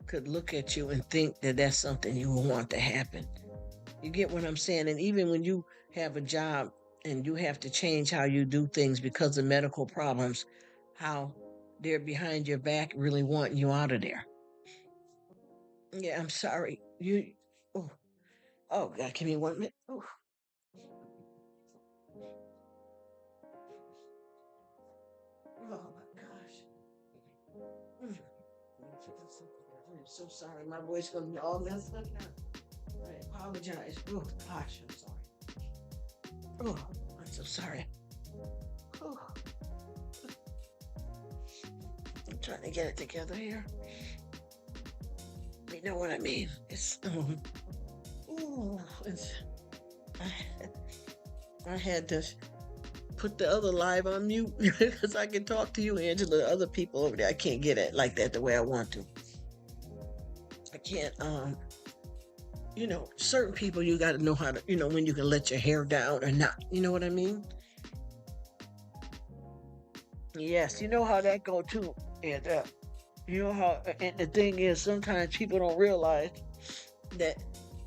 could look at you and think that that's something you would want to happen. You get what I'm saying? And even when you have a job and you have to change how you do things because of medical problems, how they're behind your back really wanting you out of there. Yeah, I'm sorry. Oh, oh God, give me 1 minute. Oh, oh my gosh. Mm. I'm so sorry. My voice gonna be all messed up now. I apologize. Oh gosh, I'm sorry. Oh, I'm so sorry. Oh, I'm trying to get it together here. You know what I mean? Ooh, I had to put the other live on mute because I can talk to you, Angela. Other people over there, I can't get it like that the way I want to. I can't. Certain people you got to know how to, when you can let your hair down or not. You know what I mean? Yes, you know how that go too. And you know how, and the thing is, sometimes people don't realize that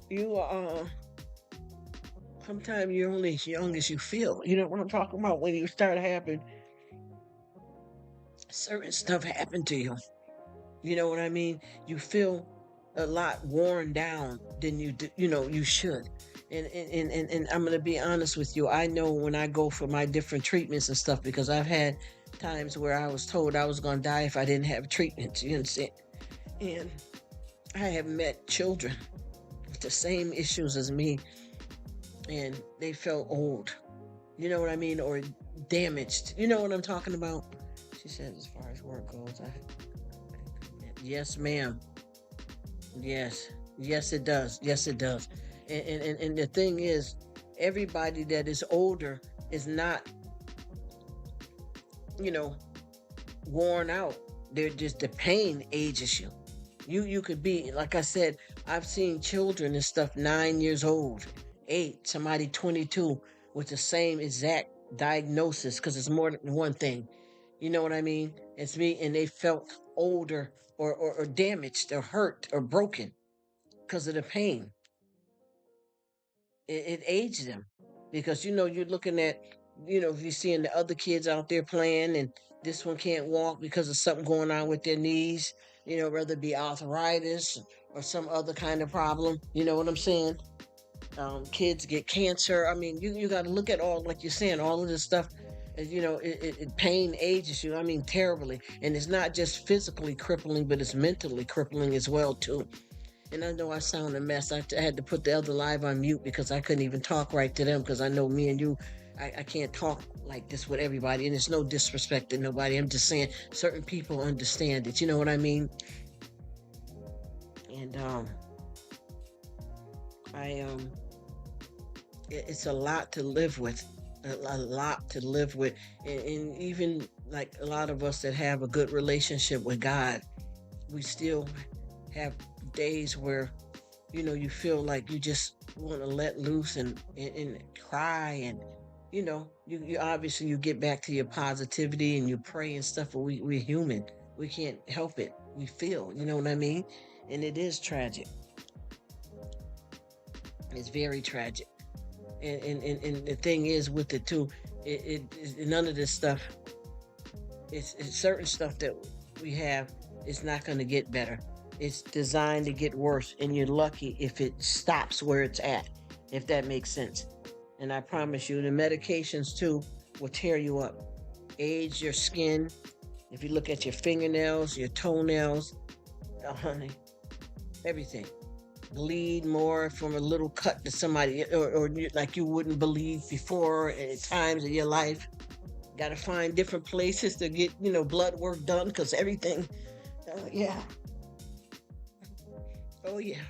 you are. Sometimes you're only as young as you feel. You know what I'm talking about? When you start having certain stuff happen to you, you know what I mean? You feel a lot worn down than you do, you should. And I'm gonna be honest with you. I know when I go for my different treatments and stuff because I've had times where I was told I was gonna die if I didn't have treatments. You understand? And I have met children with the same issues as me, and they felt old. You know what I mean? Or damaged. You know what I'm talking about? She said, as far as work goes, yes, ma'am. Yes, yes, it does. Yes, it does. And the thing is, everybody that is older is not, you know, worn out. They're just the pain ages you. You could be like I said. I've seen children and stuff 9 years old, 8, somebody 22 with the same exact diagnosis because it's more than one thing. You know what I mean? It's me, and they felt older or damaged or hurt or broken because of the pain. It aged them because you're looking at if you're seeing the other kids out there playing and this one can't walk because of something going on with their knees, whether it be arthritis or some other kind of problem. You know what I'm saying? Kids get cancer. I mean, you got to look at all, like you're saying, all of this stuff. Pain ages you. I mean, terribly, and it's not just physically crippling, but it's mentally crippling as well too. And I know I sound a mess. I had to put the other live on mute because I couldn't even talk right to them because I know me and you, I can't talk like this with everybody. And it's no disrespect to nobody. I'm just saying certain people understand it. You know what I mean? And I it's a lot to live with. A lot to live with. And even like a lot of us that have a good relationship with God, we still have days where you feel like you just want to let loose and cry, and you obviously you get back to your positivity and you pray and stuff, but we're human. We can't help it. We feel, you know what I mean? And it is tragic. It's very tragic. And the thing is with it too, none of this stuff. It's certain stuff that we have is not going to get better. It's designed to get worse, and you're lucky if it stops where it's at, if that makes sense. And I promise you, the medications too will tear you up, age your skin. If you look at your fingernails, your toenails, honey, everything bleed more from a little cut to somebody, like you wouldn't believe before at times in your life. Got to find different places to get, blood work done because everything. Oh, yeah. Oh, yeah.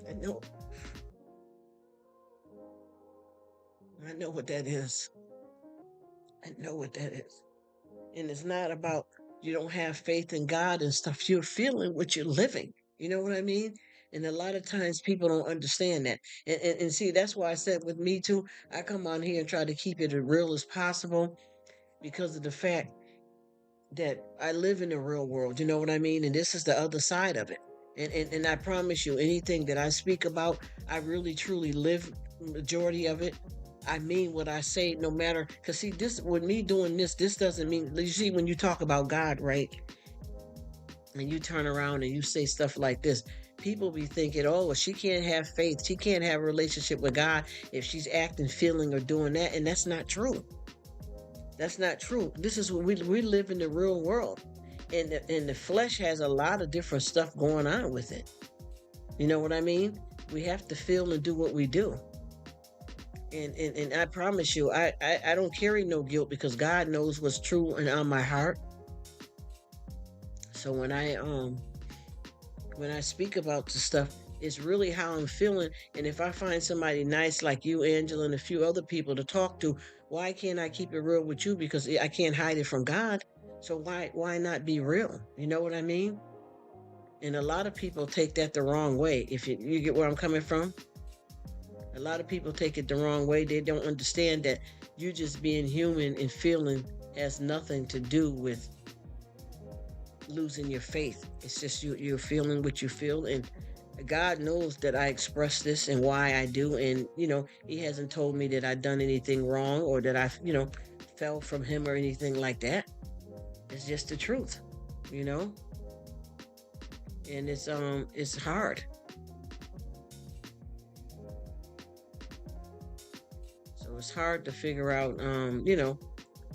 I know. I know what that is. I know what that is. And it's not about you don't have faith in God and stuff. You're feeling what you're living. You know what I mean? And a lot of times people don't understand that. And see, that's why I said with me too, I come on here and try to keep it as real as possible because of the fact that I live in the real world, you know what I mean? And this is the other side of it. And I promise you, anything that I speak about, I really truly live majority of it. I mean what I say, no matter. Because see, this with me doing this doesn't mean. You see, when you talk about God, right, and you turn around and you say stuff like this, people be thinking, oh, well, she can't have faith, she can't have a relationship with God if she's acting, feeling, or doing that, and that's not true. That's not true. This is what we live in the real world, and the flesh has a lot of different stuff going on with it. You know what I mean? We have to feel and do what we do. And I promise you, I don't carry no guilt because God knows what's true and on my heart. So when I speak about the stuff, it's really how I'm feeling. And if I find somebody nice like you, Angela, and a few other people to talk to, why can't I keep it real with you? Because I can't hide it from God. So why not be real? You know what I mean? And a lot of people take that the wrong way. If you get where I'm coming from, a lot of people take it the wrong way. They don't understand that you just being human and feeling has nothing to do with losing your faith. It's just you're feeling what you feel, and God knows that I express this and why I do. And He hasn't told me that I've done anything wrong or that I fell from Him or anything like that. It's just the truth, you know. And it's hard. So it's hard to figure out.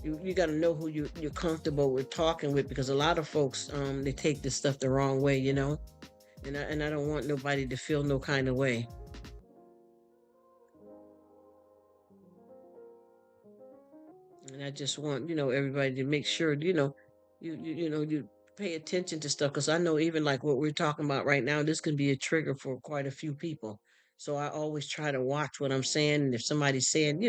You got to know who you're comfortable with talking with, because a lot of folks they take this stuff the wrong way, and I don't want nobody to feel no kind of way. And I just want everybody to make sure you pay attention to stuff, because I know even like what we're talking about right now, this can be a trigger for quite a few people. So I always try to watch what I'm saying, and if somebody's saying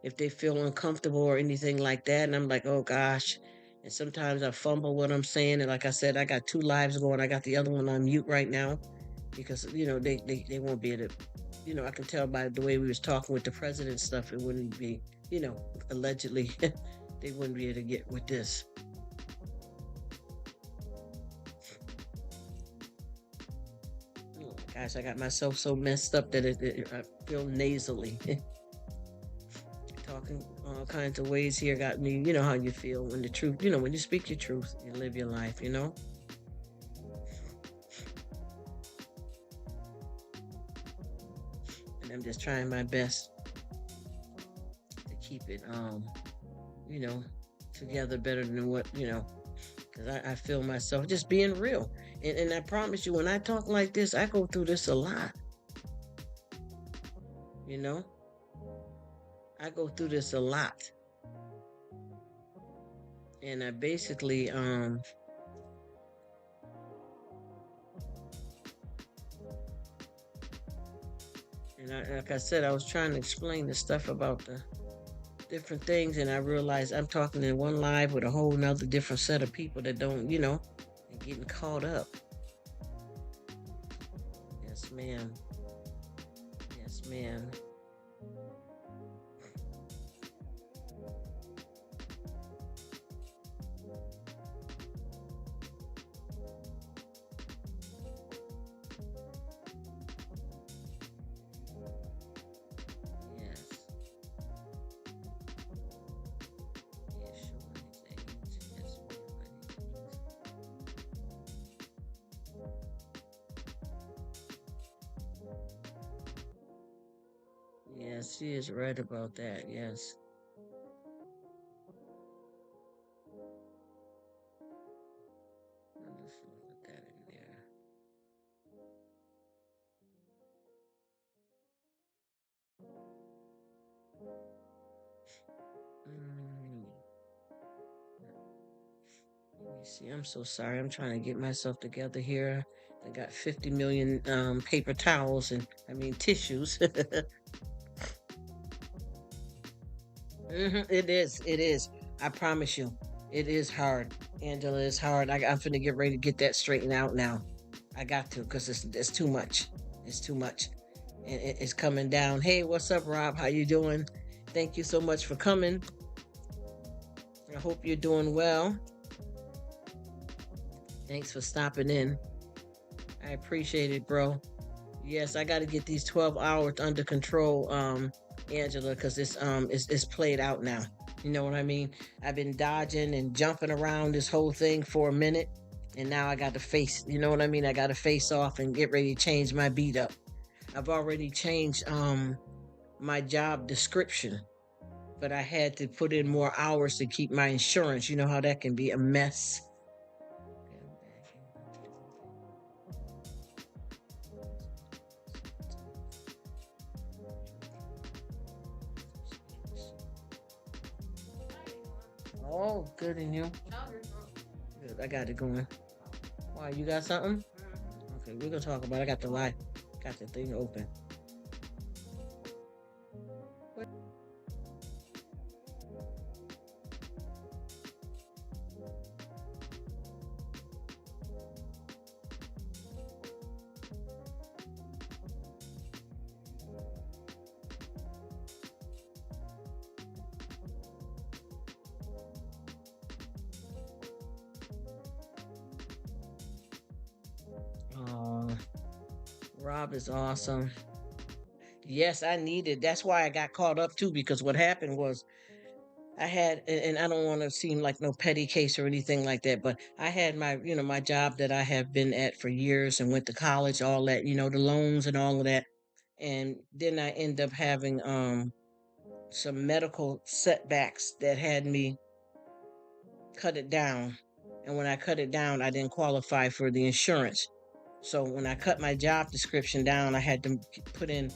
if they feel uncomfortable or anything like that, and I'm like, oh gosh. And sometimes I fumble what I'm saying, and like I said, I got two lives going. I got the other one on mute right now because they won't be able to. I can tell by the way we was talking with the president stuff, it wouldn't be, allegedly, they wouldn't be able to get with this. Oh my gosh, I got myself so messed up that I feel nasally. Talking all kinds of ways here got me, how you feel when the truth, when you speak your truth, you live your life. And I'm just trying my best to keep it, you know, together better than what, because I feel myself just being real. And I promise you, when I talk like this, I go through this a lot, you know? I go through this a lot. And I basically, like I said, I was trying to explain the stuff about the different things, and I realized I'm talking in one live with a whole nother different set of people that don't, and getting caught up. Yes, ma'am. Yes, ma'am. Yes. Yes, sure. Yes, she is right about that. Yes. Let's put that in there. Mm, let me see. I'm so sorry. I'm trying to get myself together here. I got 50 million paper towels and I mean tissues. It is. It is. I promise you. It is hard. Angela, it's hard. I'm finna get ready to get that straightened out now. I got to because it's too much. It's too much. And it's coming down. Hey, what's up, Rob? How you doing? Thank you so much for coming. I hope you're doing well. Thanks for stopping in. I appreciate it, bro. Yes, I got to get these 12 hours under control, Angela, because it's played out now. You know what I mean? I've been dodging and jumping around this whole thing for a minute, and now I got to face. You know what I mean? I got to face off and get ready to change my beat up. I've already changed my job description, but I had to put in more hours to keep my insurance. You know how that can be a mess. Oh, good in you. Good. I got it going. Why, you got something? Okay, we're gonna talk about it. I got the light, got the thing open. Oh, Rob is awesome. Yes, I needed. That's why I got caught up too, because what happened was I had, and I don't want to seem like no petty case or anything like that, but I had my job that I have been at for years and went to college, all that, the loans and all of that. And then I end up having some medical setbacks that had me cut it down. And when I cut it down, I didn't qualify for the insurance. So when I cut my job description down, I had to put in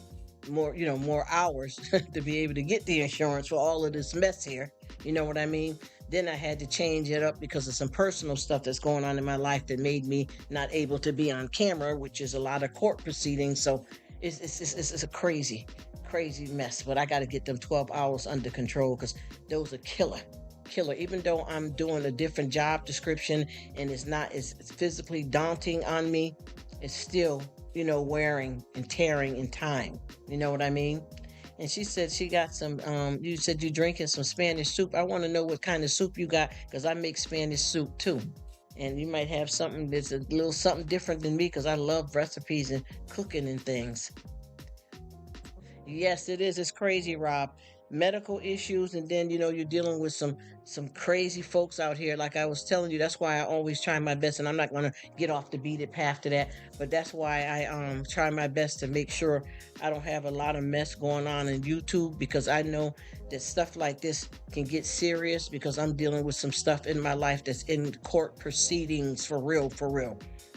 more hours to be able to get the insurance for all of this mess here. You know what I mean? Then I had to change it up because of some personal stuff that's going on in my life that made me not able to be on camera, which is a lot of court proceedings. So it's a crazy mess. But I got to get them 12 hours under control because those are killer. Even though I'm doing a different job description and it's not as physically daunting on me, it's still, wearing and tearing in time. You know what I mean? And she said she got some, you said you drinking some Spanish soup. I want to know what kind of soup you got because I make Spanish soup too. And you might have something that's a little something different than me because I love recipes and cooking and things. Yes, it is. It's crazy, Rob. Medical issues, and then you're dealing with some crazy folks out here. Like I was telling you, that's why I always try my best, and I'm not gonna get off the beaten path to that. But that's why I try my best to make sure I don't have a lot of mess going on in YouTube because I know that stuff like this can get serious because I'm dealing with some stuff in my life that's in court proceedings for real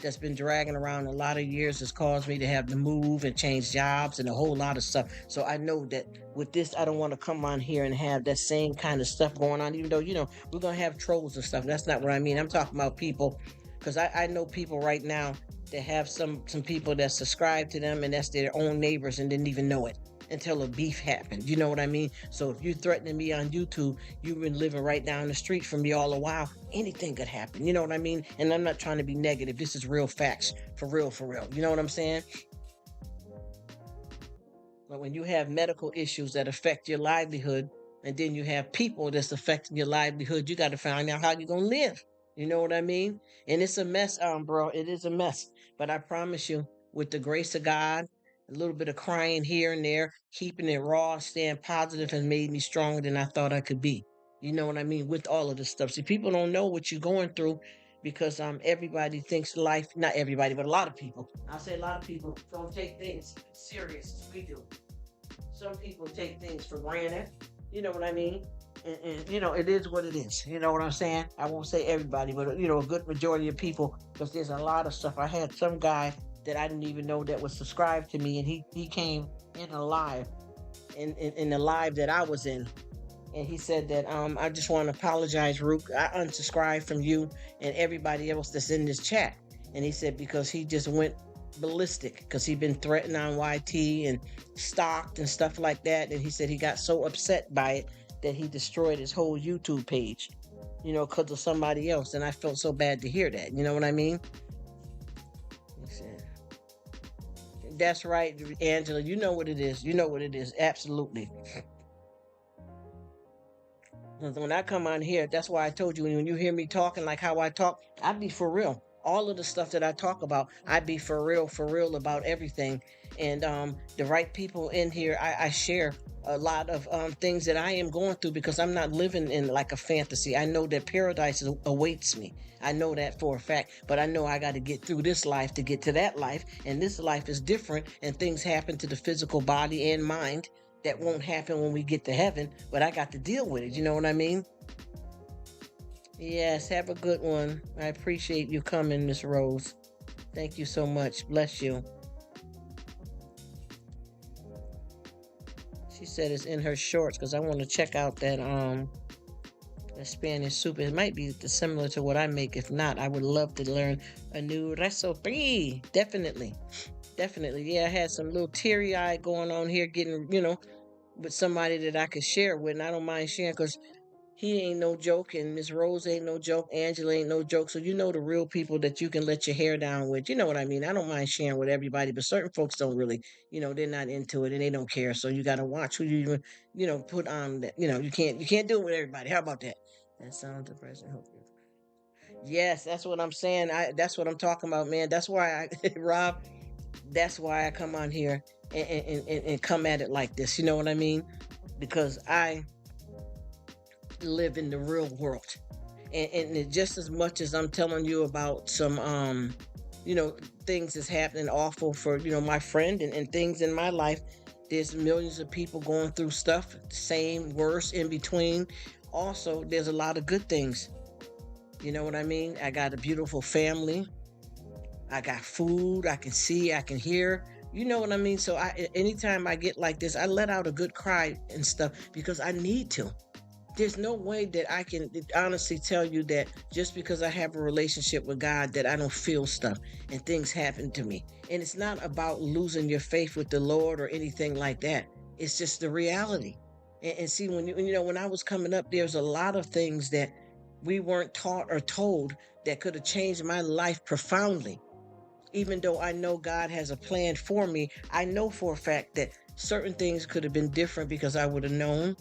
that's been dragging around a lot of years has caused me to have to move and change jobs and a whole lot of stuff. So I know that with this, I don't want to come on here and have that same kind of stuff going on, even though, we're going to have trolls and stuff. That's not what I mean. I'm talking about people because I know people right now that have some people that subscribe to them and that's their own neighbors and didn't even know it until a beef happened. You know what I mean? So if you're threatening me on YouTube, you've been living right down the street from me all a while. Anything could happen. You know what I mean? And I'm not trying to be negative. This is real facts. For real, for real. You know what I'm saying? But when you have medical issues that affect your livelihood, and then you have people that's affecting your livelihood, you got to find out how you're gonna live. You know what I mean? And it's a mess, bro. It is a mess. But I promise you, with the grace of God, a little bit of crying here and there, keeping it raw, staying positive has made me stronger than I thought I could be. You know what I mean? With all of this stuff. See, people don't know what you're going through because everybody thinks life, not everybody, but a lot of people. I'll say a lot of people don't take things serious as we do. some people take things for granted. You know what I mean? And it is what it is. You know what I'm saying? I won't say everybody, but a good majority of people, because there's a lot of stuff. I had some guy that I didn't even know that was subscribed to me, and he came in a live in the live that I was in, and he said that I just want to apologize, Rruk. I unsubscribed from you and everybody else that's in this chat. And he said because he just went ballistic because he'd been threatened on YT and stalked and stuff like that. And he said he got so upset by it that he destroyed his whole YouTube page, because of somebody else. And I felt so bad to hear that. You know what I mean? He said, that's right, Angela. You know what it is. You know what it is. Absolutely. When I come on here, that's why I told you when you hear me talking like how I talk, I be for real. All of the stuff that I talk about, I be for real about everything. And the right people in here, I share a lot of things that I am going through because I'm not living in like a fantasy. I know that paradise awaits me. I know that for a fact, but I know I got to get through this life to get to that life. And this life is different, and things happen to the physical body and mind that won't happen when we get to heaven, but I got to deal with it. You know what I mean? Yes, have a good one. I appreciate you coming, Miss Rose. Thank you so much. Bless you. She said it's in her shorts because I want to check out that Spanish soup. It might be similar to what I make. If not, I would love to learn a new recipe. Definitely. Yeah, I had some little teary eye going on here, getting, with somebody that I could share with, and I don't mind sharing because he ain't no joke, and Miss Rose ain't no joke, Angela ain't no joke. So the real people that you can let your hair down with. You know what I mean? I don't mind sharing with everybody, but certain folks don't really, they're not into it and they don't care. So you got to watch who you, put on that. You can't do it with everybody. How about that? That sounds depressing. Hope you. Yes, that's what I'm saying. That's what I'm talking about, man. That's why Rob. That's why I come on here and come at it like this. You know what I mean? Because I live in the real world. And just as much as I'm telling you about some, things that's happening awful for, my friend and things in my life, there's millions of people going through stuff, same, worse, in between. Also, there's a lot of good things. You know what I mean? I got a beautiful family. I got food, I can see, I can hear. You know what I mean? So anytime I get like this, I let out a good cry and stuff because I need to. There's no way that I can honestly tell you that just because I have a relationship with God that I don't feel stuff and things happen to me. And it's not about losing your faith with the Lord or anything like that. It's just the reality. And see, when I was coming up, there's a lot of things that we weren't taught or told that could have changed my life profoundly. Even though I know God has a plan for me, I know for a fact that certain things could have been different because I would have known.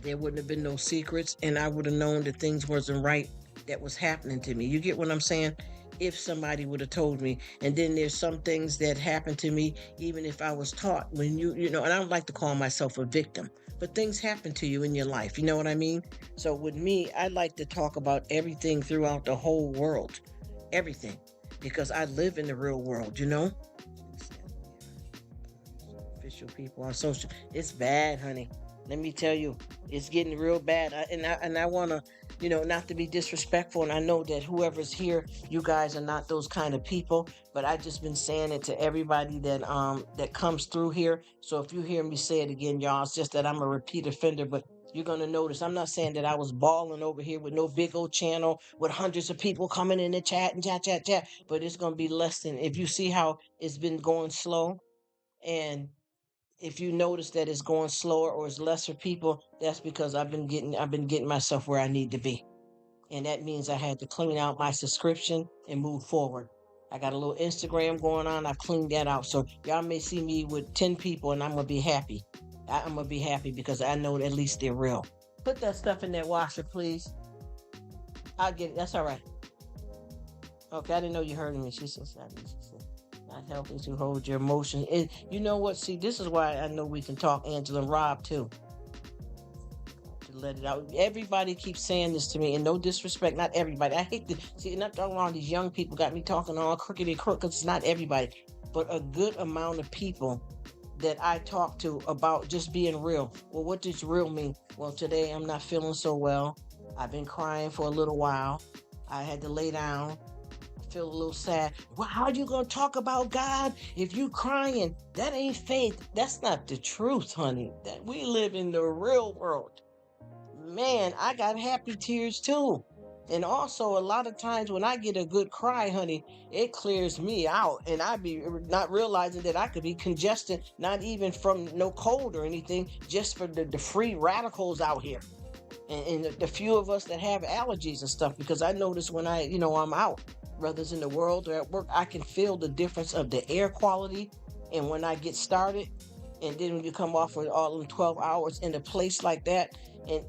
There wouldn't have been no secrets, and I would have known that things wasn't right that was happening to me. You get what I'm saying? If somebody would have told me. And then there's some things that happened to me, even if I was taught. When and I don't like to call myself a victim, but things happen to you in your life. You know what I mean? So with me, I like to talk about everything throughout the whole world. Everything. Because I live in the real world, Official people on social. It's bad, honey. Let me tell you, it's getting real bad. I want to, not to be disrespectful. And I know that whoever's here, you guys are not those kind of people. But I just been saying it to everybody that comes through here. So if you hear me say it again, y'all, it's just that I'm a repeat offender. But you're going to notice, I'm not saying that I was balling over here with no big old channel with hundreds of people coming in the chat and chat. But it's going to be less than, if you see how it's been going slow, and if you notice that it's going slower or it's lesser people, that's because I've been getting myself where I need to be. And that means I had to clean out my subscription and move forward. I got a little Instagram going on. I've cleaned that out. So y'all may see me with 10 people and I'm going to be happy. I'm going to be happy because I know at least they're real. Put that stuff in that washer, please. I'll get it. That's all right. Okay, I didn't know you heard me. She said, not helping to hold your emotions. And you know what? See, this is why I know we can talk, Angela and Rob, too. To let it out. Everybody keeps saying this to me, and no disrespect, not everybody. I hate to see, not talking about these young people got me talking all crooked because it's not everybody, but a good amount of people that I talk to about just being real. Well, what does real mean? Well, today I'm not feeling so well. I've been crying for a little while. I had to lay down. I feel a little sad. Well, how you gonna talk about God if you crying? That ain't faith. That's not the truth, honey. That we live in the real world. Man, I got happy tears too. And also, a lot of times when I get a good cry, honey, it clears me out. And I be not realizing that I could be congested, not even from no cold or anything, just for the free radicals out here. And the few of us that have allergies and stuff, because I notice when I'm out, whether it's in the world or at work, I can feel the difference of the air quality. And when I get started, and then when you come off with all them 12 hours in a place like that, and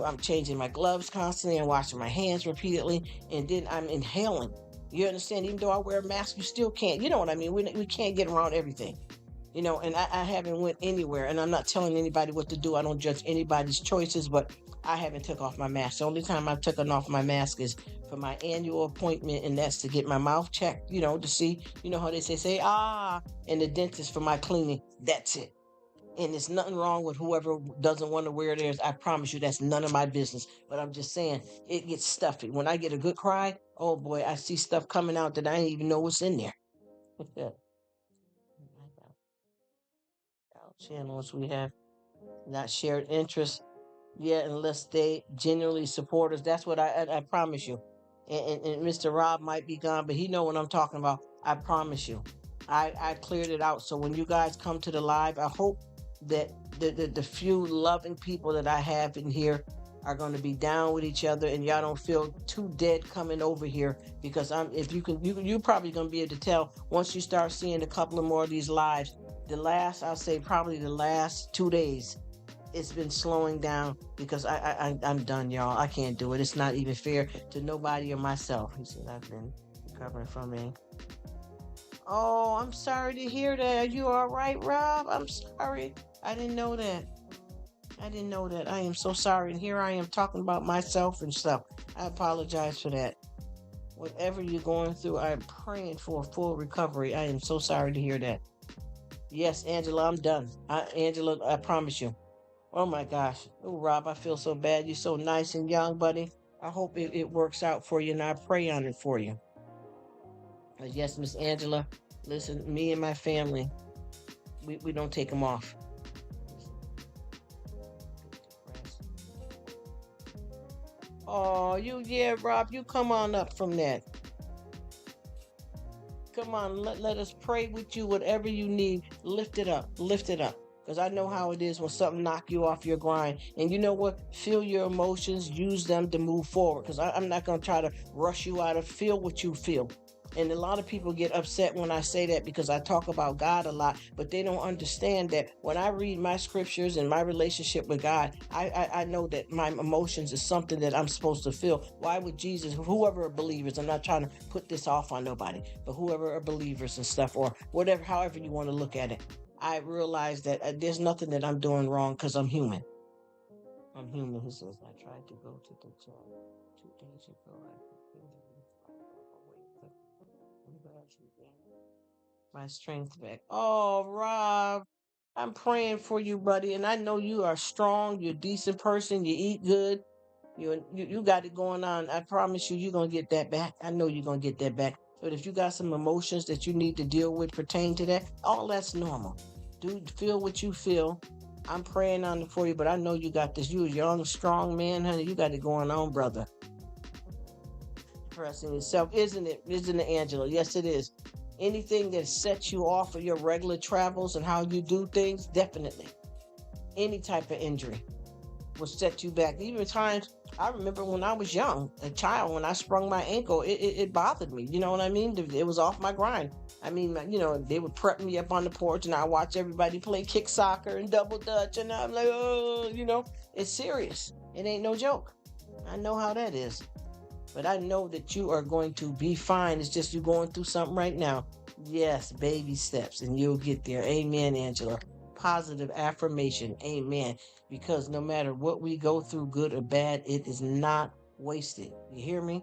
I'm changing my gloves constantly and washing my hands repeatedly, and then I'm inhaling. You understand? Even though I wear a mask, you still can't. You know what I mean? We can't get around everything. And I haven't went anywhere, and I'm not telling anybody what to do. I don't judge anybody's choices, but I haven't took off my mask. The only time I've taken off my mask is for my annual appointment, and that's to get my mouth checked, to see, how they say, and the dentist for my cleaning. That's it. And there's nothing wrong with whoever doesn't want to wear theirs. I promise you, that's none of my business. But I'm just saying, it gets stuffy. When I get a good cry, oh boy, I see stuff coming out that I didn't even know what's in there. Channels we have not shared interests yet, unless they genuinely support us. That's what I promise you. And Mr. Rob might be gone, but he know what I'm talking about. I promise you. I cleared it out. So when you guys come to the live, I hope that the few loving people that I have in here are going to be down with each other, and y'all don't feel too dead coming over here, because if you probably going to be able to tell once you start seeing a couple of more of these lives. I'll say probably the last 2 days, it's been slowing down, because I'm done, y'all. I can't do it. It's not even fair to nobody or myself. He said, I've been recovering from a... Oh, I'm sorry to hear that. Are you all right, Rob? I'm sorry. I didn't know that. I am so sorry. And here I am talking about myself and stuff. I apologize for that. Whatever you're going through, I'm praying for a full recovery. I am so sorry to hear that. Yes, Angela, I'm done. Angela, I promise you. Oh my gosh. Oh, Rob, I feel so bad. You're so nice and young, buddy. I hope it works out for you, and I pray on it for you. Yes, Miss Angela, listen, me and my family, we don't take them off. Oh, Rob, you come on up from that. Come on, let us pray with you. Whatever you need, lift it up. Because I know how it is when something knock you off your grind. And you know what? Feel your emotions. Use them to move forward. Because I'm not going to try to rush you out of. Feel what you feel. And a lot of people get upset when I say that, because I talk about God a lot, but they don't understand that when I read my scriptures and my relationship with God, I know that my emotions is something that I'm supposed to feel. Why would Jesus, whoever are believers, I'm not trying to put this off on nobody, but whoever are believers and stuff, or whatever, however you want to look at it, I realize that there's nothing that I'm doing wrong, because I'm human. He says, I tried to go to the job 2 days ago. My strength back. Oh, Rob, I'm praying for you, buddy. And I know you are strong. You're a decent person. You eat good. You got it going on. I promise you're going to get that back. I know you're going to get that back. But if you got some emotions that you need to deal with pertain to that, all that's normal. Dude, feel what you feel. I'm praying on it for you, but I know you got this. You're a young, strong man, honey. You got it going on, brother. Pressing yourself, isn't it, Angela? Yes, it is. Anything that sets you off of your regular travels and how you do things, definitely. Any type of injury will set you back. Even times, I remember when I was young, a child, when I sprung my ankle, it bothered me. You know what I mean? It was off my grind. I mean, they would prep me up on the porch, and I watch everybody play kick soccer and double dutch, and I'm like, oh, it's serious. It ain't no joke. I know how that is. But I know that you are going to be fine. It's just you going through something right now. Yes, baby steps, and you'll get there. Amen, Angela. Positive affirmation. Amen. Because no matter what we go through, good or bad, it is not wasted. You hear me?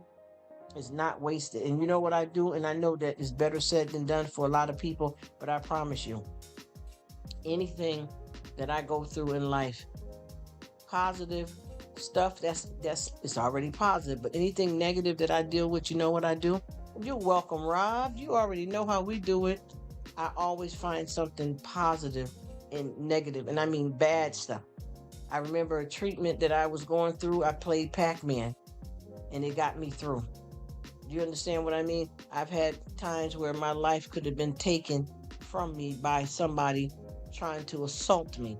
It's not wasted. And you know what I do? And I know that it's better said than done for a lot of people, but I promise you, Anything that I go through in life, positive stuff, that's it's already positive. But anything negative that I deal with, you know what I do? You're welcome, Rob. You already know how we do it. I always find something positive and negative, and I mean bad stuff. I remember a treatment that I was going through. I played Pac-Man, and it got me through. Do you understand what I mean? I've had times where my life could have been taken from me by somebody trying to assault me,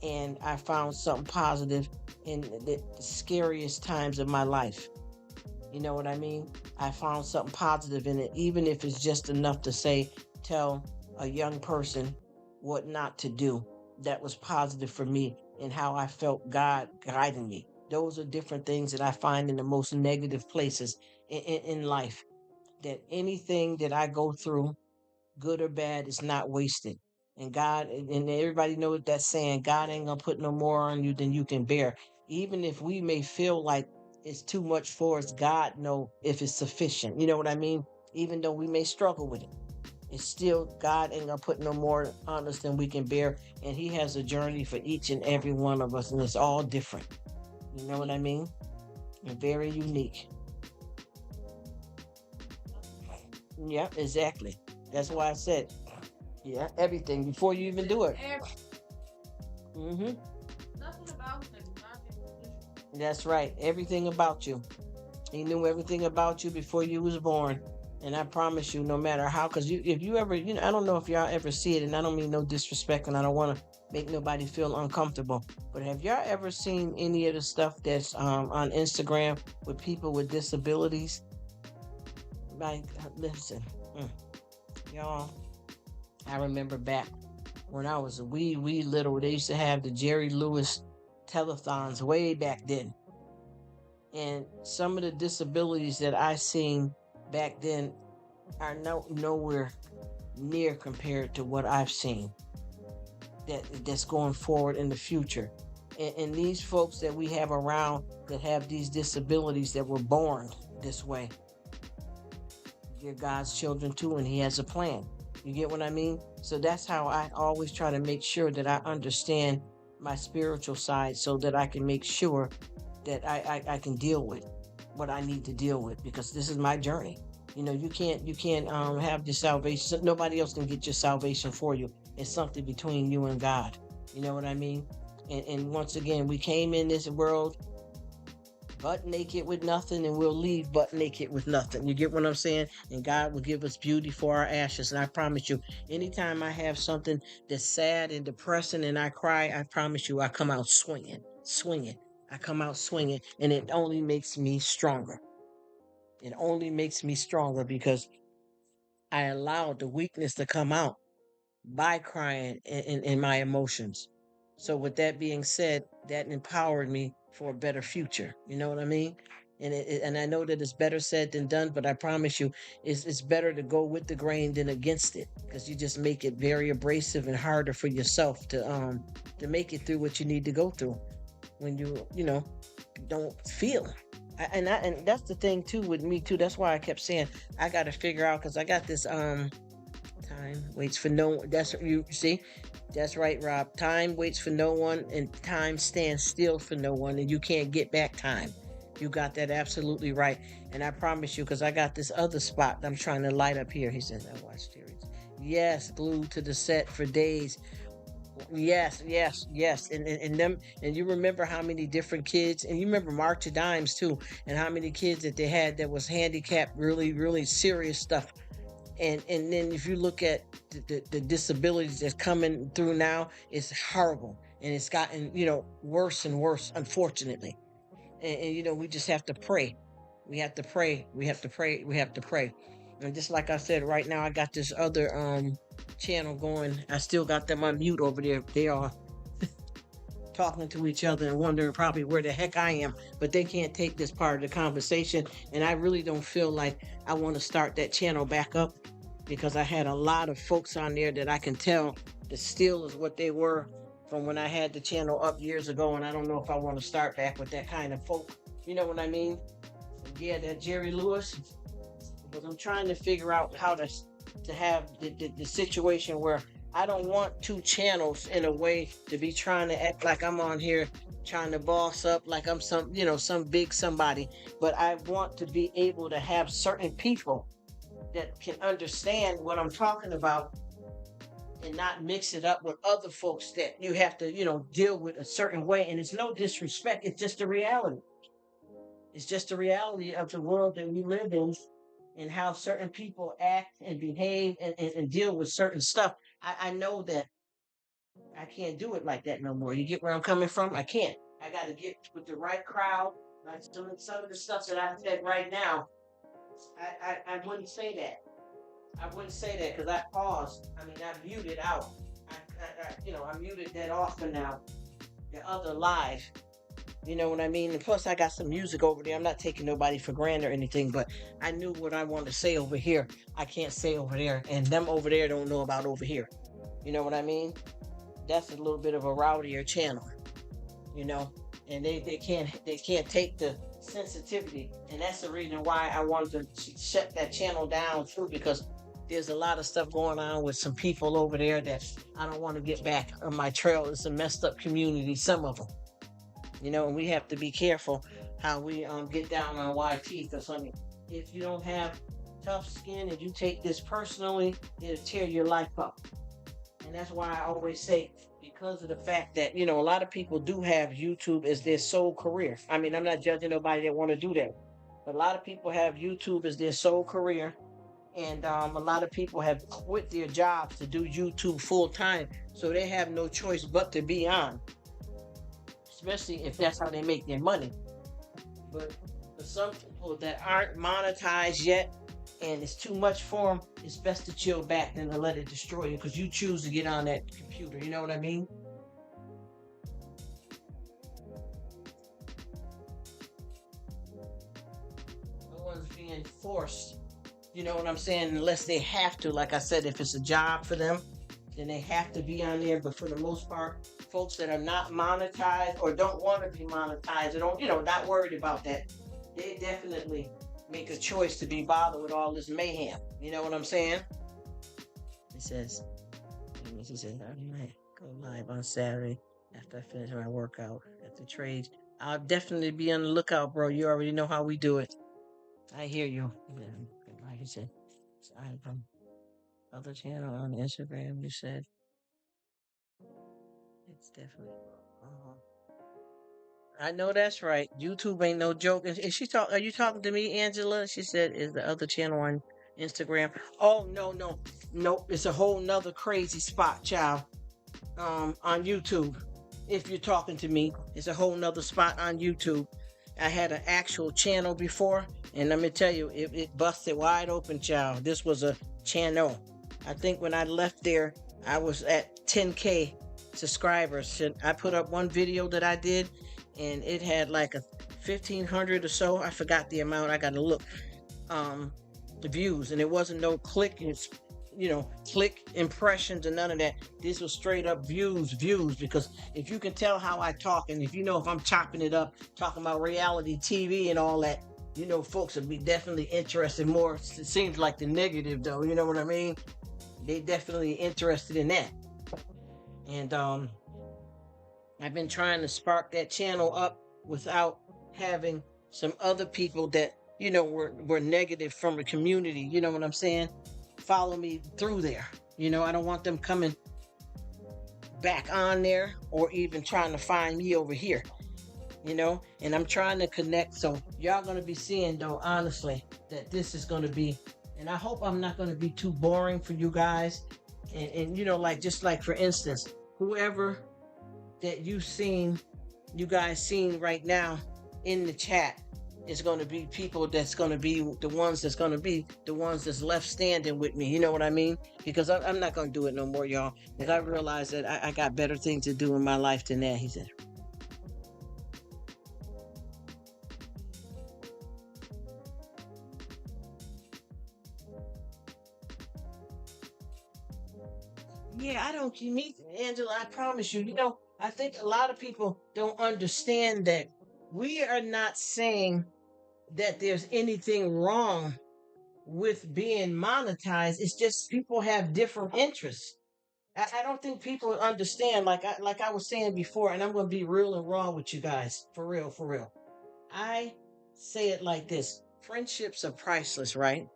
and I found something positive in the scariest times of my life. You know what I mean? I found something positive in it, even if it's just enough to say, tell a young person what not to do. That was positive for me and how I felt God guiding me. Those are different things that I find in the most negative places in life. That anything that I go through, good or bad, is not wasted. And God, and everybody knows that saying, God ain't gonna put no more on you than you can bear. Even if we may feel like it's too much for us, God know if it's sufficient. You know what I mean? Even though we may struggle with it, it's still God ain't gonna put no more on us than we can bear. And He has a journey for each and every one of us, and it's all different. You know what I mean? And very unique. Yeah, exactly. That's why I said, yeah, everything before you even do it. Mm-hmm. That's right. Everything about you. He knew everything about you before you was born. And I promise you, no matter how, because if you ever, I don't know if y'all ever see it, and I don't mean no disrespect, and I don't want to make nobody feel uncomfortable. But have y'all ever seen any of the stuff that's on Instagram with people with disabilities? Like, listen, y'all, I remember back when I was a wee little, they used to have the Jerry Lewis telethons way back then. And some of the disabilities that I seen back then are nowhere near compared to what I've seen that's going forward in the future. And these folks that we have around that have these disabilities that were born this way, they're God's children too, and He has a plan. You get what I mean? So that's how I always try to make sure that I understand my spiritual side so that I can make sure that I can deal with what I need to deal with, because this is my journey. You can't have your salvation. Nobody else can get your salvation for you. It's something between you and God. You know what I mean? And once again, we came in this world butt naked with nothing, and we'll leave butt naked with nothing. You get what I'm saying? And God will give us beauty for our ashes. And I promise you, anytime I have something that's sad and depressing and I cry, I promise you, I come out swinging, swinging. I come out swinging, and it only makes me stronger. It only makes me stronger because I allowed the weakness to come out by crying in my emotions. So, with that being said, that empowered me for a better future. You know what I mean? And I know that it's better said than done, but I promise you, it's better to go with the grain than against it, because you just make it very abrasive and harder for yourself to make it through what you need to go through when you don't feel. And that's the thing too with me too. That's why I kept saying I got to figure out, because I got this time waits for no one. That's you see. That's right, Rob. Time waits for no one, and time stands still for no one, and you can't get back time. You got that absolutely right. And I promise you, because I got this other spot I'm trying to light up here. He says, I watched series. Yes, glued to the set for days. Yes, yes, yes. And them, and you remember how many different kids, and you remember March of Dimes too, and how many kids that they had that was handicapped, really, really serious stuff. And then if you look at the disabilities that's coming through now, it's horrible, and it's gotten worse and worse, unfortunately. And we just have to pray. We have to pray. We have to pray. We have to pray. And just like I said, right now I got this other channel going. I still got them on mute over there. They are talking to each other and wondering probably where the heck I am, but they can't take this part of the conversation. And I really don't feel like I want to start that channel back up, because I had a lot of folks on there that I can tell that still is what they were from when I had the channel up years ago. And I don't know if I want to start back with that kind of folk. You know what I mean? Yeah, that Jerry Lewis. Because I'm trying to figure out how to have the situation where I don't want two channels in a way to be trying to act like I'm on here trying to boss up like I'm some, some big somebody. But I want to be able to have certain people that can understand what I'm talking about and not mix it up with other folks that you have to, deal with a certain way. And it's no disrespect, it's just the reality. It's just the reality of the world that we live in and how certain people act and behave and deal with certain stuff. I know that I can't do it like that no more. You get where I'm coming from? I can't. I got to get with the right crowd. Like some of the stuff that I said right now, I wouldn't say that. I wouldn't say that because I paused. I mean, I muted out. I muted that off for now. The other live. You know what I mean? And plus, I got some music over there. I'm not taking nobody for granted or anything, but I knew what I wanted to say over here. I can't say over there, and them over there don't know about over here. You know what I mean? That's a little bit of a rowdier channel, you know, and they can't take the sensitivity, and that's the reason why I wanted to shut that channel down too, because there's a lot of stuff going on with some people over there that I don't want to get back on my trail. It's a messed up community, some of them, and we have to be careful how we get down on YT, because I mean, if you don't have tough skin and you take this personally, it'll tear your life up. And that's why I always say, because of the fact that, a lot of people do have YouTube as their sole career. I mean, I'm not judging nobody that want to do that. But a lot of people have YouTube as their sole career. And a lot of people have quit their jobs to do YouTube full time. So they have no choice but to be on, especially if that's how they make their money. But for some people that aren't monetized yet, and it's too much for them, it's best to chill back than to let it destroy you, because you choose to get on that computer. You know what I mean? No one's being forced. You know what I'm saying? Unless they have to. Like I said, if it's a job for them, then they have to be on there. But for the most part, folks that are not monetized or don't want to be monetized or don't, not worried about that, they definitely make a choice to be bothered with all this mayhem. You know what I'm saying? It says, he says, I might go live on Saturday after I finish my workout at the trade. I'll definitely be on the lookout, bro. You already know how we do it. I hear you. Yeah, like I said, I from other channel on Instagram. You said it's definitely. Uh-huh. I know that's right. YouTube ain't no joke. Is she talk? Are you talking to me, Angela? She said, "Is the other channel on Instagram?" Oh no, no, nope. It's a whole nother crazy spot, child. On YouTube. If you're talking to me, it's a whole nother spot on YouTube. I had an actual channel before, and let me tell you, it busted wide open, child. This was a channel. I think when I left there, I was at 10K subscribers. And I put up one video that I did, and it had like a 1,500 or so. I forgot the amount. I got to look. The views, and it wasn't no click impressions and none of that. This was straight up views, because if you can tell how I talk, and if if I'm chopping it up, talking about reality TV and all that, folks would be definitely interested more. It seems like the negative though, you know what I mean? They definitely interested in that. And I've been trying to spark that channel up without having some other people that were negative from the community. You know what I'm saying? Follow me through there. I don't want them coming back on there or even trying to find me over here. And I'm trying to connect. So y'all gonna be seeing though, honestly, that this is gonna be, and I hope I'm not gonna be too boring for you guys. And like, just like for instance, whoever that you guys seen right now in the chat is going to be people that's going to be the ones that's left standing with me. You know what I mean? Because I'm not going to do it no more, y'all. Because I realize that I got better things to do in my life than that, he said. Yeah, I don't meet Angela. I promise you. I think a lot of people don't understand that we are not saying that there's anything wrong with being monetized. It's just people have different interests. I don't think people understand. Like I was saying before, and I'm gonna be real and raw with you guys, for real, for real. I say it like this: friendships are priceless, right?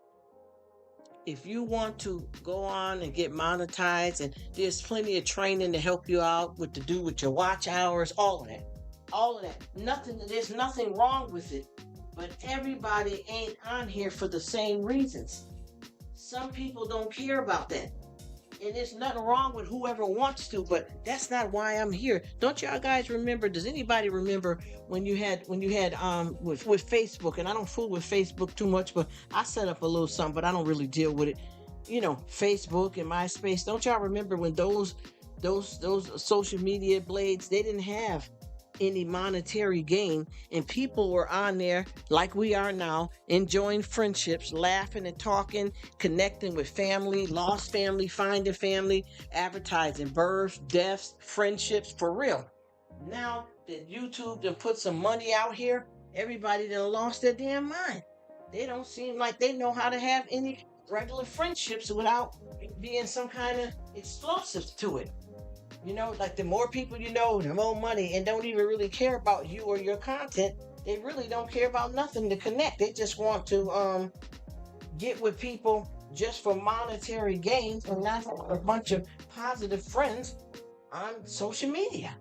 If you want to go on and get monetized, and there's plenty of training to help you out with to do with your watch hours, all of that. Nothing, there's nothing wrong with it. But everybody ain't on here for the same reasons. Some people don't care about that. And there's nothing wrong with whoever wants to, but that's not why I'm here. Don't y'all guys remember? Does anybody remember when you had with Facebook? And I don't fool with Facebook too much, but I set up a little something, but I don't really deal with it. Facebook and MySpace. Don't y'all remember when those social media blades, they didn't have any monetary gain, and people were on there like we are now, enjoying friendships, laughing and talking, connecting with family, lost family, finding family, advertising births, deaths, friendships, for real. Now that YouTube done put some money out here, everybody done lost their damn mind. They don't seem like they know how to have any regular friendships without being some kind of explosive to it. Like the more people you know, the more money, and don't even really care about you or your content. They really don't care about nothing to connect. They just want to get with people just for monetary gains and not a bunch of positive friends on social media.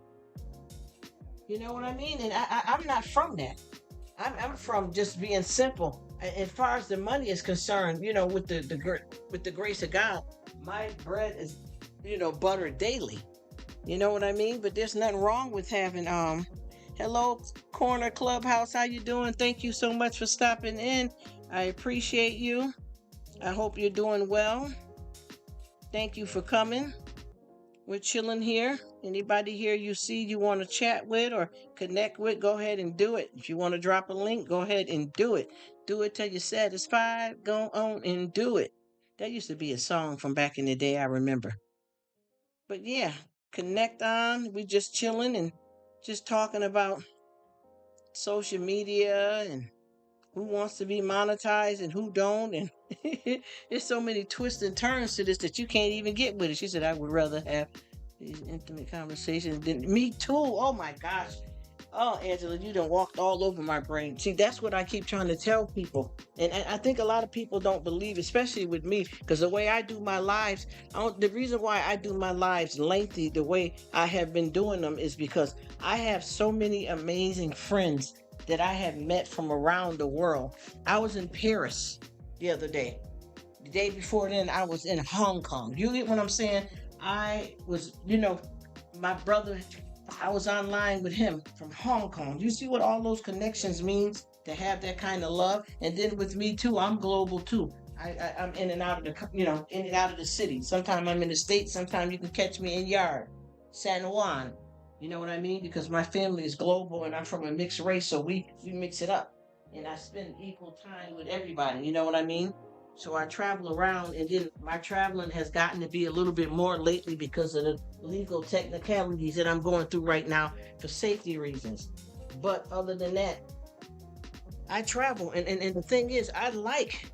You know what I mean? And I'm not from that. I'm from just being simple. As far as the money is concerned, with with the grace of God, my bread is buttered daily. You know what I mean? But there's nothing wrong with having hello Corner Clubhouse, how you doing? Thank you so much for stopping in. I appreciate you. I hope you're doing well. Thank you for coming. We're chilling here. Anybody here you see you want to chat with or connect with, go ahead and do it. If you want to drop a link, go ahead and do it. Do it till you're satisfied. Go on and do it. That used to be a song from back in the day, I remember. But yeah, connect on. We just chilling and just talking about social media and who wants to be monetized and who don't. And there's so many twists and turns to this that you can't even get with it. She said, I would rather have these intimate conversations than me too. Oh my gosh. Oh, Angela, you done walked all over my brain. See, that's what I keep trying to tell people. And I think a lot of people don't believe, especially with me, because the way I do my lives, the reason why I do my lives lengthy the way I have been doing them is because I have so many amazing friends that I have met from around the world. I was in Paris the other day. The day before then, I was in Hong Kong. You get what I'm saying? I was, my brother, I was online with him from Hong Kong. You see what all those connections means to have that kind of love? And then with me too, I'm global too. I'm in and out of in and out of the city. Sometimes I'm in the States. Sometimes you can catch me in Yard, San Juan. You know what I mean? Because my family is global and I'm from a mixed race, so we mix it up. And I spend equal time with everybody. You know what I mean? So I travel around, and then my traveling has gotten to be a little bit more lately because of the legal technicalities that I'm going through right now for safety reasons. But other than that, I travel, and the thing is, I like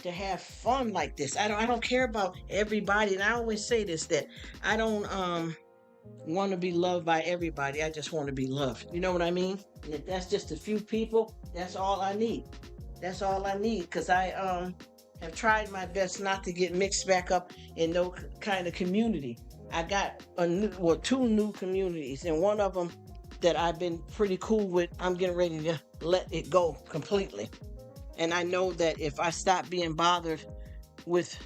to have fun like this. I don't care about everybody, and I always say this, that I don't want to be loved by everybody. I just want to be loved. You know what I mean? And if that's just a few people, that's all I need. That's all I need, because I have tried my best not to get mixed back up in no kind of community. I got two new communities, and one of them that I've been pretty cool with, I'm getting ready to let it go completely. And I know that if I stop being bothered with,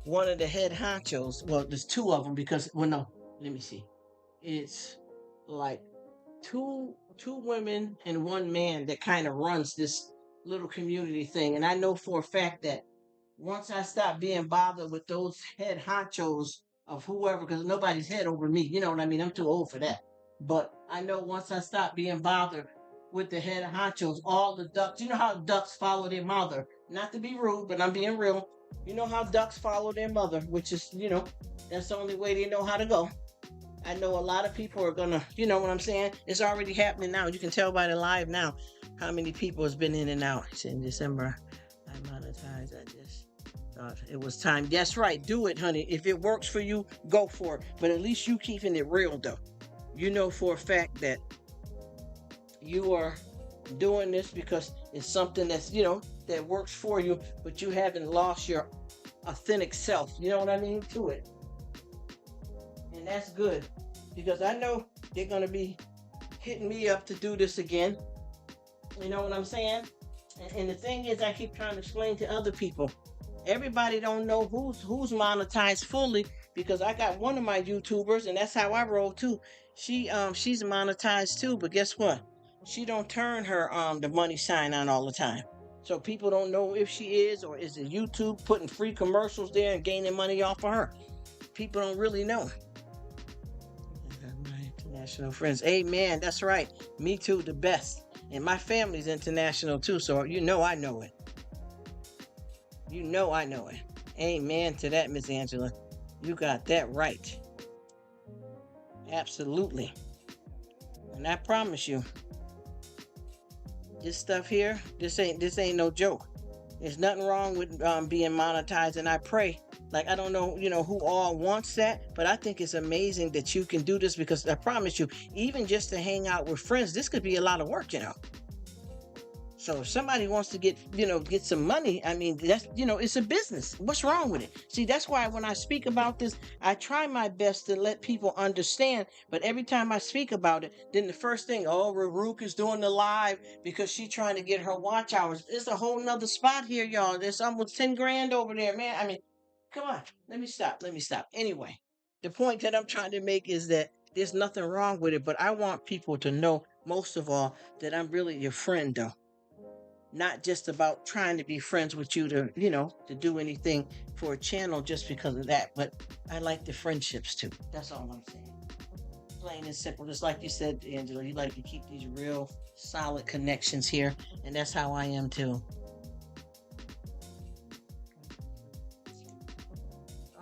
one of the head honchos, well, there's two of them because, well, no, let me see. It's like two women and one man that kind of runs this little community thing. And I know for a fact that once I stop being bothered with those head honchos of whoever, because nobody's head over me, you know what I mean? I'm too old for that. But I know once I stop being bothered with the head honchos, all the ducks, you know how ducks follow their mother. Not to be rude, but I'm being real. You know how ducks follow their mother, which is, that's the only way they know how to go. I know a lot of people are gonna, you know what I'm saying? It's already happening now. You can tell by the live now how many people has been in and out. It's in December. I monetize. It was time. That's right. Do it, honey. If it works for you, go for it. But at least you keeping it real, though. You know for a fact that you are doing this because it's something that's, that works for you, but you haven't lost your authentic self. You know what I mean? To it. And that's good because I know they're going to be hitting me up to do this again. You know what I'm saying? And the thing is, I keep trying to explain to other people. Everybody don't know who's monetized fully because I got one of my YouTubers, and that's how I roll too. She's monetized too, but guess what? She don't turn her the money sign on all the time. So people don't know if she is or is it YouTube putting free commercials there and gaining money off of her. People don't really know. My international friends. Amen. That's right. Me too, the best. And my family's international too, so I know it. I know it. Amen to that, Miss Angela. You got that right. Absolutely. And I promise you, this stuff here, this ain't no joke. There's nothing wrong with being monetized, and I pray. Like, I don't know, who all wants that, but I think it's amazing that you can do this because I promise you, even just to hang out with friends, this could be a lot of work, So if somebody wants to get some money, I mean, that's, it's a business. What's wrong with it? See, that's why when I speak about this, I try my best to let people understand. But every time I speak about it, then the first thing, Rruk is doing the live because she's trying to get her watch hours. It's a whole nother spot here, y'all. There's almost 10 grand over there, man. I mean, come on. Let me stop. Anyway, the point that I'm trying to make is that there's nothing wrong with it, but I want people to know, most of all, that I'm really your friend, though. Not just about trying to be friends with you to do anything for a channel just because of that. But I like the friendships too. That's all I'm saying. Plain and simple. Just like you said, Angela, you like to keep these real solid connections here. And that's how I am too.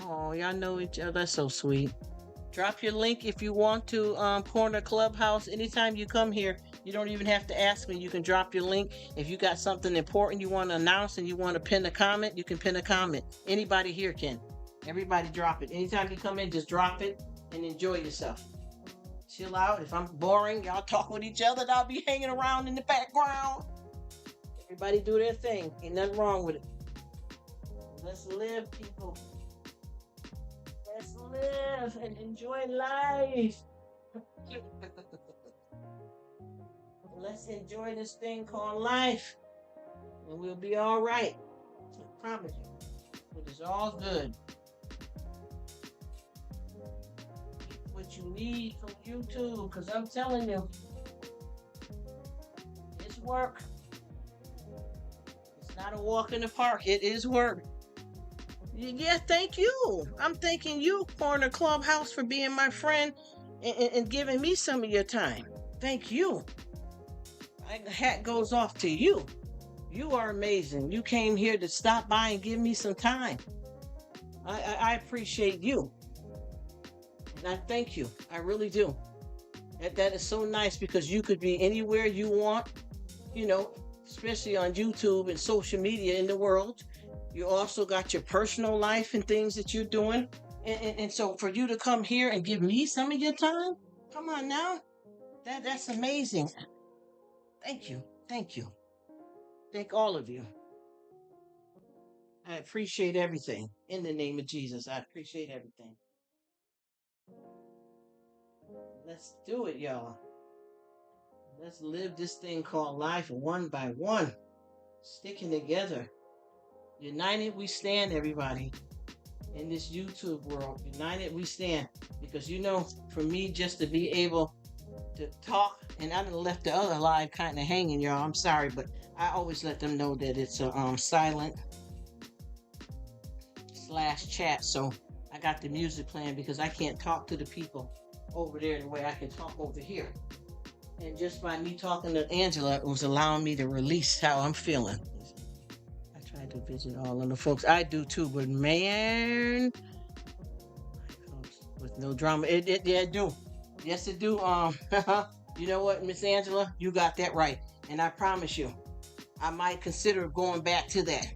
Oh, y'all know each other. That's so sweet. Drop your link if you want to Corner Clubhouse. Anytime you come here, you don't even have to ask me. You can drop your link. If you got something important you want to announce and you want to pin a comment, you can pin a comment. Anybody here can. Everybody drop it. Anytime you come in, just drop it and enjoy yourself. Chill out. If I'm boring, y'all talk with each other, and I'll be hanging around in the background. Everybody do their thing. Ain't nothing wrong with it. Let's live, people. Let's live and enjoy life. Let's enjoy this thing called life. And we'll be all right. I promise you. It is all good. Get what you need from YouTube. Because I'm telling you, it's work. It's not a walk in the park. It is work. Yeah, thank you. I'm thanking you, Corner Clubhouse, for being my friend and giving me some of your time. Thank you. My hat goes off to you. You are amazing. You came here to stop by and give me some time. I appreciate you. And I thank you. I really do. That is so nice because you could be anywhere you want, especially on YouTube and social media in the world. You also got your personal life and things that you're doing. And so for you to come here and give me some of your time, come on now. That's amazing. Thank you. Thank you. Thank all of you. I appreciate everything. In the name of Jesus, I appreciate everything. Let's do it, y'all. Let's live this thing called life one by one. Sticking together. United we stand, everybody. In this YouTube world. United we stand. Because for me just to be able to talk, and I done left the other live kind of hanging, y'all. I'm sorry, but I always let them know that it's a silent /chat. So I got the music playing because I can't talk to the people over there the way I can talk over here. And just by me talking to Angela, it was allowing me to release how I'm feeling. I try to visit all of the folks. I do too, but man, with no drama, it do. Yes, it do. You know what, Miss Angela? You got that right. And I promise you, I might consider going back to that.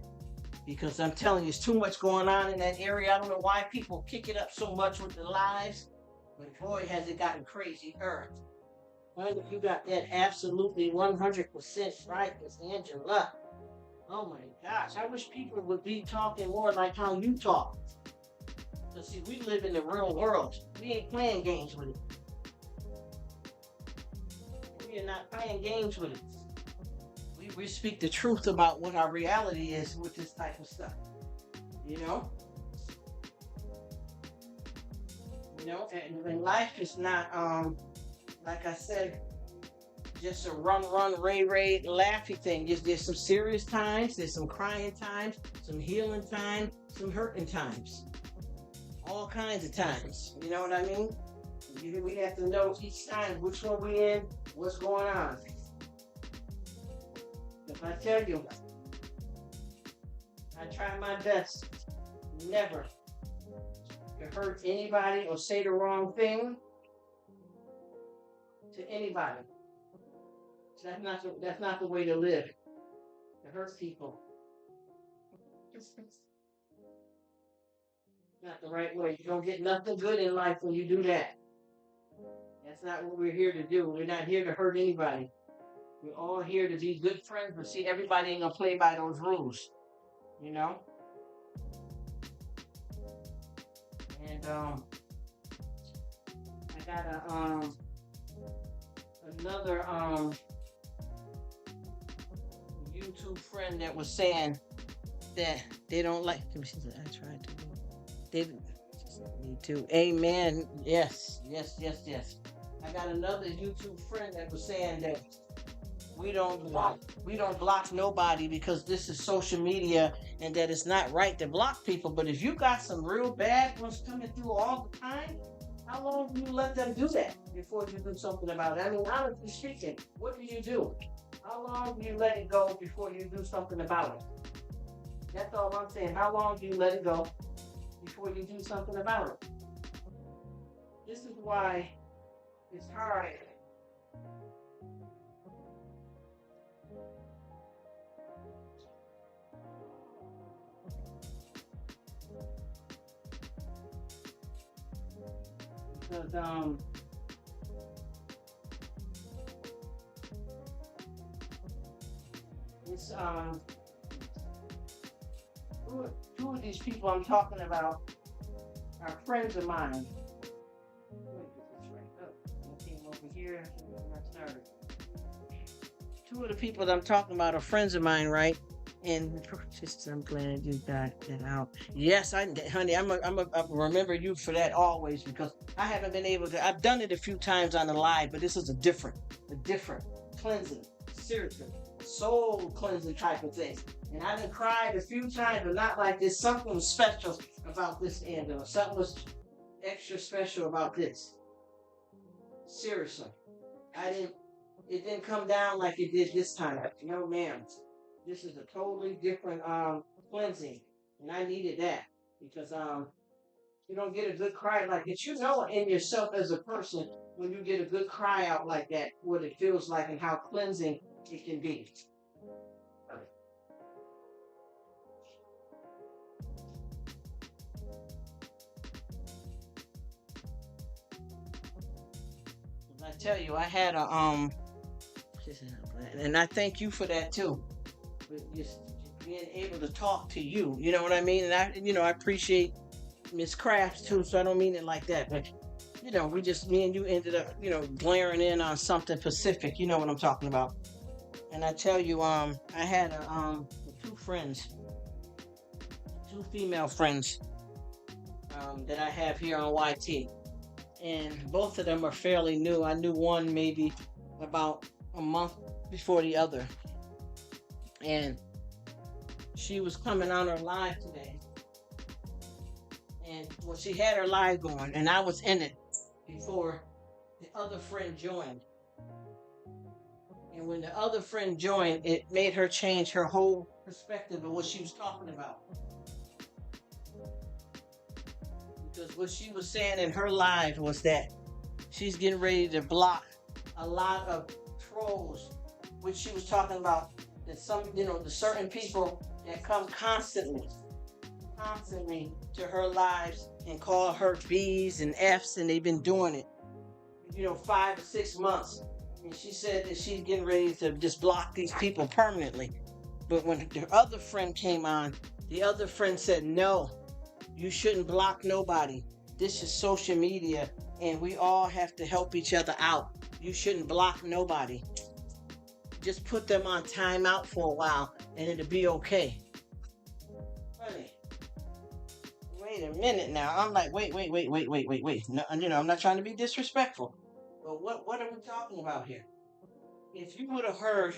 because I'm telling you, there's too much going on in that area. I don't know why people kick it up so much with the lives, but boy, has it gotten crazy. Well, you got that absolutely 100% right, Miss Angela. Oh my gosh, I wish people would be talking more like how you talk. Because see, we live in the real world. We ain't playing games with it. We are not playing games with it. We speak the truth about what our reality is with this type of stuff. You know? And life is not like I said, just a run, ray, laughy thing. There's some serious times, there's some crying times, some healing times, some hurting times. All kinds of times. You know what I mean? We have to know each time which one we in, what's going on. If I tell you, I try my best never to hurt anybody or say the wrong thing to anybody. That's not the way to live. To hurt people. It's not the right way. You don't get nothing good in life when you do that. That's not what we're here to do. We're not here to hurt anybody. We're all here to be good friends, but see, everybody ain't gonna play by those rules. You know? And I got another YouTube friend that was saying that they don't like. I tried to. They me too. Amen. Yes. I got another YouTube friend that was saying that we don't block nobody because this is social media and that it's not right to block people. But if you got some real bad ones coming through all the time, how long do you let them do that before you do something about it? I mean, honestly speaking, what do you do? How long do you let it go before you do something about it? That's all I'm saying. How long do you let it go before you do something about it? This is why it's hard. Because it's two of these people I'm talking about are friends of mine. Here, two of the people that I'm talking about are friends of mine, right? And just I'm glad you got that out. Yes, honey, I'm remember you for that always because I haven't been able to. I've done it a few times on the live, but this is a different cleansing, seriously, soul cleansing type of thing. And I've been cried a few times, but not like this. Something was special about this end, or something was extra special about this. Seriously, it didn't come down like it did this time. No, ma'am. This is a totally different cleansing, and I needed that because you don't get a good cry like it. You know in yourself as a person when you get a good cry out like that, what it feels like and how cleansing it can be. I tell you, I had a and I thank you for that too. Just being able to talk to you, you know what I mean? And I appreciate Miss Crafts too, so I don't mean it like that, but me and you ended up, glaring in on something specific, you know what I'm talking about. And I tell you, I had two female friends, that I have here on YT. And both of them are fairly new. I knew one maybe about a month before the other. And she was coming on her live today. And she had her live going, and I was in it before the other friend joined. And when the other friend joined, it made her change her whole perspective of what she was talking about. Because what she was saying in her live was that she's getting ready to block a lot of trolls, which she was talking about that some, the certain people that come constantly to her lives and call her B's and F's, and they've been doing it, 5 or 6 months. And she said that she's getting ready to just block these people permanently. But when the other friend came on, the other friend said, no, you shouldn't block nobody. This is social media, and we all have to help each other out. You shouldn't block nobody. Just put them on timeout for a while, and it'll be okay. Honey, wait a minute now. I'm like, wait. No, I'm not trying to be disrespectful, but what are we talking about here? If you would have heard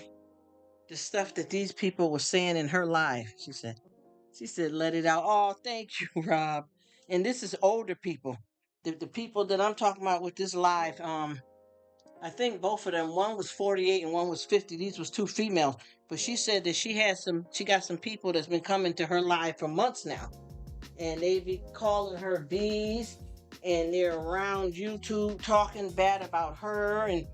the stuff that these people were saying in her live, she said, let it out. Oh, thank you, Rob. And this is older people. The people that I'm talking about with this live, I think both of them, one was 48 and one was 50. These was two females. But she said that she got some people that's been coming to her live for months now. And they be calling her B's, and they're around YouTube talking bad about her and,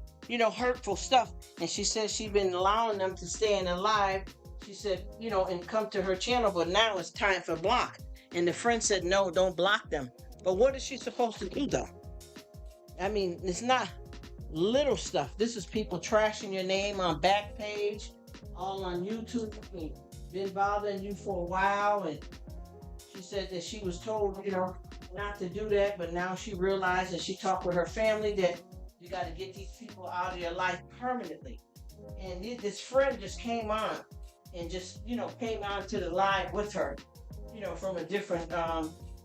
hurtful stuff. And she said she's been allowing them to stay in the live. She said, and come to her channel, but now it's time for block. And the friend said, no, don't block them. But what is she supposed to do, though? I mean, it's not little stuff. This is people trashing your name on Backpage, all on YouTube, and been bothering you for a while. And she said that she was told, not to do that, but now she realized, and she talked with her family, that you got to get these people out of your life permanently. And this friend just came on and just, came on to the live with her, from a different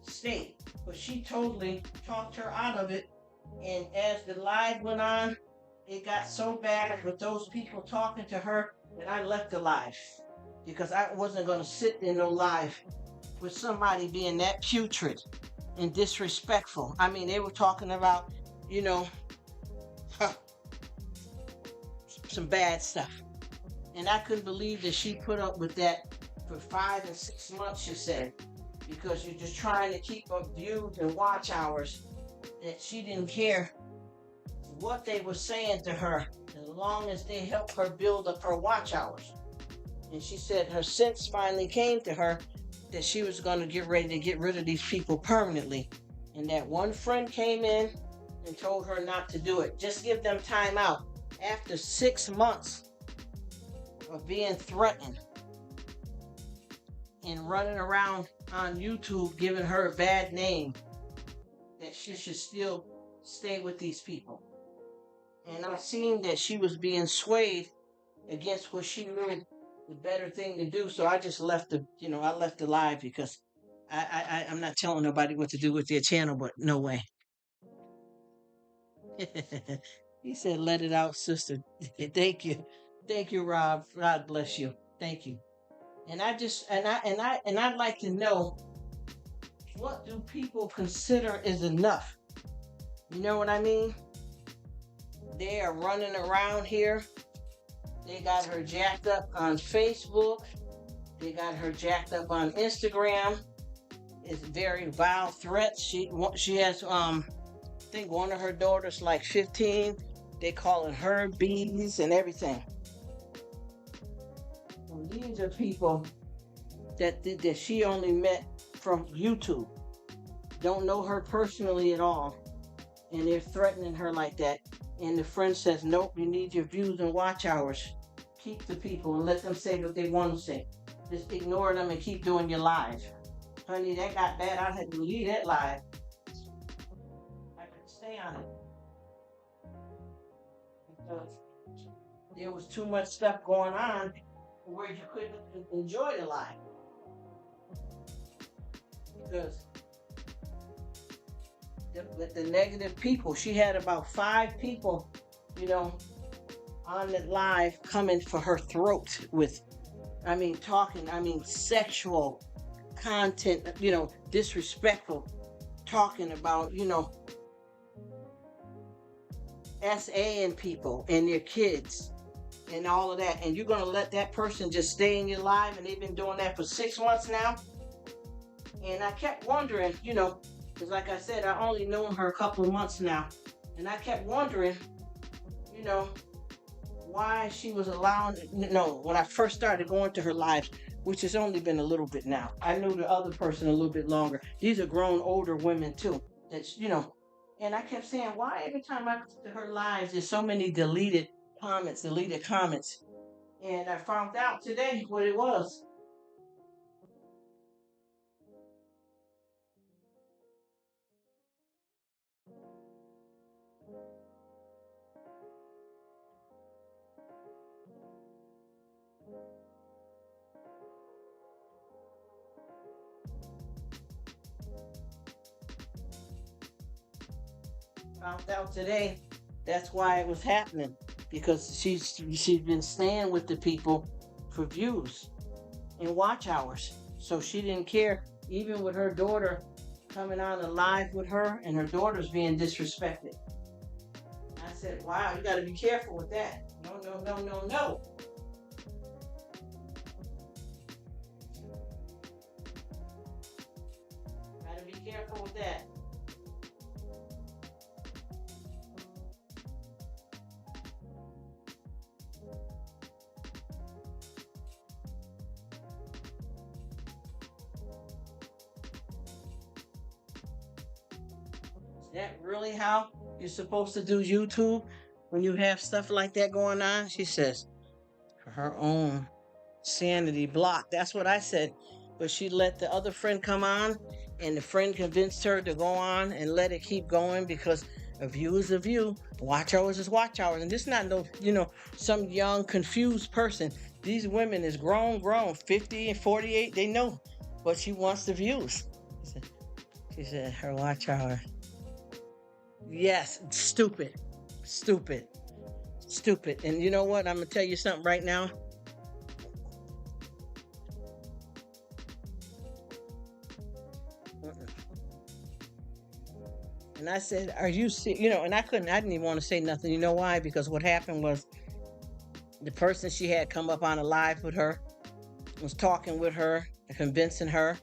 state. But she totally talked her out of it. And as the live went on, it got so bad with those people talking to her that I left the live, because I wasn't going to sit in no live with somebody being that putrid and disrespectful. I mean, they were talking about, some bad stuff. And I couldn't believe that she put up with that for 5 and 6 months, she said, because you're just trying to keep up views and watch hours. That she didn't care what they were saying to her as long as they helped her build up her watch hours. And she said her sense finally came to her that she was going to get ready to get rid of these people permanently. And that one friend came in and told her not to do it. Just give them time out. After 6 months of being threatened and running around on YouTube giving her a bad name, that she should still stay with these people. And I seen that she was being swayed against what she knew the better thing to do. So I just left the live, because I'm not telling nobody what to do with their channel, but no way. He said, let it out, sister. Thank you. Thank you, Rob. God bless you. Thank you. And I'd like to know, what do people consider is enough? You know what I mean? They are running around here. They got her jacked up on Facebook. They got her jacked up on Instagram. It's very vile threats. She has I think one of her daughters like 15. They calling her B's and everything. And these are people that she only met from YouTube. Don't know her personally at all. And they're threatening her like that. And the friend says, nope, you need your views and watch hours. Keep the people and let them say what they want to say. Just ignore them and keep doing your live. Honey, that got bad. I had to leave that live. I couldn't stay on it. Because there was too much stuff going on where you couldn't enjoy the live. Because the negative people, she had about 5 people, on the live coming for her throat with, sexual content, disrespectful, talking about, SAing people and their kids and all of that. And you're going to let that person just stay in your life, and they've been doing that for 6 months now. And I kept wondering, because like I said, I only known her a couple of months now. And I kept wondering, why she was allowing. No, when I first started going to her lives, which has only been a little bit now. I knew the other person a little bit longer. These are grown older women too. That's and I kept saying, why every time I go to her lives, there's so many deleted comments. And I found out today what it was. Found out today. That's why it was happening because she's been staying with the people for views and watch hours. So she didn't care, even with her daughter coming on a live with her and her daughter's being disrespected. I said, wow, you got to be careful with that. No, no, no, no, no. Got to be careful with that. Is that really how you're supposed to do YouTube when you have stuff like that going on? She says, for her own sanity blocked. That's what I said. But she let the other friend come on, and the friend convinced her to go on and let it keep going because a view is a view. Watch hours is watch hours. And this is not no, some young, confused person. These women is grown, 50 and 48. They know what she wants the views. She said her watch hour. Yes, stupid. Stupid. Stupid. And you know what? I'm going to tell you something right now. And I said, "Are you And I didn't even want to say nothing. You know why? Because what happened was the person she had come up on a live with her was talking with her, convincing her,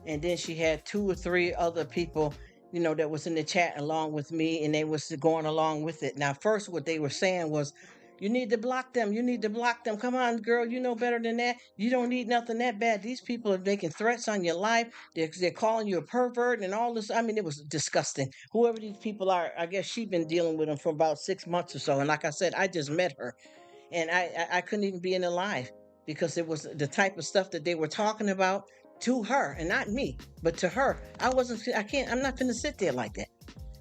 and then she had two or three other people, that was in the chat along with me, and they was going along with it. Now, first, what they were saying was, "You need to block them. You need to block them. Come on, girl, you know better than that. You don't need nothing that bad. These people are making threats on your life. They're calling you a pervert and all this." I mean, it was disgusting. Whoever these people are, I guess she's been dealing with them for about 6 months or so. And like I said, I just met her, and I couldn't even be in the live because it was the type of stuff that they were talking about to her and not me, but to her. I'm not gonna sit there like that.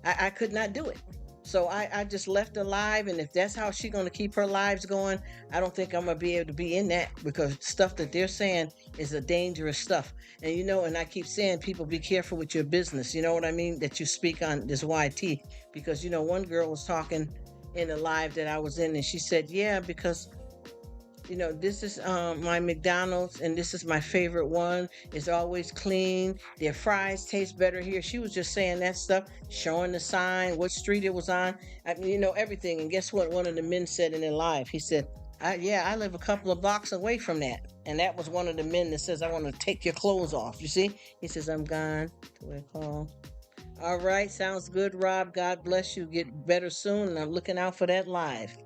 I could not do it. So I just left her live, and if that's how she's gonna keep her lives going, I don't think I'm gonna be able to be in that because stuff that they're saying is a dangerous stuff. And and I keep saying, people, be careful with your business. You know what I mean? That you speak on this YT, because one girl was talking in a live that I was in, and she said, "Yeah, because this is my McDonald's, and this is my favorite one. It's always clean. Their fries taste better here." She was just saying that stuff, showing the sign, what street it was on. I mean, everything. And guess what? One of the men said in their live, he said, "Yeah, I live a couple of blocks away from that." And that was one of the men that says, "I want to take your clothes off." You see? He says, "I'm gone to a call." All right, sounds good, Rob. God bless you. Get better soon, and I'm looking out for that live.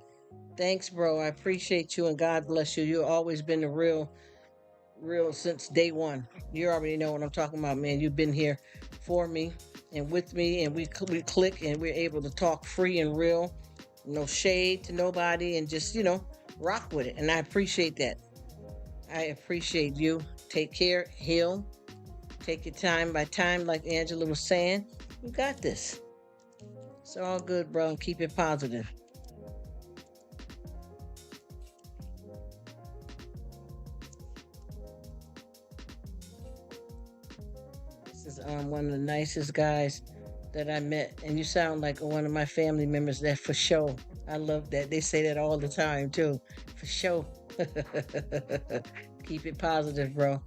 Thanks, bro. I appreciate you, and God bless you. You've always been the real since day one. You already know what I'm talking about, man. You've been here for me and with me, and we click, and we're able to talk free and real. No shade to nobody, and just rock with it. And I appreciate that. I appreciate you. Take care. Heal. Take your time by time, like Angela was saying. You got this. It's all good, bro. Keep it positive. This is one of the nicest guys that I met, and you sound like one of my family members. That for sure. I love that. They say that all the time too. For sure. Keep it positive, bro.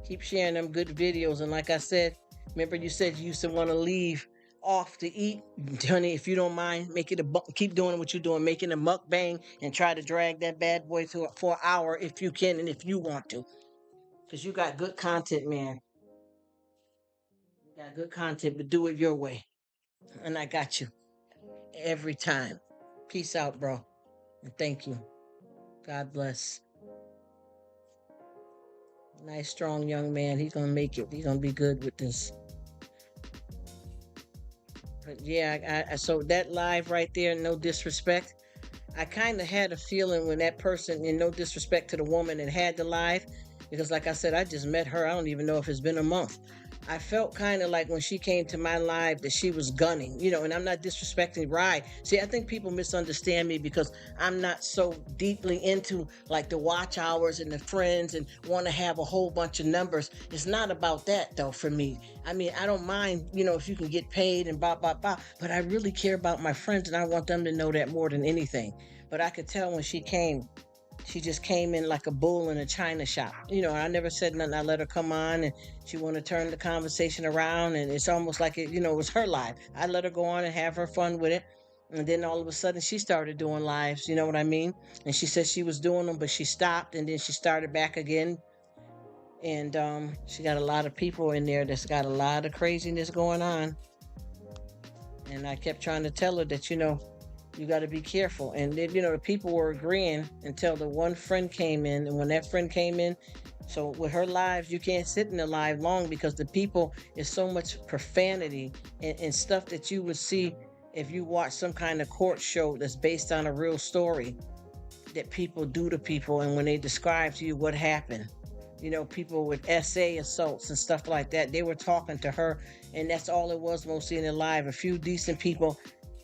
Keep sharing them good videos. And like I said, remember you said you used to want to leave off to eat, honey. If you don't mind, make it keep doing what you're doing, making a mukbang, and try to drag that bad boy for an hour if you can and if you want to, because you got good content, man. You got good content, but do it your way. And I got you every time. Peace out, bro. Thank you. God bless. Nice, strong young man. He's gonna make it. He's gonna be good with this. But yeah, so that live right there, no disrespect. I kind of had a feeling when that person, and no disrespect to the woman that had the live, because like I said, I just met her. I don't even know if it's been a month. I felt kind of like when she came to my live that she was gunning, and I'm not disrespecting Rye. See, I think people misunderstand me because I'm not so deeply into like the watch hours and the friends and want to have a whole bunch of numbers. It's not about that though for me. I mean, I don't mind, if you can get paid and blah, blah, blah, but I really care about my friends and I want them to know that more than anything. But I could tell when she came, she just came in like a bull in a china shop. I never said nothing. I let her come on and she want to turn the conversation around and it's almost like it was her live. I let her go on and have her fun with it. And then all of a sudden she started doing lives, you know what I mean? And she said she was doing them, but she stopped and then she started back again. And she got a lot of people in there that's got a lot of craziness going on. And I kept trying to tell her that, you got to be careful. And then, the people were agreeing until the one friend came in. And when that friend came in, so with her lives, you can't sit in the live long because the people is so much profanity and stuff that you would see if you watch some kind of court show that's based on a real story that people do to people. And when they describe to you what happened, people with SA assaults and stuff like that, they were talking to her. And that's all it was mostly in the live. A few decent people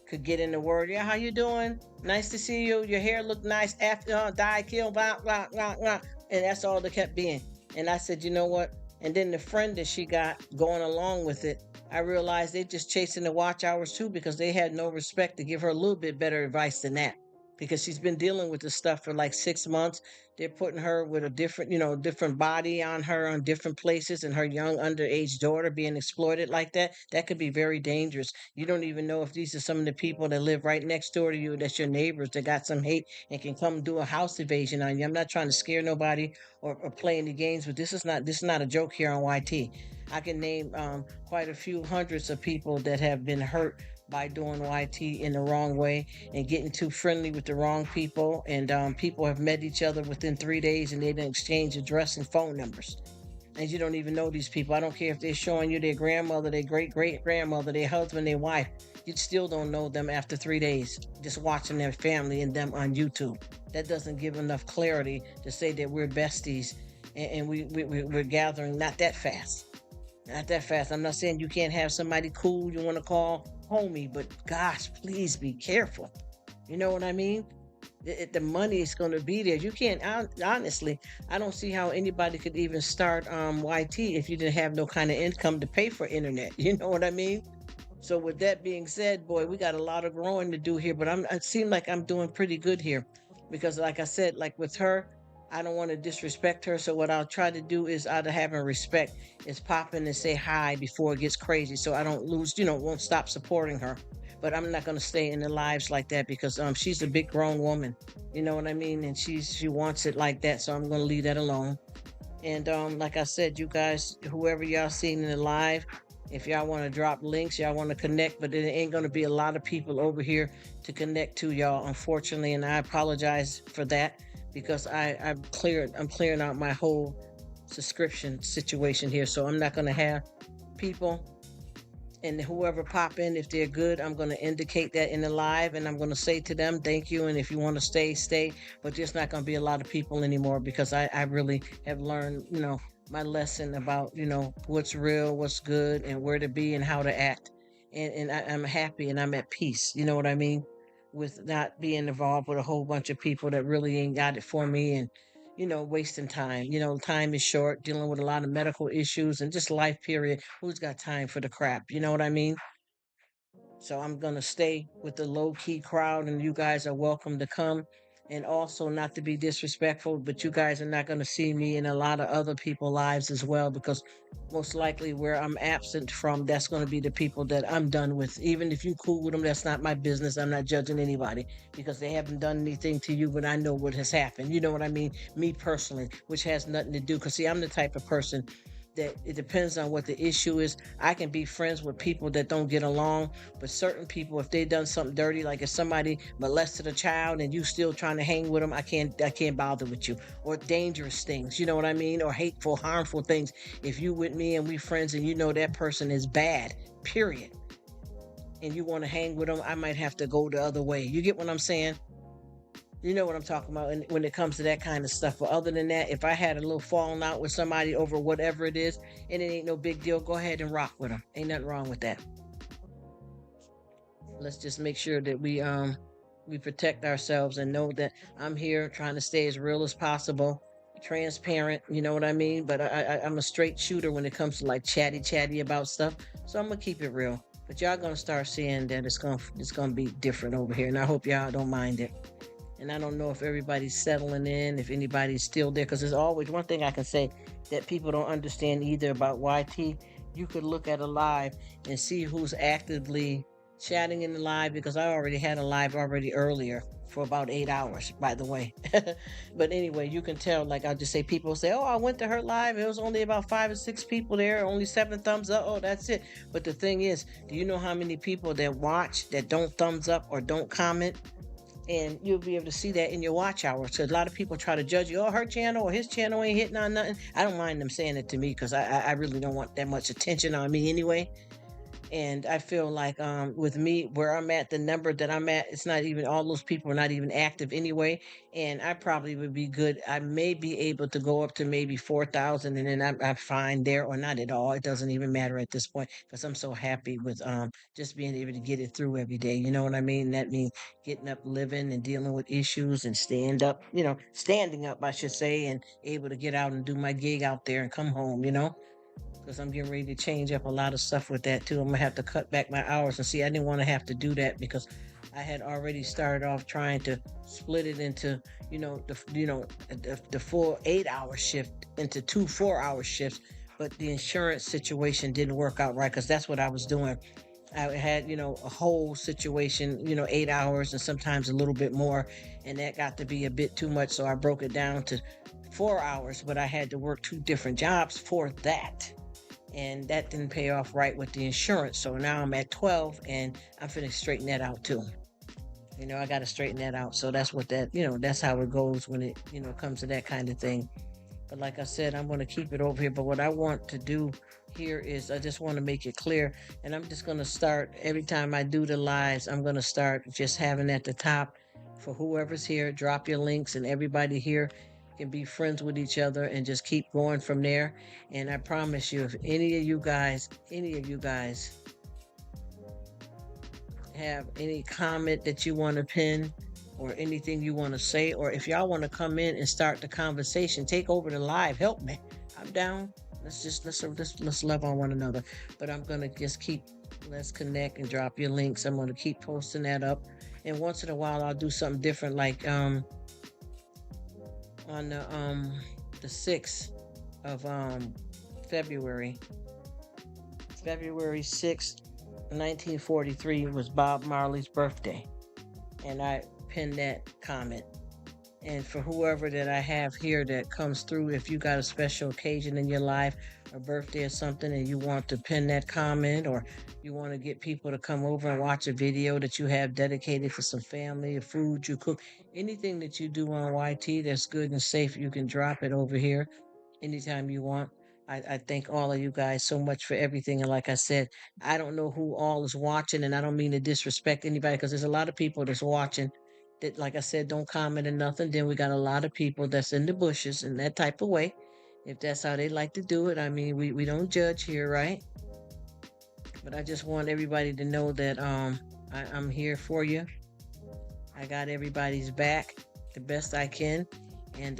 could get in the word. Yeah, how you doing? Nice to see you. Your hair looked nice after die, kill, blah, blah, blah, blah. And that's all they kept being. And I said, you know what? And then the friend that she got going along with it, I realized they just chasing the watch hours too because they had no respect to give her a little bit better advice than that. Because she's been dealing with this stuff for like 6 months. They're putting her with a different, different body on her on different places, and her young underage daughter being exploited like that. That could be very dangerous. You don't even know if these are some of the people that live right next door to you, that's your neighbors that got some hate and can come do a house evasion on you. I'm not trying to scare nobody or play any games, but this is not a joke here on YT. I can name quite a few hundreds of people that have been hurt by doing YT in the wrong way and getting too friendly with the wrong people. And people have met each other within 3 days and they didn't exchange address and phone numbers. And you don't even know these people. I don't care if they're showing you their grandmother, their great great grandmother, their husband, their wife. You still don't know them after 3 days just watching their family and them on YouTube. That doesn't give enough clarity to say that we're besties and we're gathering. Not that fast. Not that fast. I'm not saying you can't have somebody cool you want to call homie, but gosh, please be careful. You know what I mean? The money is going to be there. You can't, honestly, I don't see how anybody could even start YT if you didn't have no kind of income to pay for internet. You know what I mean? So with that being said, boy, we got a lot of growing to do here, but it seems like I'm doing pretty good here because like I said, like with her, I don't want to disrespect her. So what I'll try to do is out of having respect is pop in and say hi before it gets crazy. So I don't lose, won't stop supporting her. But I'm not going to stay in the lives like that because she's a big grown woman. You know what I mean? And she wants it like that. So I'm going to leave that alone. And like I said, you guys, whoever y'all seen in the live, if y'all want to drop links, y'all want to connect, but it ain't going to be a lot of people over here to connect to y'all, unfortunately. And I apologize for that because I'm clearing out my whole subscription situation here. So I'm not going to have people, and whoever pop in, if they're good, I'm going to indicate that in the live and I'm going to say to them thank you, and if you want to stay, stay. But there's not going to be a lot of people anymore because I really have learned my lesson about what's real, what's good, and where to be and how to act. And I'm happy and I'm at peace, you know what I mean, with not being involved with a whole bunch of people that really ain't got it for me, and wasting time. Time is short, dealing with a lot of medical issues and just life period. Who's got time for the crap? You know what I mean? So I'm going to stay with the low key crowd, and you guys are welcome to come. And also, not to be disrespectful, but you guys are not going to see me in a lot of other people's lives as well, because most likely where I'm absent from, that's going to be the people that I'm done with. Even if you cool with them, that's not my business. I'm not judging anybody because they haven't done anything to you, but I know what has happened. You know what I mean? Me personally, which has nothing to do. Because, see, I'm the type of person that it depends on what the issue is. I can be friends with people that don't get along, but certain people, if they done something dirty, like if somebody molested a child and you still trying to hang with them, I can't bother with you. Or dangerous things, you know what I mean? Or hateful, harmful things. If you with me and we friends and you know that person is bad, period, and you want to hang with them, I might have to go the other way. You get what I'm saying? You know what I'm talking about, and when it comes to that kind of stuff. But other than that, if I had a little falling out with somebody over whatever it is, and it ain't no big deal, go ahead and rock with them. Ain't nothing wrong with that. Let's just make sure that we protect ourselves and know that I'm here trying to stay as real as possible, transparent. You know what I mean? But I'm a straight shooter when it comes to like chatty about stuff. So I'm gonna keep it real. But y'all gonna start seeing that it's gonna be different over here, and I hope y'all don't mind it. And I don't know if everybody's settling in, if anybody's still there, because there's always one thing I can say that people don't understand either about YT. You could look at a live and see who's actively chatting in the live, because I already had a live already earlier for about 8 hours, by the way. But anyway, you can tell, like I'll just say, people say, oh, I went to her live. It was only about 5 or 6 people there, only 7 thumbs up. Oh, that's it. But the thing is, do you know how many people that watch that don't thumbs up or don't comment? And you'll be able to see that in your watch hours. So a lot of people try to judge you. Oh, her channel or his channel ain't hitting on nothing. I don't mind them saying it to me, because I really don't want that much attention on me anyway. And I feel like with me, where I'm at, the number that I'm at, it's not even, all those people are not even active anyway. And I probably would be good. I may be able to go up to maybe 4,000, and then I'm fine there, or not at all. It doesn't even matter at this point, because I'm so happy with just being able to get it through every day. You know what I mean? That means getting up, living, and dealing with issues, and standing up, I should say, and able to get out and do my gig out there and come home. Because I'm getting ready to change up a lot of stuff with that too. I'm gonna have to cut back my hours, and see, I didn't want to have to do that, because I had already started off trying to split it into, the full 8 hour shift into 2 4 hour shifts. But the insurance situation didn't work out right, because that's what I was doing. I had, a whole situation, 8 hours and sometimes a little bit more, and that got to be a bit too much. So I broke it down to 4 hours, but I had to work 2 different jobs for that, and that didn't pay off right with the insurance. So now I'm at 12, and I'm finna straighten that out too. I got to straighten that out. So that's that's how it goes when it, comes to that kind of thing. But like I said, I'm going to keep it over here. But what I want to do here is, I just want to make it clear. And I'm just going to start, every time I do the lives, I'm going to start just having at the top, for whoever's here, drop your links, and everybody here can be friends with each other and just keep going from there. And I promise you, if any of you guys have any comment that you want to pin, or anything you want to say, or if y'all want to come in and start the conversation, take over the live, help me. I'm down. Let's love on one another. But I'm gonna just let's connect and drop your links. I'm gonna keep posting that up, and once in a while I'll do something different, like on the 6th of February 6th, 1943 was Bob Marley's birthday, and I pinned that comment. And for whoever that I have here that comes through, if you got a special occasion in your life, a birthday or something, and you want to pin that comment, or you want to get people to come over and watch a video that you have dedicated for some family, or food you cook, anything that you do on YT that's good and safe, you can drop it over here anytime you want. I thank all of you guys so much for everything. And like I said, I don't know who all is watching, and I don't mean to disrespect anybody, because there's a lot of people that's watching that, like I said, don't comment or nothing. Then we got a lot of people that's in the bushes in that type of way. If that's how they like to do it, I mean, we don't judge here, right? But I just want everybody to know that I'm here for you. I got everybody's back the best I can. And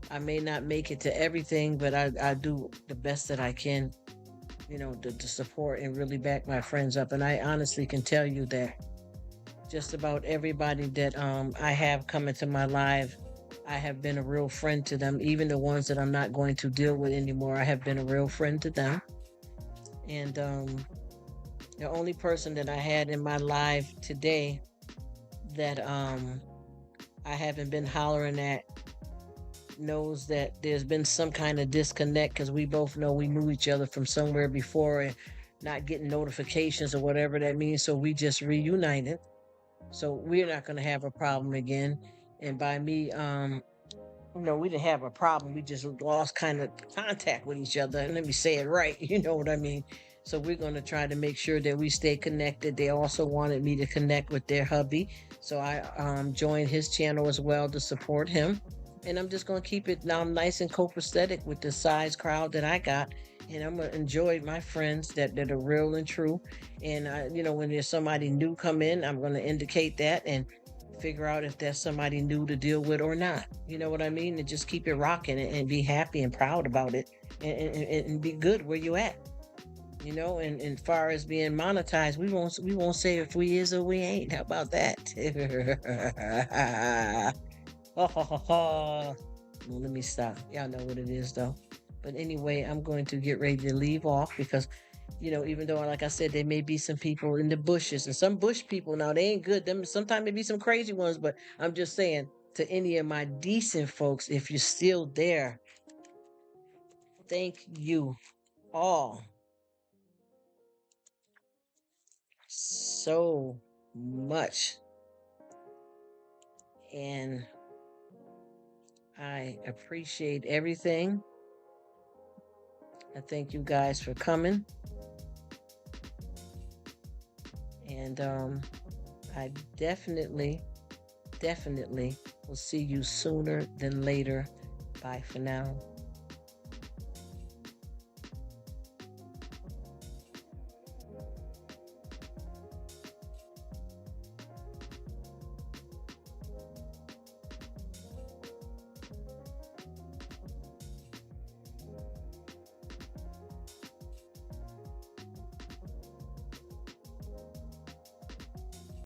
I may not make it to everything, but I do the best that I can, to support and really back my friends up. And I honestly can tell you that just about everybody that I have come into my life, I have been a real friend to them. Even the ones that I'm not going to deal with anymore, I have been a real friend to them. And the only person that I had in my life today that I haven't been hollering at knows that there's been some kind of disconnect because we both know we knew each other from somewhere before and not getting notifications or whatever that means. So we just reunited. So we're not going to have a problem again. And by me, we didn't have a problem. We just lost kind of contact with each other. And let me say it right. You know what I mean? So we're going to try to make sure that we stay connected. They also wanted me to connect with their hubby. So I joined his channel as well to support him. And I'm just going to keep it now nice and copacetic with the size crowd that I got. And I'm going to enjoy my friends that are real and true. And, when there's somebody new come in, I'm going to indicate that and figure out if there's somebody new to deal with or not. You know what I mean? And just keep it rocking and be happy and proud about it and be good where you at. And far as being monetized, we won't say if we is or we ain't. How about that? Well, let me stop. Y'all know what it is though. But anyway, I'm going to get ready to leave off because even though, like I said, there may be some people in the bushes and some bush people now, they ain't good. Them sometimes there be some crazy ones, but I'm just saying to any of my decent folks, if you're still there, thank you all so much. And I appreciate everything. I thank you guys for coming. And I definitely will see you sooner than later. Bye for now.